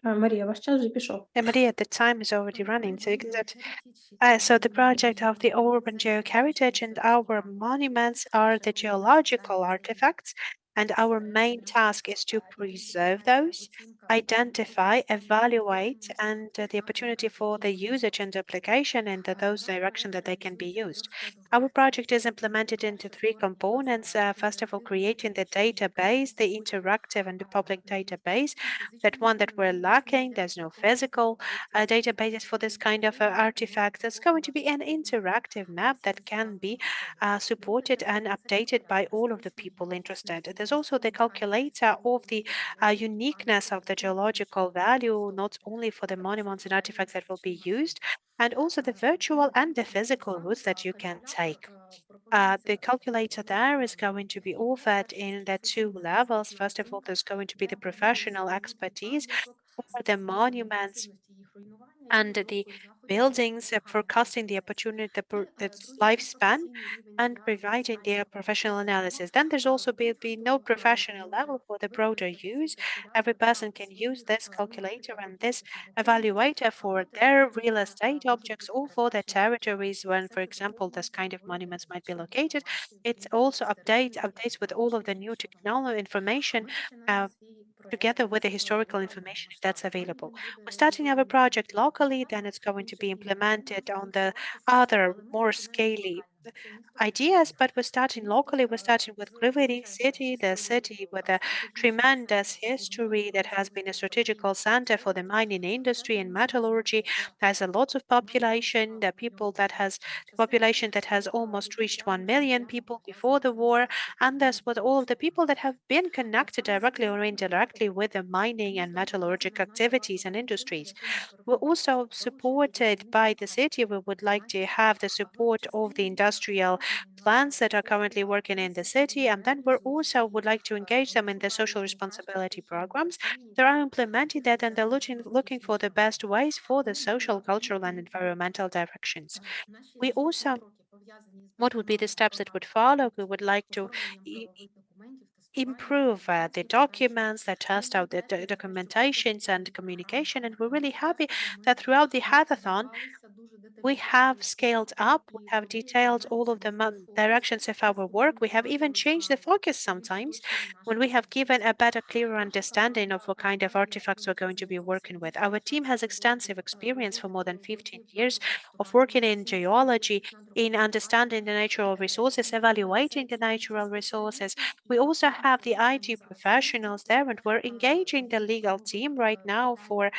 Марія, ваш час вже пішов. Maria, the time is already running, so you can that. So the project of the urban geoheritage and our monuments are the geological artifacts, and our main task is to preserve those, identify, evaluate, and the opportunity for the usage and application in those directions that they can be used. Our project is implemented into 3 components. First of all, creating the database, the interactive and the public database, that one that we're lacking. There's no physical databases for this kind of artifact. There's going to be an interactive map that can be supported and updated by all of the people interested. There's also the calculator of the uniqueness of the geological value, not only for the monuments and artifacts that will be used, and also the virtual and the physical routes that you can take. The calculator there is going to be offered in the 2 levels. First of all, there's going to be the professional expertise for the monuments and the buildings, forecasting the opportunity, the lifespan, and providing their professional analysis. Then there's also be no professional level for the broader use. Every person can use this calculator and this evaluator for their real estate objects or for their territories when, for example, this kind of monuments might be located. It also updates with all of the new technology information together with the historical information if that's available. We're starting our project locally, then it's going to be implemented on the other more scaly ideas, but we're starting locally. We're starting with Kryvyi city, the city with a tremendous history that has been a strategical center for the mining industry and metallurgy. Has a lot of population, the population that has almost reached 1 million people before the war, and that's with all of the people that have been connected directly or indirectly with the mining and metallurgic activities and industries. We're also supported by the city. We would like to have the support of the industrial plants that are currently working in the city, and then we also would like to engage them in the social responsibility programs. They are implementing that, and they're looking for the best ways for the social, cultural, and environmental directions. We also, what would be the steps that would follow? We would like to improve the documents that test out the documentations and communication. And we're really happy that throughout the hackathon, we have scaled up, we have detailed all of the directions of our work. We have even changed the focus sometimes when we have given a better, clearer understanding of what kind of artifacts we're going to be working with. Our team has extensive experience for more than 15 years of working in geology, in understanding the natural resources, evaluating the natural resources. We also have the IT professionals there, and we're engaging the legal team right now for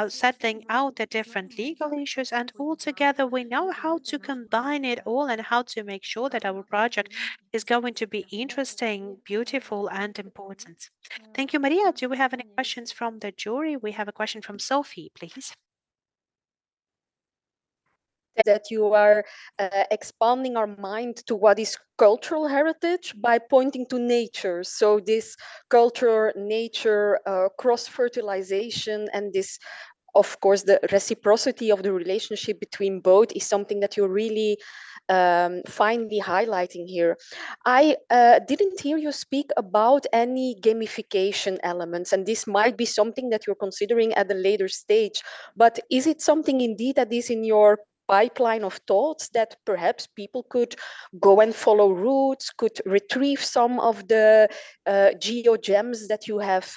settling out the different legal issues. And altogether, we know how to combine it all and how to make sure that our project is going to be interesting, beautiful, and important. Thank you, Maria. Do we have any questions from the jury? We have a question from Sophie, please. That you are expanding our mind to what is cultural heritage by pointing to nature. So this culture, nature, cross-fertilization, and this, of course, the reciprocity of the relationship between both is something that you're really finely highlighting here. I didn't hear you speak about any gamification elements, and this might be something that you're considering at a later stage. But is it something indeed that is in your pipeline of thoughts, that perhaps people could go and follow routes, could retrieve some of the geogems that you have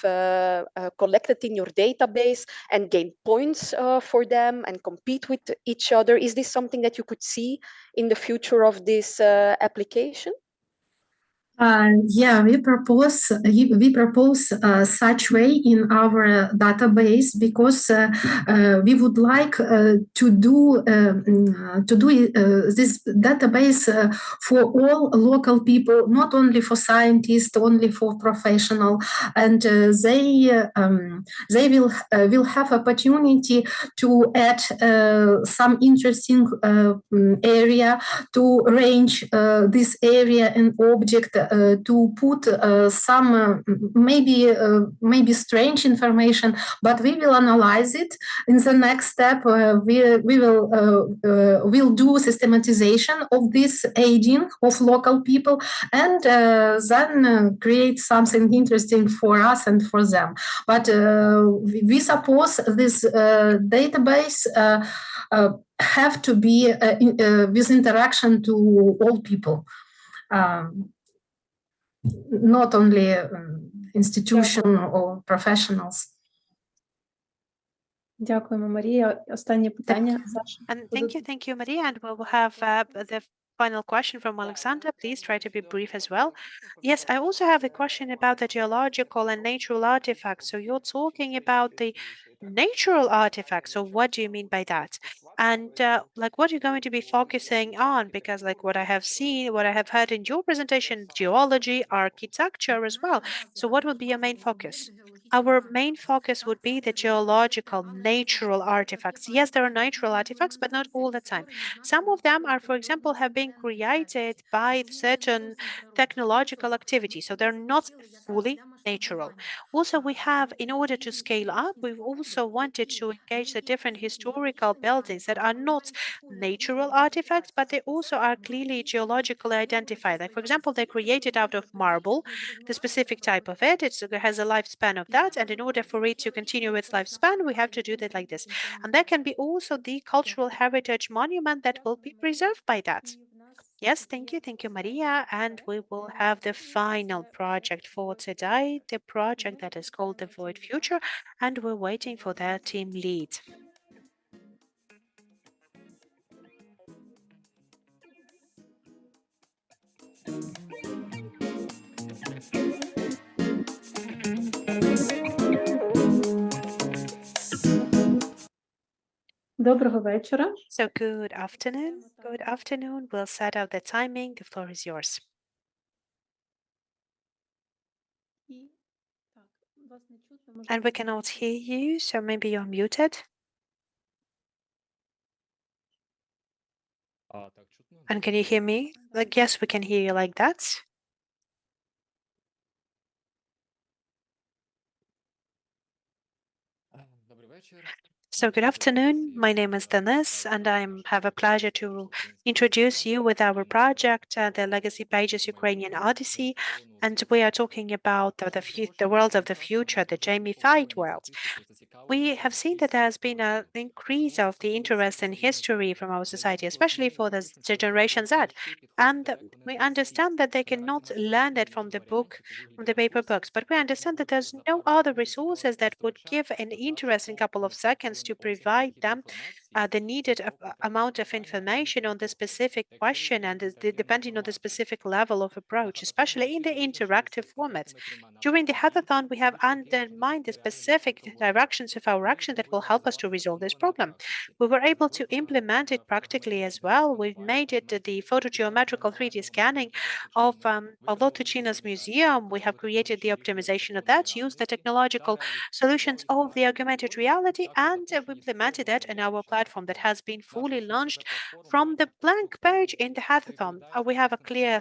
collected in your database and gain points for them and compete with each other? Is this something that you could see in the future of this application? Yeah, we propose such way in our database because we would like to do this database for all local people, not only for scientists, only for professional, and they will have opportunity to add some interesting area, to arrange this area and object, to put some maybe strange information, but we will analyze it. In the next step, we'll do systematization of this aging of local people, and then create something interesting for us and for them. But we suppose this database have to be with interaction to all people. Not only institution or professionals. Дякуємо, Марія. Останнє питання. And thank you, Maria. And we will have the final question from Oleksandr. Please try to be brief as well. Yes, I also have a question about the geological and natural artifacts. So you're talking about the natural artifacts. So what do you mean by that? And like, what are you going to be focusing on? Because like what I have seen, what I have heard in your presentation, geology, architecture as well. So what will be your main focus? our main focus would be the geological, natural artifacts. Yes, there are natural artifacts, but not all the time. Some of them are, for example, have been created by certain technological activity, so they're not fully natural. Also, we have, in order to scale up, we've also wanted to engage the different historical buildings that are not natural artifacts, but they also are clearly geologically identified. Like, for example, they're created out of marble, the specific type of it. It has a lifespan of that, and in order for it to continue its lifespan, we have to do that like this. And that can be also the cultural heritage monument that will be preserved by that. Yes, thank you. Thank you, Maria. And we will have the final project for today, the project that is called the Void Future, and we're waiting for their team lead. Доброго вечора. So good afternoon. Good afternoon. We'll set out the timing. The floor is yours. And we cannot hear you, so maybe you're muted. And can you hear me? Like, yes, we can hear you like that. So good afternoon. My name is Denis, and I have a pleasure to introduce you with our project, the Legacy Pages Ukrainian Odyssey. And we are talking about the world of the future, the gamified world. We have seen that there has been an increase of the interest in history from our society, especially for the Generation Z. And we understand that they cannot learn it from the book, from the paper books, but we understand that there's no other resources that would give an interesting couple of seconds to provide them the needed amount of information on the specific question and depending on the specific level of approach, especially in the interactive format. During the hackathon, we have undermined the specific directions of our action that will help us to resolve this problem. We were able to implement it practically as well. We've made it the photogeometrical 3D scanning of Tuchina's museum. We have created the optimization of that, used the technological solutions of the augmented reality, and we implemented that in our platform that has been fully launched from the blank page in the hackathon. We have a clear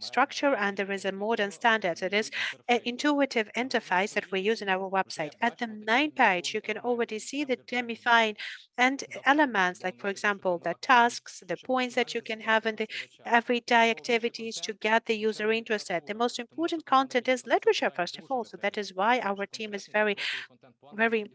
structure and there is a modern standard. It is an intuitive interface that we use in our website. At the main page, you can already see the gamifying and elements, like for example, the tasks, the points that you can have in the everyday activities to get the user interested. The most important content is literature, first of all. So that is why our team is very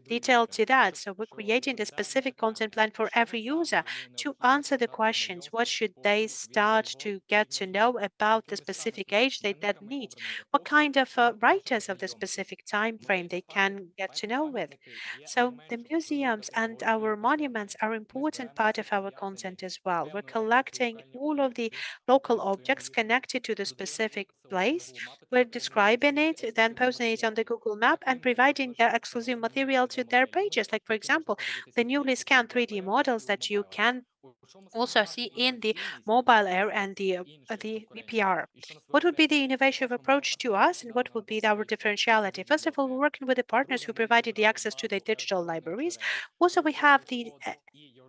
detailed to that. So we're creating the specific content plan for every user to answer the questions. What should they start to get to know about the specific age that need? What kind of writers of the specific time frame they can get to know with? So the museums and our monuments are important part of our content as well. We're collecting all of the local objects connected to the specific place. We're describing it, then posting it on the Google map and providing exclusive material to their pages. Like, for example, the newly scanned 3D models that you can also see in the mobile air and the VPR. What would be the innovative approach to us and what would be our differentiality? First of all, we're working with the partners who provided the access to the digital libraries. Also, we have the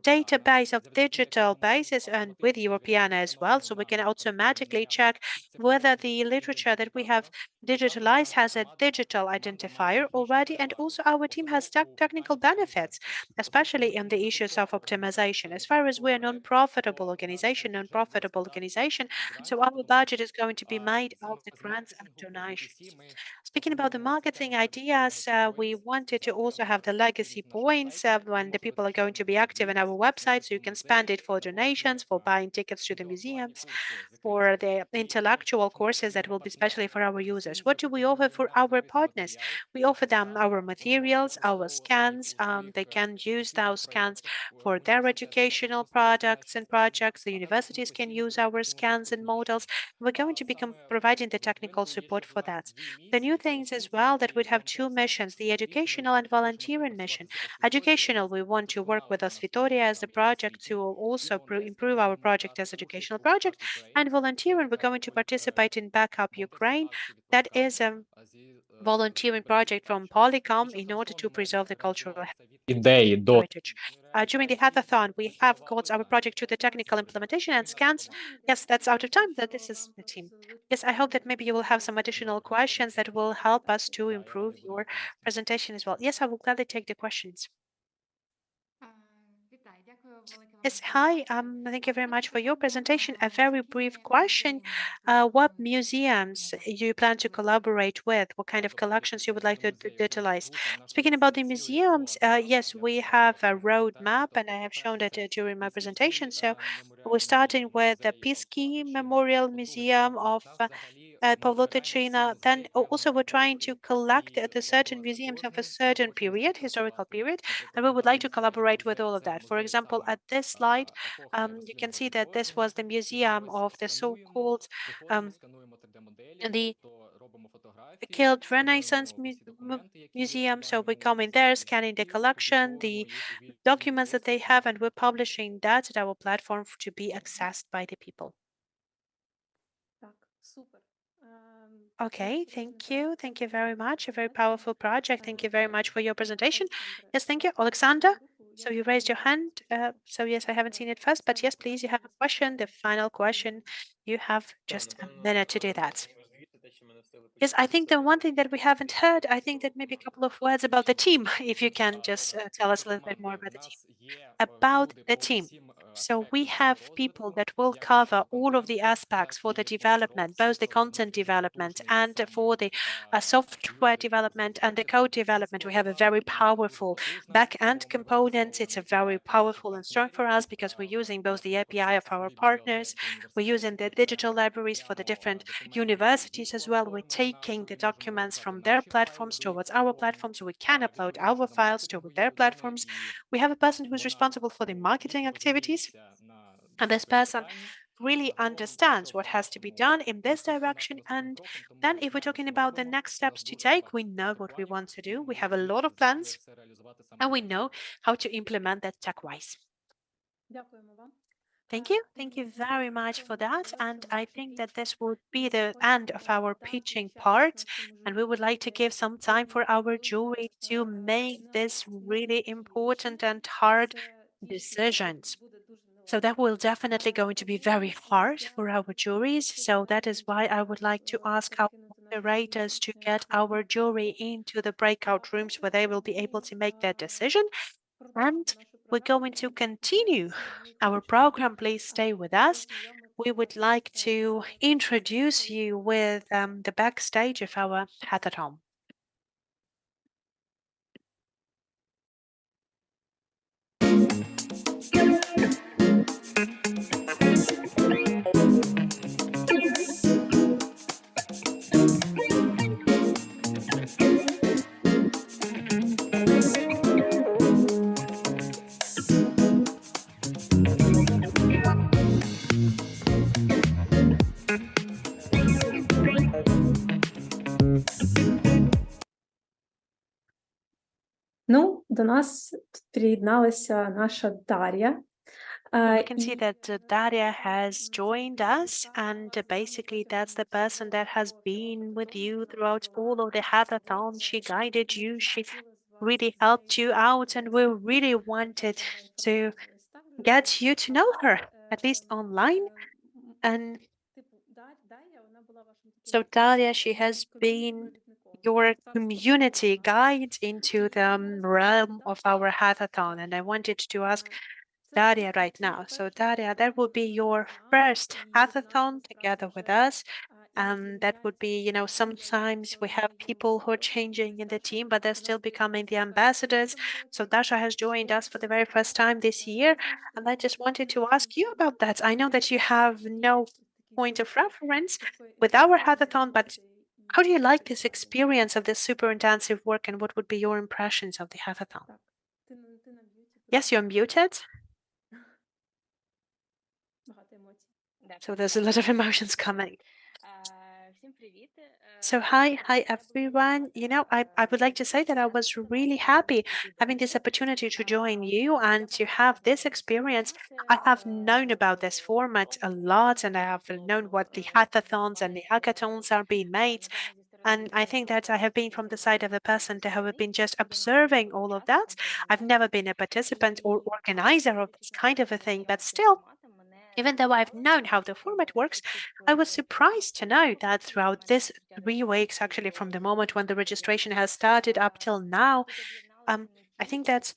database of digital bases and with Europeana as well, so we can automatically check whether the literature that we have digitalized has a digital identifier already, and also our team has technical benefits, especially in the issues of optimization. As far as we're a non-profitable organization, so our budget is going to be made of the grants and donations. Speaking about the marketing ideas, we wanted to also have the legacy points when the people are going to be active in our website, so you can spend it for donations, for buying tickets to the museums, for the intellectual courses that will be specially for our users. What do we offer for our partners? We offer them our materials, our scans. They can use those scans for their educational products and projects. The universities can use our scans and models. We're going to be providing the technical support for that. The new things as well that would have two missions, the educational and volunteering mission. Educational, we want to work with us, Vitoria, as the project to also improve our project as educational project. And volunteering, we're going to participate in Backup Ukraine. That is volunteering project from Polycom in order to preserve the cultural ідеї до heritage. During the hackathon, we have got our project to the technical implementation and scans. Yes, that's out of time. That this is the team. Yes, I hope that maybe you will have some additional questions that will help us to improve your presentation as well. Yes, I will gladly take the questions. Yes, hi. Thank you very much for your presentation. A very brief question. What museums you plan to collaborate with? What kind of collections you would like to digitalize? Speaking about the museums, yes, we have a roadmap, and I have shown that during my presentation. So we're starting with the Piski Memorial Museum of Pavlo Tychyna. Then also we're trying to collect the certain museums of a certain period, historical period, and we would like to collaborate with all of that. For example, at this slide, you can see that this was the museum of the so-called the killed Renaissance Museum. So we come in there, scanning the collection, the documents that they have, and we're publishing that at our platform to be accessed by the people. Okay, thank you. Thank you very much. A very powerful project. Thank you very much for your presentation. Yes, thank you. Oleksandr, so you raised your hand. So yes, I haven't seen it first, but yes, please, you have a question, the final question. You have just a minute to do that. Yes, I think the one thing that we haven't heard, I think that maybe a couple of words about the team, if you can just tell us a little bit more about the team. About the team. So we have people that will cover all of the aspects for the development, both the content development and for the software development and the code development. We have a very powerful back-end component. It's a very powerful and strong for us because we're using both the API of our partners. We're using the digital libraries for the different universities as well. We're taking the documents from their platforms towards our platforms so we can upload our files to their platforms. We have a person who's responsible for the marketing activities, and this person really understands what has to be done in this direction. And then if we're talking about the next steps to take, we know what we want to do. We have a lot of plans, and we know how to implement that tech-wise. Thank you. Thank you very much for that. And I think that this would be the end of our pitching part. And we would like to give some time for our jury to make this really important and hard decisions. So that will definitely going to be very hard for our juries. So that is why I would like to ask our moderators to get our jury into the breakout rooms where they will be able to make their decision. And we're going to continue our program. Please stay with us. We would like to introduce you with the backstage of our hackathon. Ну, до нас приєдналася наша Дар'я. We can see that Daria has joined us, and basically that's the person that has been with you throughout all of the hackathon. She guided you, she really helped you out, and we really wanted to get you to know her, at least online. And so Daria, she has been your community guide into the realm of our hackathon, and I wanted to ask Daria right now. So Daria, that would be your first hackathon together with us. That would be, you know, sometimes we have people who are changing in the team, but they're still becoming the ambassadors. So Dasha has joined us for the very first time this year. And I just wanted to ask you about that. I know that you have no point of reference with our hackathon, but how do you like this experience of this super intensive work, and what would be your impressions of the hackathon? Yes, you're muted. So there's a lot of emotions coming. So hi everyone. You know, I would like to say that I was really happy having this opportunity to join you and to have this experience. I have known about this format a lot, and I have known what the hackathons and the hackathons are being made. And I think that I have been from the side of the person to have been just observing all of that. I've never been a participant or organizer of this kind of a thing, but still, even though I've known how the format works, I was surprised to know that throughout this 3 weeks, actually from the moment when the registration has started up till now, um, I think that's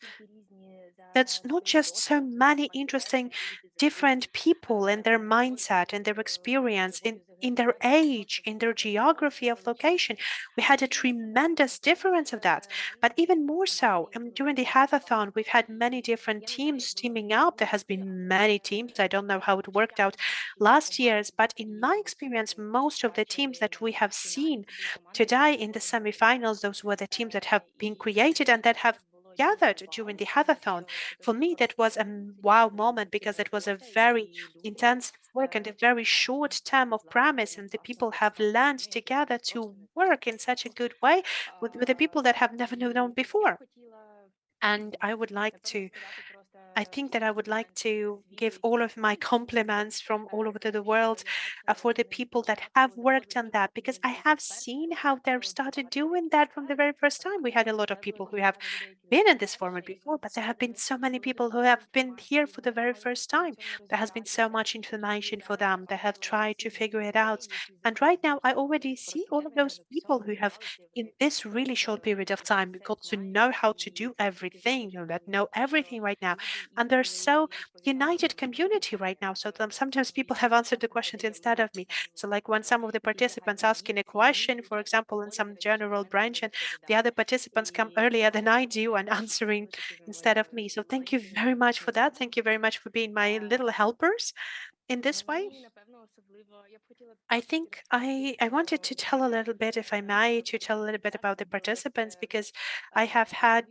not just so many interesting different people and their mindset and their experience in their age, in their geography of location. We had a tremendous difference of that. But even more so, during the hackathon, we've had many different teams teaming up. There has been many teams. I don't know how it worked out last year's, but in my experience, most of the teams that we have seen today in the semifinals, those were the teams that have been created and that have gathered during the hackathon. For me, that was a wow moment because it was a very intensive work and a very short term of promise, and the people have learned together to work in such a good way with the people that have never known before. And I think that I would like to give all of my compliments from all over the world for the people that have worked on that, because I have seen how they've started doing that from the very first time. We had a lot of people who have been in this format before, but there have been so many people who have been here for the very first time. There has been so much information for them. They have tried to figure it out. And right now, I already see all of those people who have, in this really short period of time, got to know how to do everything, that know everything right now. And they're so united community right now. So sometimes people have answered the questions instead of me. So like when some of the participants asking a question, for example, in some general branch, and the other participants come earlier than I do and answering instead of me. So thank you very much for that. Thank you very much for being my little helpers in this way. I think I wanted to tell a little bit, if I may, to tell a little bit about the participants, because I have had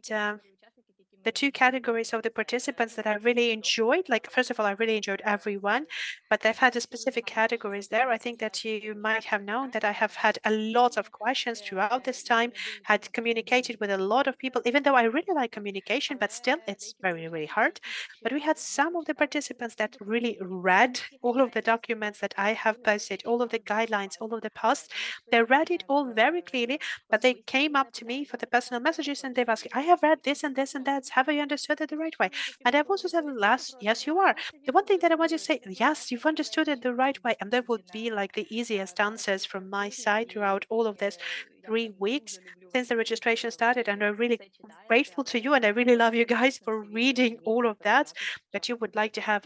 the two categories of the participants that I really enjoyed. Like, first of all, I really enjoyed everyone, but I've had the specific categories there. I think that you might have known that I have had a lot of questions throughout this time, had communicated with a lot of people, even though I really like communication, but still it's very, really hard. But we had some of the participants that really read all of the documents that I have posted, all of the guidelines, all of the posts. They read it all very clearly, but they came up to me for the personal messages and they've asked, I have read this and this and that. Have I understood it the right way? And I've also said, last, yes, you are. The one thing that I want to say, yes, you've understood it the right way. And that would be like the easiest answers from my side throughout all of this 3 weeks since the registration started. And I'm really grateful to you. And I really love you guys for reading all of that you would like to have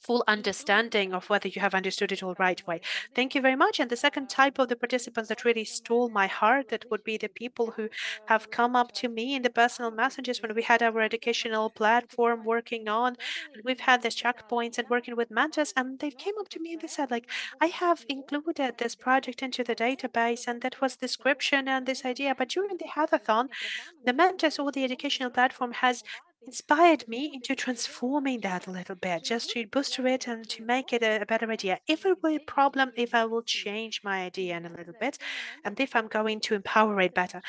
full understanding of whether you have understood it all right way. Thank you very much. And the second type of the participants that really stole my heart, that would be the people who have come up to me in the personal messages when we had our educational platform working on, and we've had the checkpoints and working with mentors, and they came up to me and they said, like, I have included this project into the database, and that was description and this idea, but during the hackathon, the mentors or the educational platform has inspired me into transforming that a little bit, just to booster it and to make it a better idea. If it will be a problem, if I will change my idea in a little bit, and if I'm going to empower it better.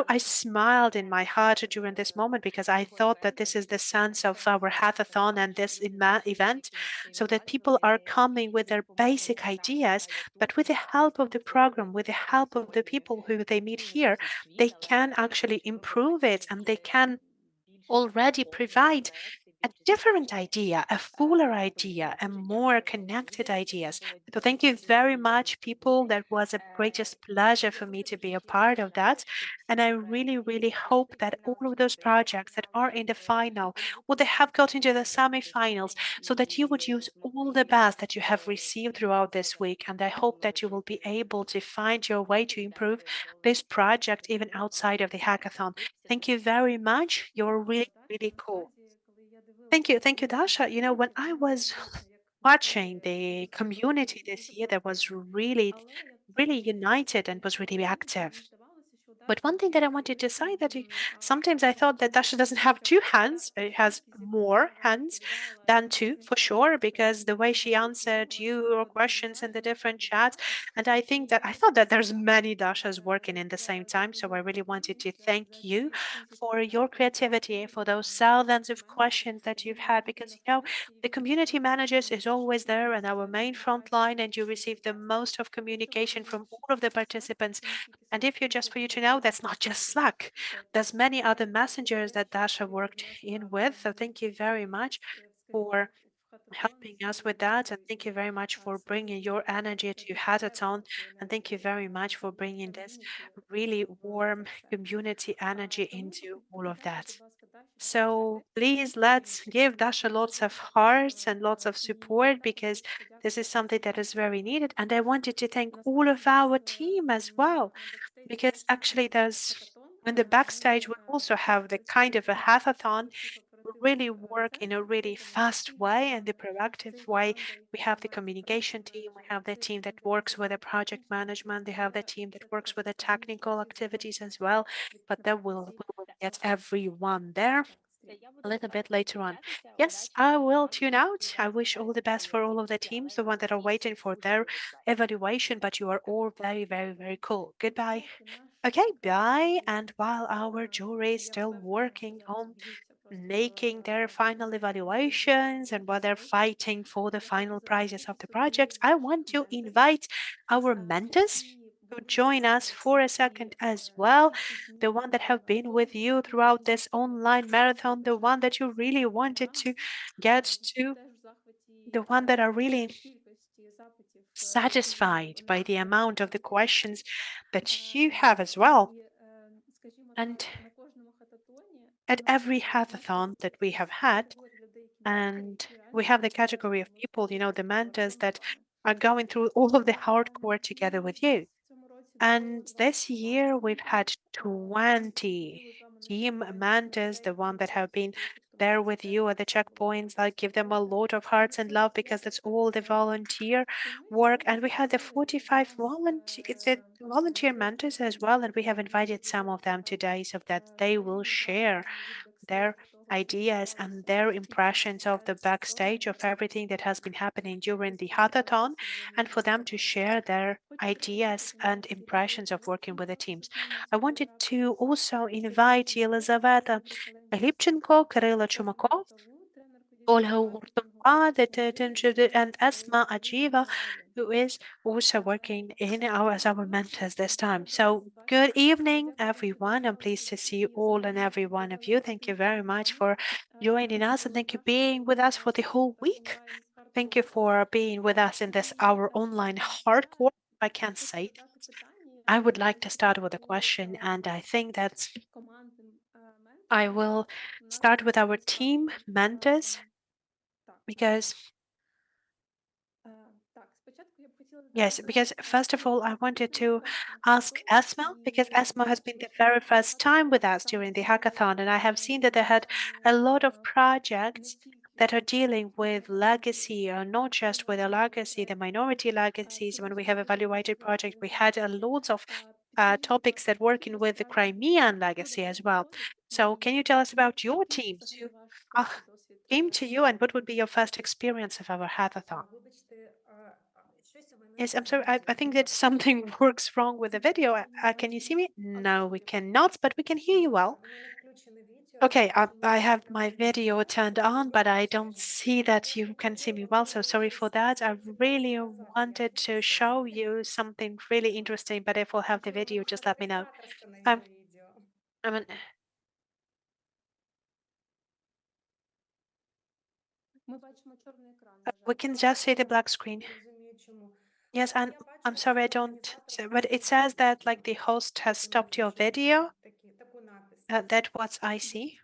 I smiled in my heart during this moment because I thought that this is the sense of our hackathon and this event, so that people are coming with their basic ideas, but with the help of the program, with the help of the people who they meet here, they can actually improve it and they can already provide a different idea, a fuller idea, a more connected ideas. So thank you very much, people. That was a greatest pleasure for me to be a part of that. And I really, really hope that all of those projects that are in the final, or they have got into the semi-finals, so that you would use all the best that you have received throughout this week. And I hope that you will be able to find your way to improve this project even outside of the hackathon. Thank you very much. You're really, really cool. Thank you, Dasha. When I was watching the community this year, that was really, really united and was really active. But one thing that I wanted to say that sometimes I thought that Dasha doesn't have two hands. It has more hands than two, for sure, because the way she answered your questions in the different chats. And I thought that there's many Dashas working in the same time. So I really wanted to thank you for your creativity, for those thousands of questions that you've had, because the community managers is always there and our main front line, and you receive the most of communication from all of the participants. And if you just for you to know, that's not just Slack. There's many other messengers that Dasha worked in with. So thank you very much for helping us with that. And thank you very much for bringing your energy to Hatathon. And thank you very much for bringing this really warm community energy into all of that. So please let's give Dasha lots of hearts and lots of support because this is something that is very needed. And I wanted to thank all of our team as well, because actually there's in the backstage we also have the kind of a hackathon. We really work in a really fast way and the proactive way. We have the communication team, we have the team that works with the project management, they have the team that works with the technical activities as well. But then we will get everyone there a little bit later on. Yes, I will tune out. I wish all the best for all of the teams, the ones that are waiting for their evaluation, but you are all very, very, very cool. Goodbye. Okay, bye. And while our jury is still working on making their final evaluations and while they're fighting for the final prizes of the projects, I want to invite our mentors to join us for a second as well. The one that have been with you throughout this online marathon, the one that you really wanted to get to, the one that are really satisfied by the amount of the questions that you have as well. And at every hackathon that we have had, and we have the category of people, the mentors that are going through all of the hardcore together with you. And this year we've had 20 team mentors, the one that have been there with you at the checkpoints. I give them a lot of hearts and love because that's all the volunteer work. And we had the 45 volunteer mentors as well. And we have invited some of them today so that they will share their ideas and their impressions of the backstage of everything that has been happening during the hackathon, and for them to share their ideas and impressions of working with the teams. I wanted to also invite Elizaveta Lipchenko, Kirill Chumakov, Olga Urtumba, and Esma Ajiva, who is also working in as our mentors this time. So good evening, everyone. I'm pleased to see all and every one of you. Thank you very much for joining us, and thank you being with us for the whole week. Thank you for being with us in this our online hardcore. I can't say that. I would like to start with a question, and I think that I will start with our team mentors because yes, because first of all, I wanted to ask Esma, because Esma has been the very first time with us during the hackathon, and I have seen that they had a lot of projects that are dealing with legacy, or not just with a legacy, the minority legacies. When we have evaluated project, we had lots of topics that working with the Crimean legacy as well. So can you tell us about your team who came to you, and what would be your first experience of our hackathon? Yes, I'm sorry. I think that something works wrong with the video. Can you see me? No, we cannot, but we can hear you well. Okay, I have my video turned on, but I don't see that you can see me well, so sorry for that. I really wanted to show you something really interesting, but if we'll have the video, just let me know. I mean, we can just see the black screen. Yes, and I'm sorry, I don't, but it says that like the host has stopped your video. That's what I see.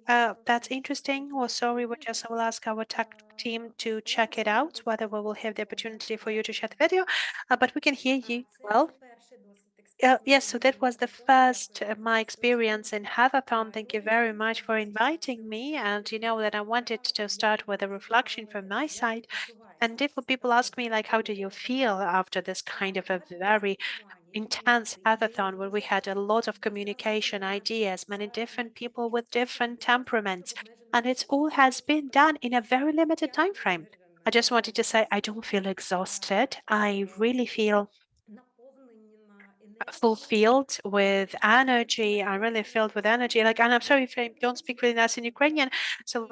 That's interesting. Well, sorry, I will ask our tech team to check it out, whether we will have the opportunity for you to share the video, but we can hear you well. Yes, so that was the first my experience in Hackathon. Thank you very much for inviting me. And you know that I wanted to start with a reflection from my side. And if people ask me, like, how do you feel after this kind of a very intense hackathon where we had a lot of communication ideas, many different people with different temperaments, and it all has been done in a very limited time frame. I just wanted to say I don't feel exhausted. I really feel fulfilled with energy. I'm really filled with energy. Like, and I'm sorry if I don't speak really nice in Ukrainian. So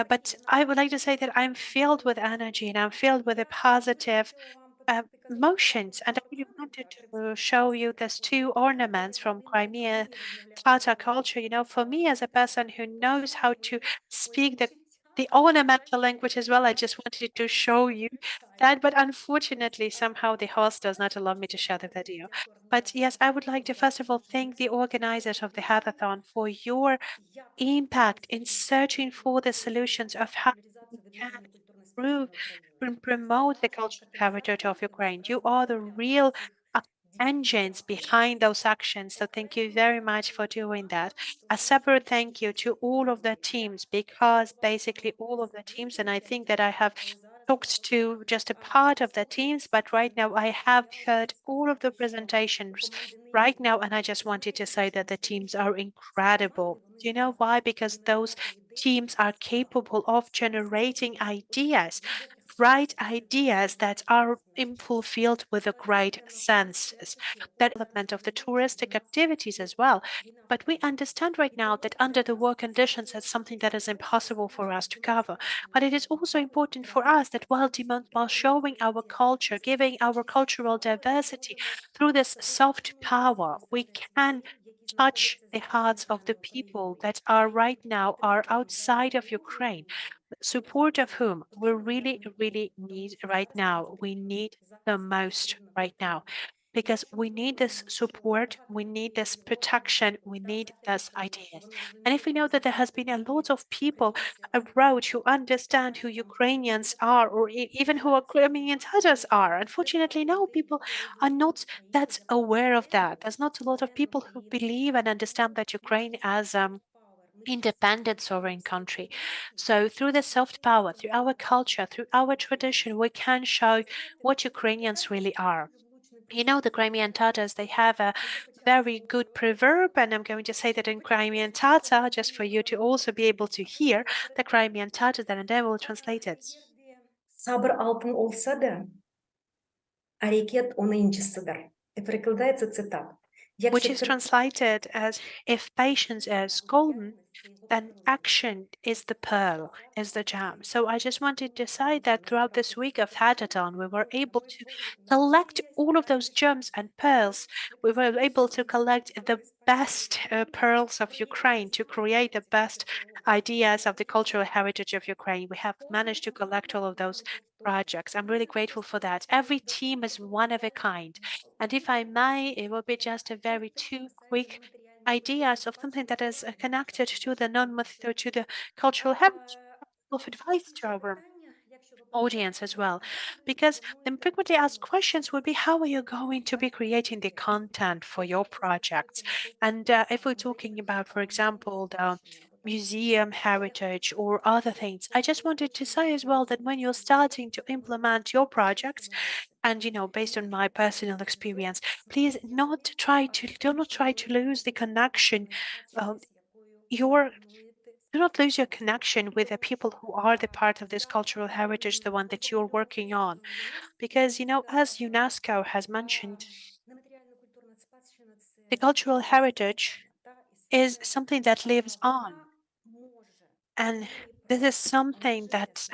but I would like to say that I'm filled with energy and I'm filled with a positive motions. And I really wanted to show you these two ornaments from Crimea Tatar culture. You know, for me as a person who knows how to speak the ornamental language as well, I just wanted to show you that. But unfortunately, somehow the host does not allow me to share the video. But yes, I would like to first of all thank the organizers of the hackathon for your impact in searching for the solutions of how we can improve and promote the cultural heritage of Ukraine. You are the real engines behind those actions. So thank you very much for doing that. A separate thank you to all of the teams, because basically all of the teams, and I think that I have talked to just a part of the teams, but right now I have heard all of the presentations right now, and I just wanted to say that the teams are incredible. Do you know why? Because those teams are capable of generating ideas, bright ideas that are fulfilled with a great senses. That development of the touristic activities as well. But we understand right now that under the war conditions, that's something that is impossible for us to cover. But it is also important for us that while showing our culture, giving our cultural diversity through this soft power, we can touch the hearts of the people that are right now are outside of Ukraine, support of whom we really, really need right now. We need the most right now, because we need this support, we need this protection, we need those ideas. And if we know that there has been a lot of people abroad who understand who Ukrainians are, or even who are Crimean Tatars are, unfortunately now people are not that aware of that. There's not a lot of people who believe and understand that Ukraine as independent sovereign country. So through the soft power, through our culture, through our tradition, we can show what Ukrainians really are. You know, the Crimean Tatars, they have a very good proverb, and I'm going to say that in Crimean Tatar, just for you to also be able to hear the Crimean Tatar, then I will translate it. Sabır altın olsa da hareket onun incisidir. Перекладається це так. Which is translated as, if patience is golden, then action is the pearl, is the gem. So I just wanted to say that throughout this week of Hatathon, we were able to collect all of those gems and pearls. We were able to collect the best pearls of Ukraine, to create the best ideas of the cultural heritage of Ukraine. We have managed to collect all of those projects. I'm really grateful for that. Every team is one of a kind. And if I may, it will be just a very two quick ideas of something that is connected to the to the cultural heritage of advice to our audience as well, because the frequently asked questions would be, how are you going to be creating the content for your projects? And if we're talking about, for example, the museum heritage or other things, I just wanted to say as well that when you're starting to implement your projects, and you know, based on my personal experience, please do not try to lose the connection, your do not lose your connection with the people who are the part of this cultural heritage, the one that you're working on. Because, you know, as UNESCO has mentioned, the cultural heritage is something that lives on. And this is something that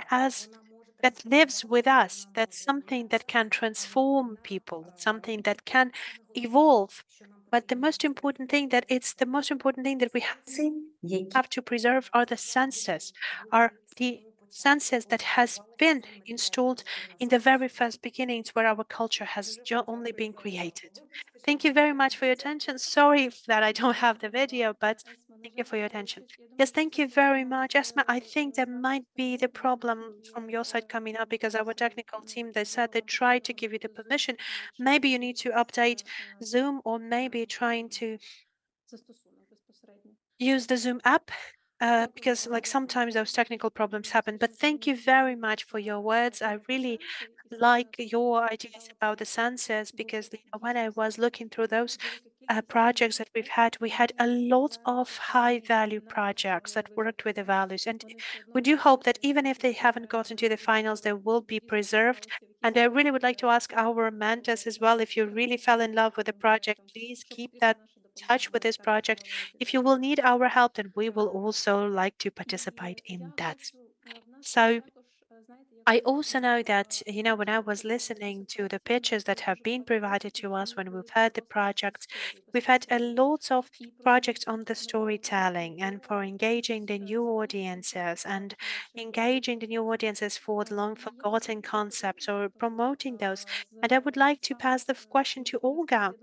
lives with us. That's something that can transform people. It's something that can evolve. But the most important thing that we have to preserve are the senses, are the senses that has been installed in the very first beginnings where our culture has only been created. Thank you very much for your attention. Sorry that I don't have the video, but thank you for your attention. Yes, thank you very much. Esma, I think there might be the problem from your side coming up, because our technical team, they said they tried to give you the permission. Maybe you need to update Zoom, or maybe trying to use the Zoom app, because like sometimes those technical problems happen. But thank you very much for your words. I really like your ideas about the census, because when I was looking through those projects that we had a lot of high value projects that worked with the values. And we do hope that even if they haven't gotten to the finals, they will be preserved. And I really would like to ask our mentors as well, if you really fell in love with the project, please keep that touch with this project. If you will need our help, then we will also like to participate in that. So I also know that, when I was listening to the pitches that have been provided to us when we've had the projects, we've had a lot of projects on the storytelling and for engaging the new audiences and engaging the new audiences for the long forgotten concepts or promoting those. And I would like to pass the question to Olga,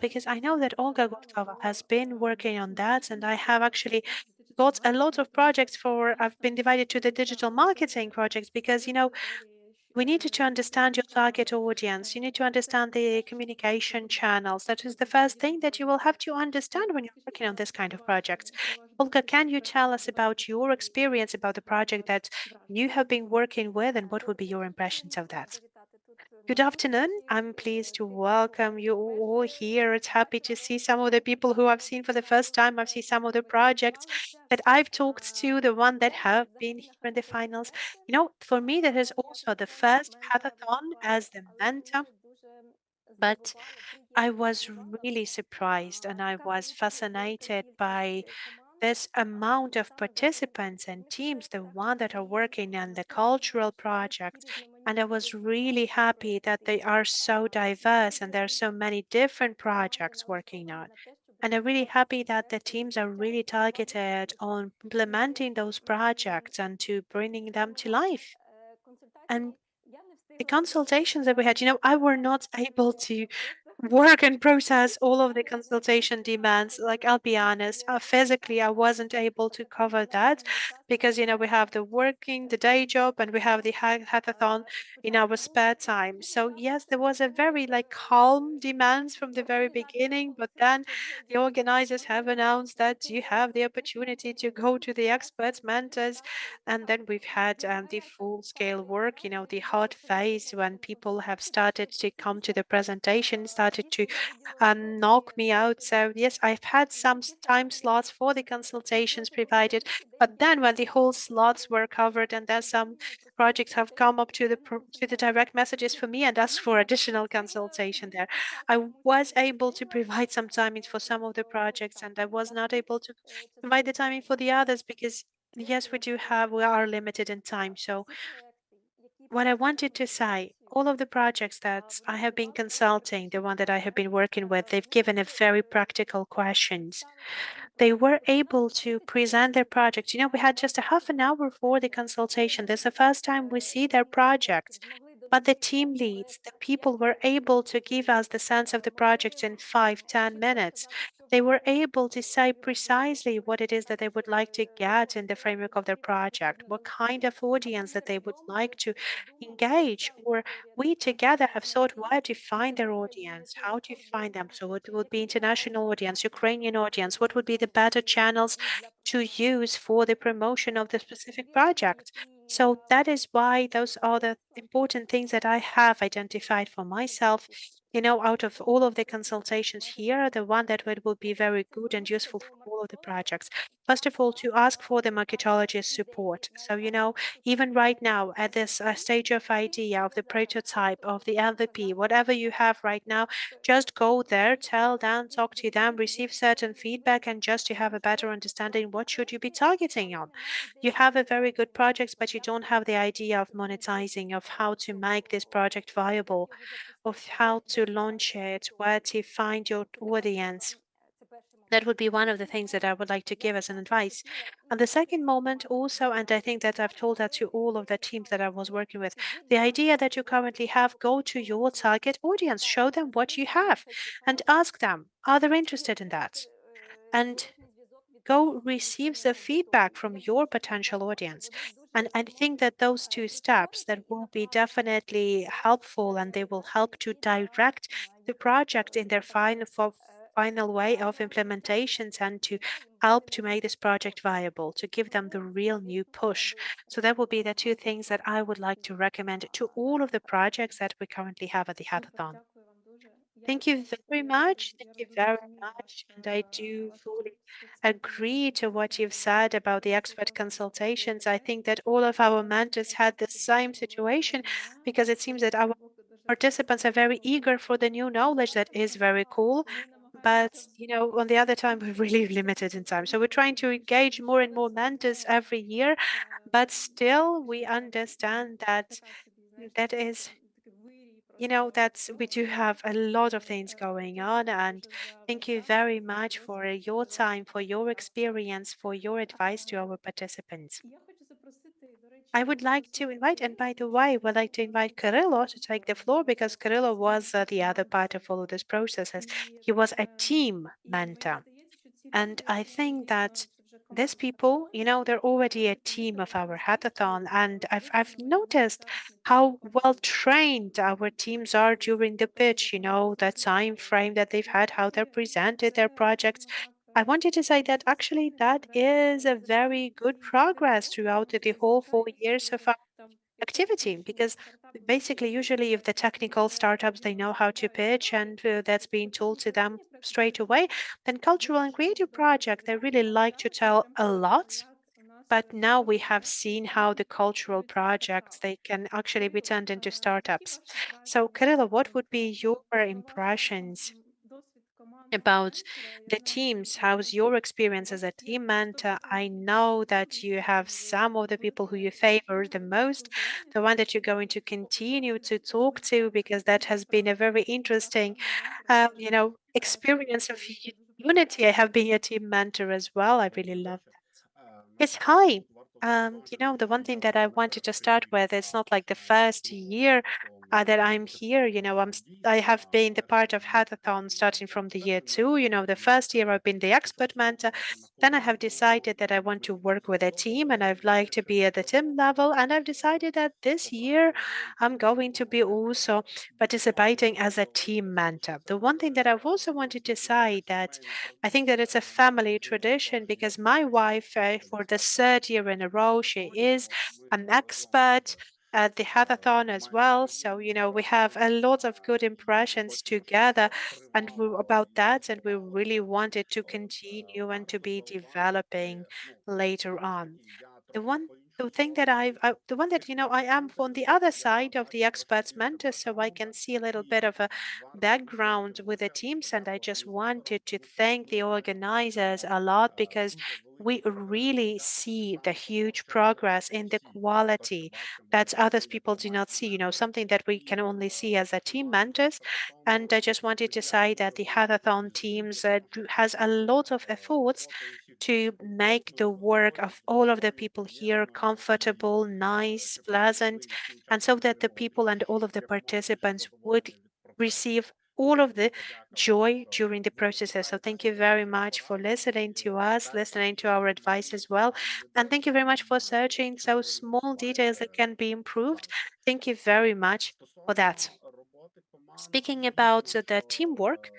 because I know that Olga Gotkova has been working on that, and I have actually got a lot of projects I've been divided to the digital marketing projects because, we need to understand your target audience. You need to understand the communication channels. That is the first thing that you will have to understand when you're working on this kind of projects. Olga, can you tell us about your experience about the project that you have been working with and what would be your impressions of that? Good afternoon. I'm pleased to welcome you all here. It's happy to see some of the people who I've seen for the first time. I've seen some of the projects that I've talked to, the one that have been here in the finals. For me, that is also the first hackathon as the mentor, but I was really surprised and I was fascinated by this amount of participants and teams, the one that are working on the cultural projects. And I was really happy that they are so diverse and there are so many different projects working on. And I'm really happy that the teams are really targeted on implementing those projects and to bringing them to life. And the consultations that we had, I were not able to work and process all of the consultation demands. Like, I'll be honest, physically, I wasn't able to cover that because, we have the day job, and we have the hackathon in our spare time. So yes, there was a very calm demands from the very beginning, but then the organizers have announced that you have the opportunity to go to the experts, mentors, and then we've had the full scale work, the hot phase when people have started to come to the presentation, started to knock me out. So yes, I've had some time slots for the consultations provided, but then when the whole slots were covered and then some projects have come up to the direct messages for me and asked for additional consultation there, I was able to provide some timings for some of the projects and I was not able to provide the timing for the others because yes, we are limited in time. So what I wanted to say, all of the projects that I have been consulting, the one that I have been working with, they've given a very practical questions. They were able to present their projects. We had just a half an hour for the consultation. This is the first time we see their projects. But the team leads, the people were able to give us the sense of the project in 5-10 minutes. They were able to say precisely what it is that they would like to get in the framework of their project, what kind of audience that they would like to engage, or we together have thought where to find their audience, how to find them. So it would be international audience, Ukrainian audience, what would be the better channels to use for the promotion of the specific project. So that is why those are the important things that I have identified for myself. Out of all of the consultations here, the one that will be very good and useful for all of the projects. First of all, to ask for the marketologist support. So, even right now at this stage of idea, of the prototype, of the MVP, whatever you have right now, just go there, tell them, talk to them, receive certain feedback, and just to have a better understanding what should you be targeting on. You have a very good project, but you don't have the idea of monetizing, of how to make this project viable, of how to launch it, where to find your audience. That would be one of the things that I would like to give as an advice. And the second moment also, and I think that I've told that to all of the teams that I was working with, the idea that you currently have, go to your target audience, show them what you have and ask them, are they interested in that? And go receive the feedback from your potential audience. And I think that those two steps that will be definitely helpful and they will help to direct the project in their final way of implementations and to help to make this project viable, to give them the real new push. So that will be the two things that I would like to recommend to all of the projects that we currently have at the hackathon. Thank you very much. Thank you very much. And I do fully agree to what you've said about the expert consultations. I think that all of our mentors had the same situation because it seems that our participants are very eager for the new knowledge. That is very cool. but on the other time, we're really limited in time. So we're trying to engage more and more mentors every year, but still we understand that that is that we do have a lot of things going on. And thank you very much for your time, for your experience, for your advice to our participants. I would like to invite, and by the way, I would like to invite Kirilo to take the floor, because Kirilo was the other part of all of these processes. He was a team mentor. And I think that these people, they're already a team of our hackathon. And I've noticed how well trained our teams are during the pitch, the time frame that they've had, how they presented their projects. I wanted to say that actually that is a very good progress throughout the whole 4 years of our activity, because basically usually if the technical startups, they know how to pitch, and that's being told to them straight away, then cultural and creative project, they really like to tell a lot. But now we have seen how the cultural projects, they can actually be turned into startups. So Kirilo, what would be your impressions about the teams? How's your experience as a team mentor? I know that you have some of the people who you favor the most, the one that you're going to continue to talk to, because that has been a very interesting, experience of unity. I have been a team mentor as well. I really love that. Yes, hi. The one thing that I wanted to start with, it's not like the first year that I'm here. I have been the part of Hatathon starting from the year two. The first year I've been the expert mentor. Then I have decided that I want to work with a team, and I'd like to be at the team level. And I've decided that this year I'm going to be also participating as a team mentor. The one thing that I've also wanted to say, that I think that it's a family tradition, because my wife, for the third year in a row, she is an expert at the hackathon as well. So, we have a lot of good impressions together about that, and we really wanted to continue and to be developing later on. The one the thing that the one that I am on the other side of the experts mentor, so I can see a little bit of a background with the teams, and I just wanted to thank the organizers a lot, because we really see the huge progress in the quality that others people do not see, something that we can only see as a team mentors. And I just wanted to say that the hackathon teams has a lot of efforts to make the work of all of the people here comfortable, nice, pleasant, and so that the people and all of the participants would receive all of the joy during the processes. So thank you very much for listening to us, listening to our advice as well. And thank you very much for searching so small details that can be improved. Thank you very much for that. Speaking about the teamwork,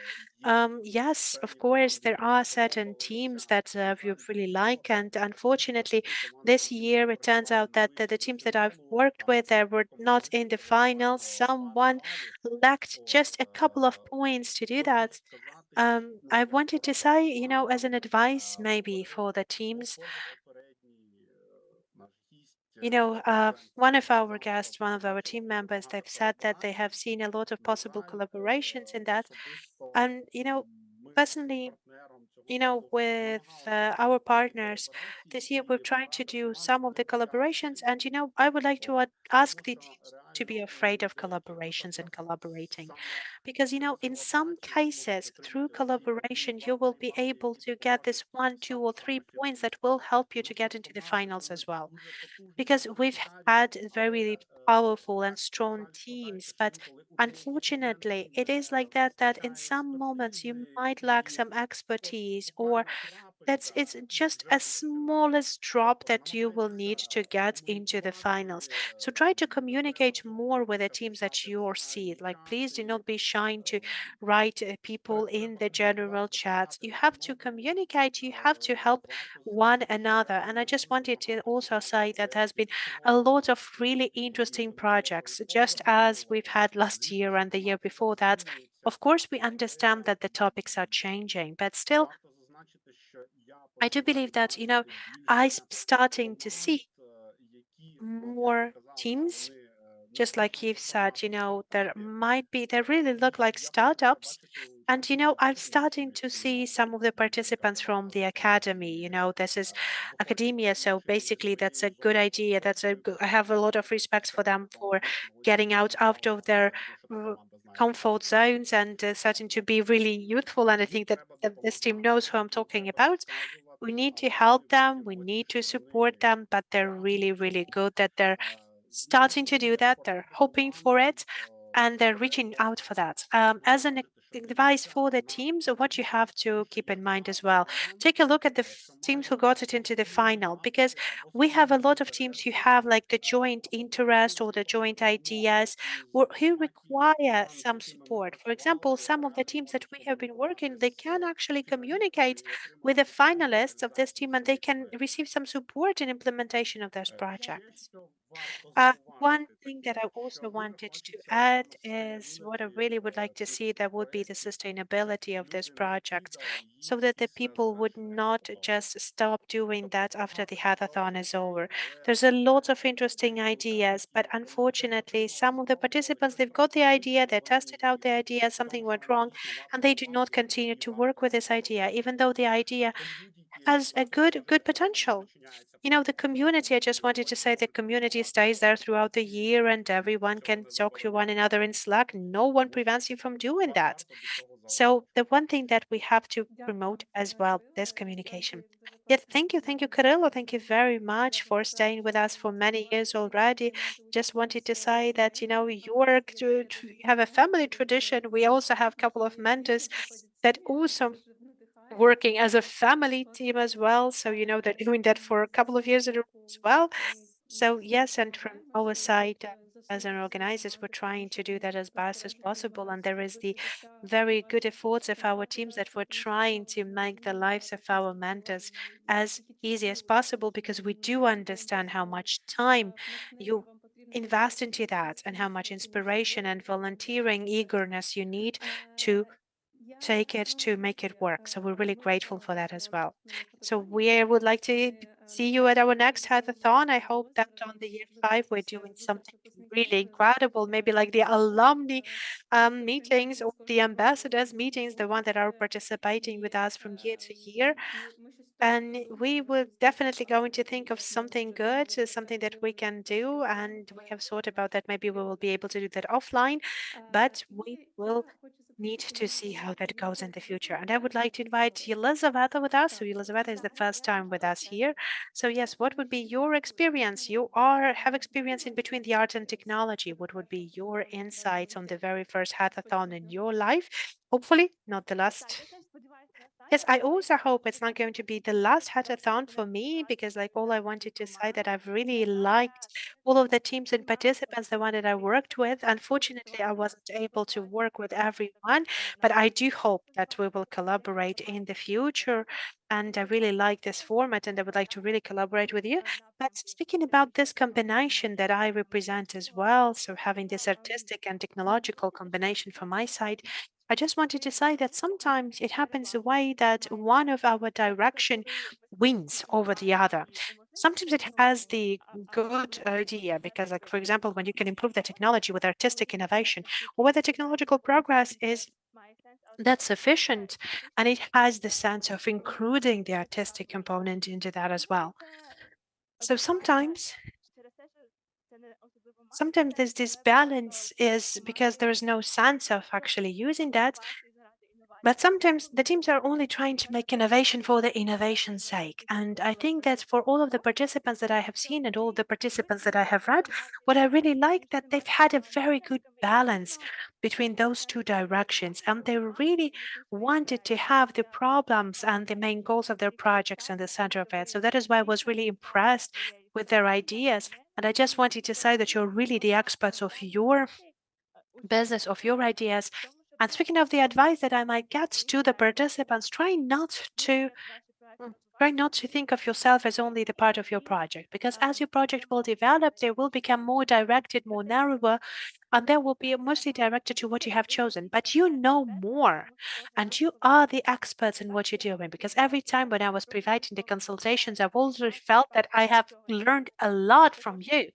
yes, of course, there are certain teams that we really like, and unfortunately, this year it turns out that the teams that I've worked with, they were not in the finals. Someone lacked just a couple of points to do that. I wanted to say, as an advice maybe for the teams, one of our guests, one of our team members, they've said that they have seen a lot of possible collaborations in that. And, personally, with our partners this year, we're trying to do some of the collaborations. And, I would like to ask the teams to be afraid of collaborations and collaborating. Because, in some cases, through collaboration, you will be able to get this 1, 2, or 3 points that will help you to get into the finals as well. Because we've had very powerful and strong teams, but unfortunately, it is like that, that in some moments you might lack some expertise, or it's just a smallest drop that you will need to get into the finals. So try to communicate more with the teams that you see. Like, please do not be shy to write people in the general chats. You have to communicate, you have to help one another. And I just wanted to also say that there's been a lot of really interesting projects, just as we've had last year and the year before that. Of course, we understand that the topics are changing, but still, I do believe that, I'm starting to see more teams, just like you've said, there might be, they really look like startups, And I'm starting to see some of the participants from the academy. This is academia, so basically that's a good idea. I have a lot of respect for them for getting out of their uh, comfort zones and starting to be really youthful. And I think that this team knows who I'm talking about. We need to help them, we need to support them, but they're really, really good that they're starting to do that. They're hoping for it and they're reaching out for that. As an advice for the teams, what you have to keep in mind as well, take a look at the teams who got it into the final, because we have a lot of teams who have like the joint interest or the joint ideas or who require some support. For example, some of the teams that we have been working, they can actually communicate with the finalists of this team and they can receive some support in implementation of those projects. One thing that I also wanted to add is what I really would like to see, that would be the sustainability of this project, so that the people would not just stop doing that after the hackathon is over. There's a lot of interesting ideas, but unfortunately, some of the participants, they've got the idea, they tested out the idea, something went wrong, and they do not continue to work with this idea, even though the idea has a good potential. The community, I just wanted to say the community stays there throughout the year and everyone can talk to one another in Slack. No one prevents you from doing that. So the one thing that we have to promote as well, this communication. Yeah, thank you, Kirill. Thank you very much for staying with us for many years already. Just wanted to say that, you have a family tradition. We also have a couple of mentors that also working as a family team as well. So, they're doing that for a couple of years in a row as well. So, yes, and from our side, as an organizers, we're trying to do that as best as possible. And there is the very good efforts of our teams that we're trying to make the lives of our mentors as easy as possible, because we do understand how much time you invest into that and how much inspiration and volunteering eagerness you need to take it to make it work. So we're really grateful for that as well. So we would like to see you at our next hackathon. I hope that on the year 5 we're doing something really incredible, maybe like the alumni meetings or the ambassadors meetings, the one that are participating with us from year to year. And we will definitely going to think of something good, something that we can do. And we have thought about that. Maybe we will be able to do that offline, but we will need to see how that goes in the future. And I would like to invite Elizaveta with us. So Elizaveta is the first time with us here. So yes, what would be your experience? You have experience in between the art and technology. What would be your insights on the very first hackathon in your life? Hopefully not the last. Yes, I also hope it's not going to be the last hackathon for me, because like all I wanted to say that I've really liked all of the teams and participants, the one that I worked with. Unfortunately, I wasn't able to work with everyone, but I do hope that we will collaborate in the future. And I really like this format and I would like to really collaborate with you. But speaking about this combination that I represent as well, so having this artistic and technological combination from my side, I just wanted to say that sometimes it happens the way that one of our direction wins over the other. Sometimes it has the good idea because, like, for example, when you can improve the technology with artistic innovation, or whether technological progress is that's sufficient, and it has the sense of including the artistic component into that as well. So sometimes there's this balance is because there is no sense of actually using that. But sometimes the teams are only trying to make innovation for the innovation's sake. And I think that for all of the participants that I have seen and all of the participants that I have read, what I really like that they've had a very good balance between those two directions. And they really wanted to have the problems and the main goals of their projects in the center of it. So that is why I was really impressed with their ideas. And I just wanted to say that you're really the experts of your business, of your ideas. And speaking of the advice that I might get to the participants, try not to think of yourself as only the part of your project, because as your project will develop, they will become more directed, more narrower, and they will be mostly directed to what you have chosen. But you know more, and you are the experts in what you're doing. Because every time when I was providing the consultations, I've also felt that I have learned a lot from you.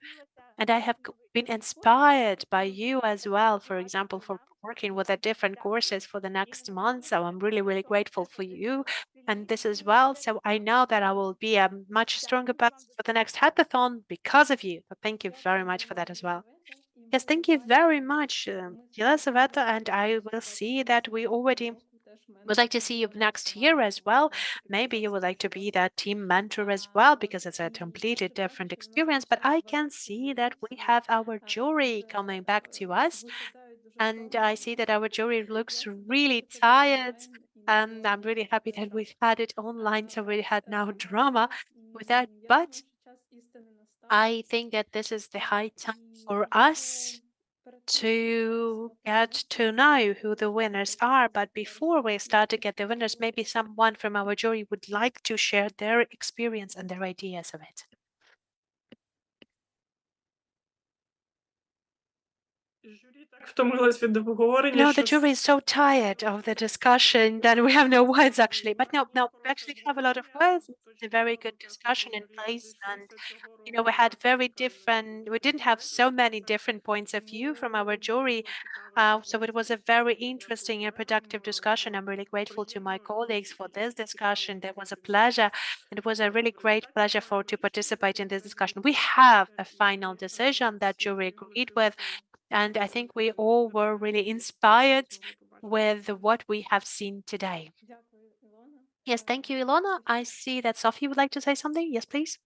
And I have been inspired by you as well, for example, for working with the different courses for the next month. So I'm really, really grateful for you and this as well. So I know that I will be a much stronger person for the next hackathon because of you. So thank you very much for that as well. Yes, thank you very much, Yelizaveta, and I will see that we already would like to see you next year as well. Maybe you would like to be that team mentor as well, because it's a completely different experience. But I can see that we have our jury coming back to us, and I see that our jury looks really tired. And I'm really happy that we've had it online, so we had no drama with that. But I think that this is the high time for us to get to know who the winners are. But before we start to get the winners, maybe someone from our jury would like to share their experience and their ideas of it. No, the jury is so tired of the discussion that we have no words actually. But no, we actually have a lot of words. It's a very good discussion in place, and we had very different. We didn't have so many different points of view from our jury, so it was a very interesting and productive discussion. I'm really grateful to my colleagues for this discussion. It was a pleasure. It was a really great pleasure to participate in this discussion. We have a final decision that jury agreed with. And I think we all were really inspired with what we have seen today. Yes, thank you, Ilona. I see that Sophie would like to say something. Yes, please.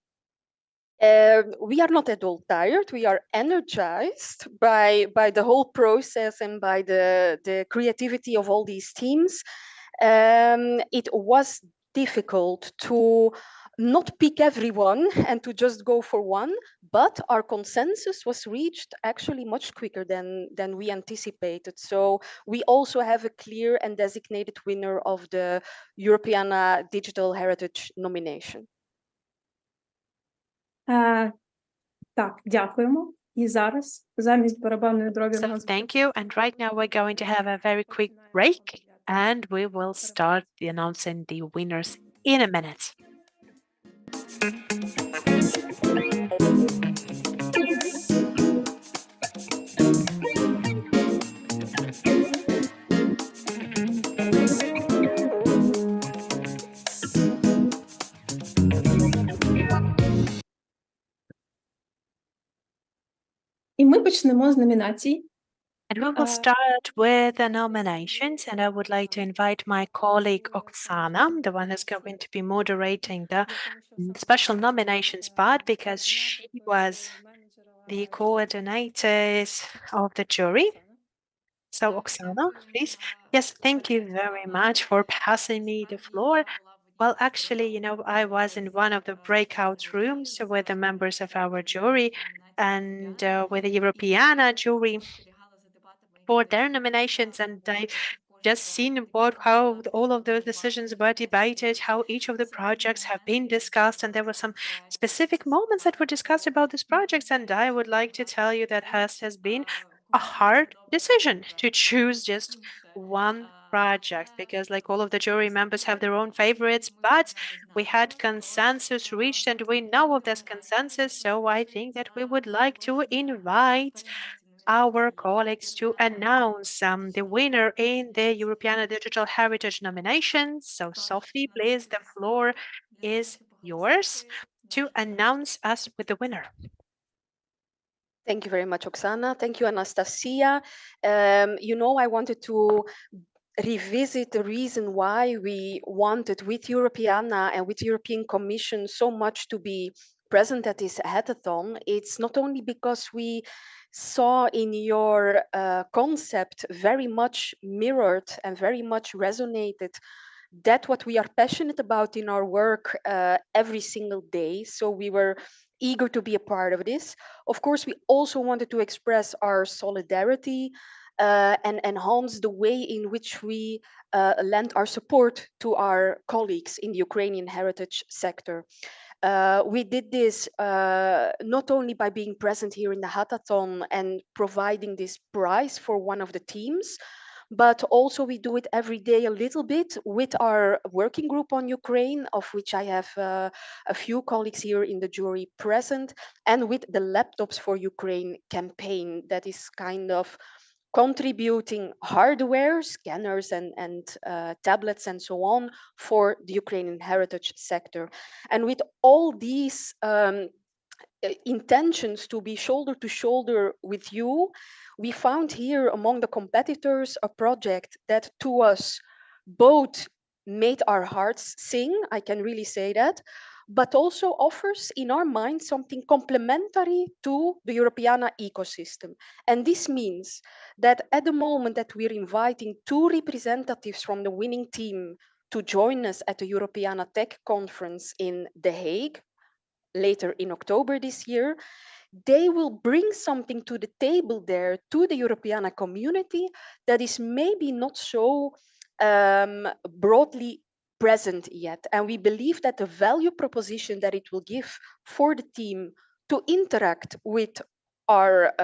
We are not at all tired. We are energized by the whole process and by the creativity of all these teams. It was difficult to not pick everyone and to just go for one, but our consensus was reached actually much quicker than we anticipated. So we also have a clear and designated winner of the European Digital Heritage nomination. Так, дякуємо. І зараз замість барабанної дробі So thank you. And right now we're going to have a very quick break and we will start announcing the winners in a minute. І ми почнемо з номінацій. And we will start with the nominations, and I would like to invite my colleague Oksana, the one who's going to be moderating the special nominations part, because she was the coordinator of the jury. So Oksana, please. Yes, thank you very much for passing me the floor. Well, actually, I was in one of the breakout rooms with the members of our jury and with the European jury for their nominations, and I just seen how all of those decisions were debated, how each of the projects have been discussed, and there were some specific moments that were discussed about these projects. And I would like to tell you that has been a hard decision to choose just one project, because like all of the jury members have their own favorites, but we had consensus reached and we know of this consensus. So I think that we would like to invite our colleagues to announce the winner in the European Digital Heritage nominations. So Sophie, please, the floor is yours to announce us with the winner. Thank you very much, Oksana. Thank you, Anastasia. I wanted to revisit the reason why we wanted with Europeana and with European Commission so much to be present at this hackathon. It's not only because we saw in your concept very much mirrored and very much resonated that what we are passionate about in our work every single day. So we were eager to be a part of this. Of course, we also wanted to express our solidarity and enhance the way in which we lend our support to our colleagues in the Ukrainian heritage sector. We did this not only by being present here in the hackathon and providing this prize for one of the teams, but also we do it every day a little bit with our working group on Ukraine, of which I have a few colleagues here in the jury present, and with the Laptops for Ukraine campaign that is kind of contributing hardware, scanners and tablets and so on for the Ukrainian heritage sector. And with all these intentions to be shoulder to shoulder with you, we found here among the competitors a project that to us both made our hearts sing, I can really say that, but also offers in our mind something complementary to the Europeana ecosystem. And this means that at the moment that we're inviting two representatives from the winning team to join us at the Europeana Tech Conference in The Hague, later in October this year, they will bring something to the table there to the Europeana community that is maybe not so broadly present yet. And we believe that the value proposition that it will give for the team to interact with our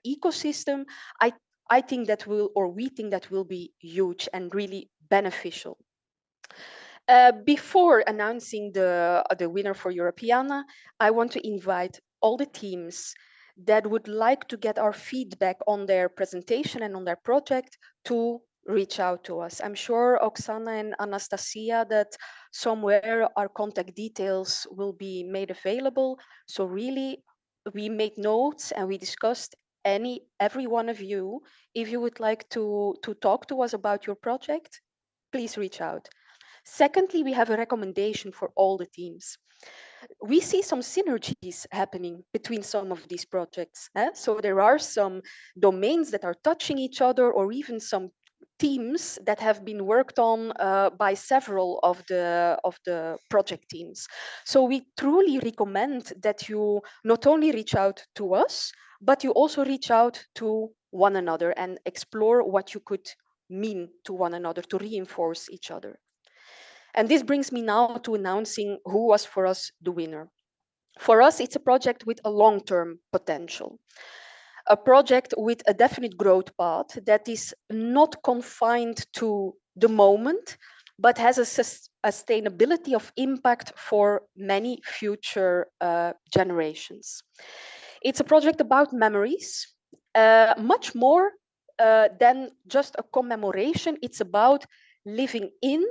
ecosystem, I think that will, or we think that will be huge and really beneficial. Before announcing the winner for Europeana, I want to invite all the teams that would like to get our feedback on their presentation and on their project to reach out to us. I'm sure Oksana and Anastasia that somewhere our contact details will be made available. So really, we made notes and we discussed every one of you. If you would like to talk to us about your project, please reach out. Secondly, we have a recommendation for all the teams. We see some synergies happening between some of these projects. So there are some domains that are touching each other, or even some teams that have been worked on by several of the project teams. So we truly recommend that you not only reach out to us, but you also reach out to one another and explore what you could mean to one another to reinforce each other. And this brings me now to announcing who was for us the winner. For us, it's a project with a long-term potential, a project with a definite growth path that is not confined to the moment, but has a sustainability of impact for many future generations. It's a project about memories, much more than just a commemoration. It's about living in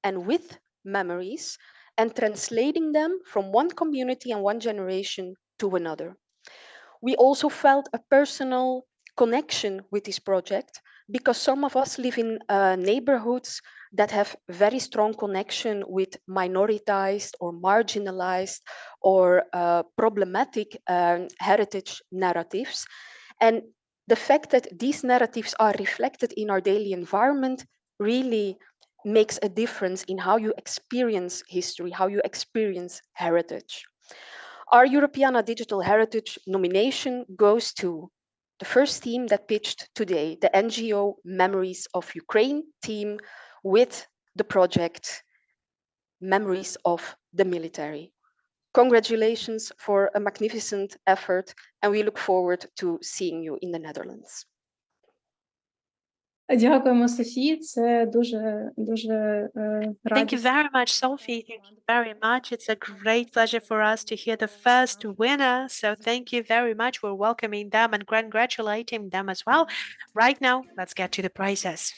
and with memories and translating them from one community and one generation to another. We also felt a personal connection with this project because some of us live in neighborhoods that have very strong connection with minoritized or marginalized or problematic heritage narratives. And the fact that these narratives are reflected in our daily environment really makes a difference in how you experience history, how you experience heritage. Our Europeana Digital Heritage nomination goes to the first team that pitched today, the NGO Memories of Ukraine team with the project Memories of the Military. Congratulations for a magnificent effort, and we look forward to seeing you in the Netherlands. Дякуємо, Софії. Це дуже Thank you very much, Sophie. Thank you very much. It's a great pleasure for us to hear the first winner. So thank you very much. We're welcoming them and congratulating them as well. Right now, let's get to the prizes.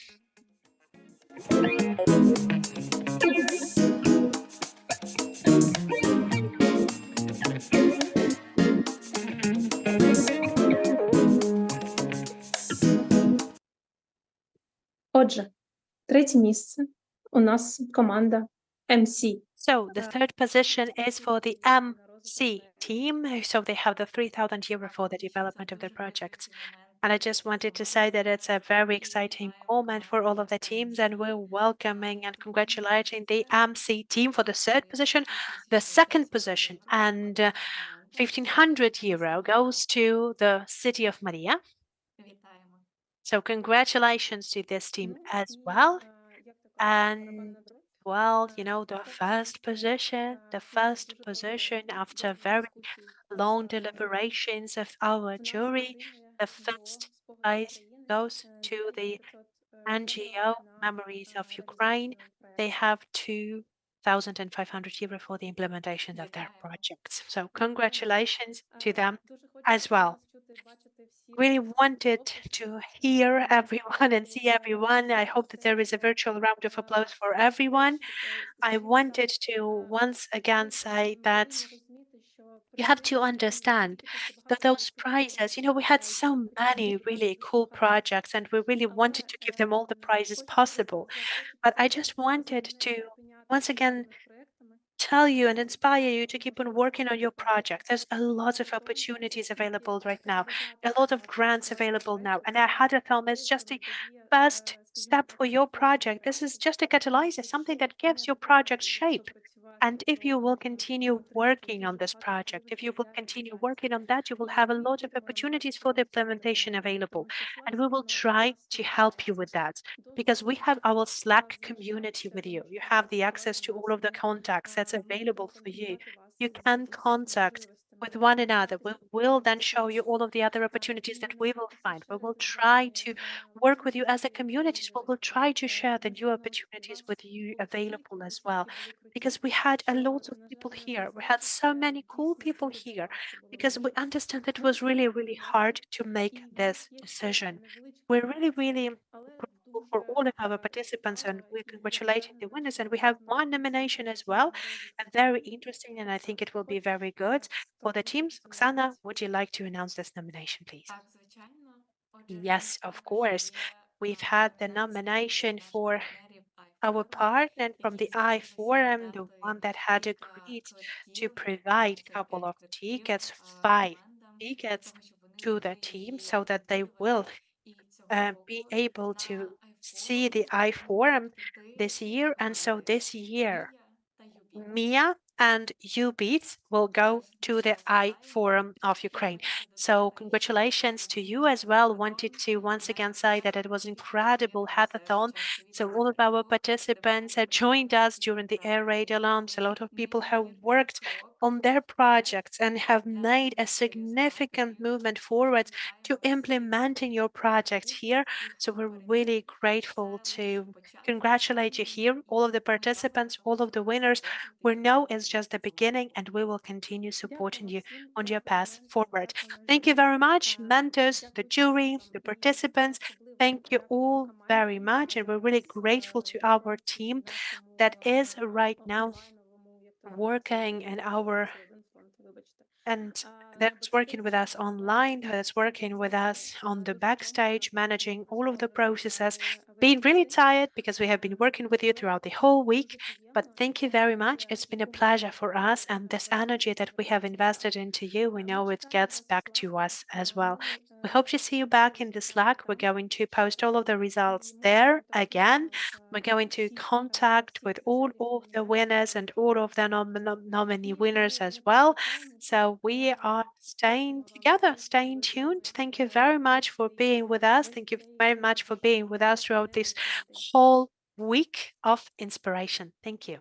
Отже, третє місце у нас команда MC. So the third position is for the MC team. So they have the 3,000 euro for the development of their projects. And I just wanted to say that it's a very exciting moment for all of the teams, and we're welcoming and congratulating the MC team for the third position, the second position, and 1,500 euro goes to the city of Maria. So congratulations to this team as well. And well, you know, the first position after very long deliberations of our jury, the first prize goes to the NGO Memories of Ukraine. They have two €1,500 for the implementation of their projects. So congratulations to them as well. Really wanted to hear everyone and see everyone. I hope that there is a virtual round of applause for everyone. I wanted to once again say that you have to understand that those prizes, we had so many really cool projects and we really wanted to give them all the prizes possible. But I just wanted to once again tell you and inspire you to keep on working on your project. There's a lot of opportunities available right now, a lot of grants available now, and our hackathon is just a first step for your project. This is just a catalyzer, something that gives your project shape. And if you will continue working on this project, if you will continue working on that, you will have a lot of opportunities for the implementation available. And we will try to help you with that because we have our Slack community with you. You have the access to all of the contacts that's available for you. You can contact with one another. We will then show you all of the other opportunities that we will find. We will try to work with you as a community. We will try to share the new opportunities with you available as well. Because we had a lot of people here. We had so many cool people here because we understand that it was really, really hard to make this decision. We're really, really grateful for all of our participants and we're congratulating the winners. And we have one nomination as well, and very interesting, and I think it will be very good for the teams. Oksana, would you like to announce this nomination, please? Yes, of course. We've had the nomination for our partner from the I Forum, the one that had agreed to provide a couple of tickets, 5 tickets to the team so that they will be able to see the I Forum this year. And so this year, Mia and Ubits will go to the I Forum of Ukraine. So congratulations to you as well. Wanted to once again say that it was incredible hackathon. So all of our participants have joined us during the air raid alarms. A lot of people have worked on their projects and have made a significant movement forward to implementing your project here. So we're really grateful to congratulate you here, all of the participants, all of the winners. We know it's just the beginning and we will continue supporting you on your path forward. Thank you very much, mentors, the jury, the participants. Thank you all very much. And we're really grateful to our team that is right now working in our and that's working with us online, that's working with us on the backstage, managing all of the processes, being really tired because we have been working with you throughout the whole week. But thank you very much. It's been a pleasure for us. And this energy that we have invested into you, we know it gets back to us as well. We hope to see you back in the Slack. We're going to post all of the results there again. We're going to contact with all of the winners and all of the nominee winners as well. So we are staying together, staying tuned. Thank you very much for being with us. Thank you very much for being with us throughout this whole week of inspiration. Thank you.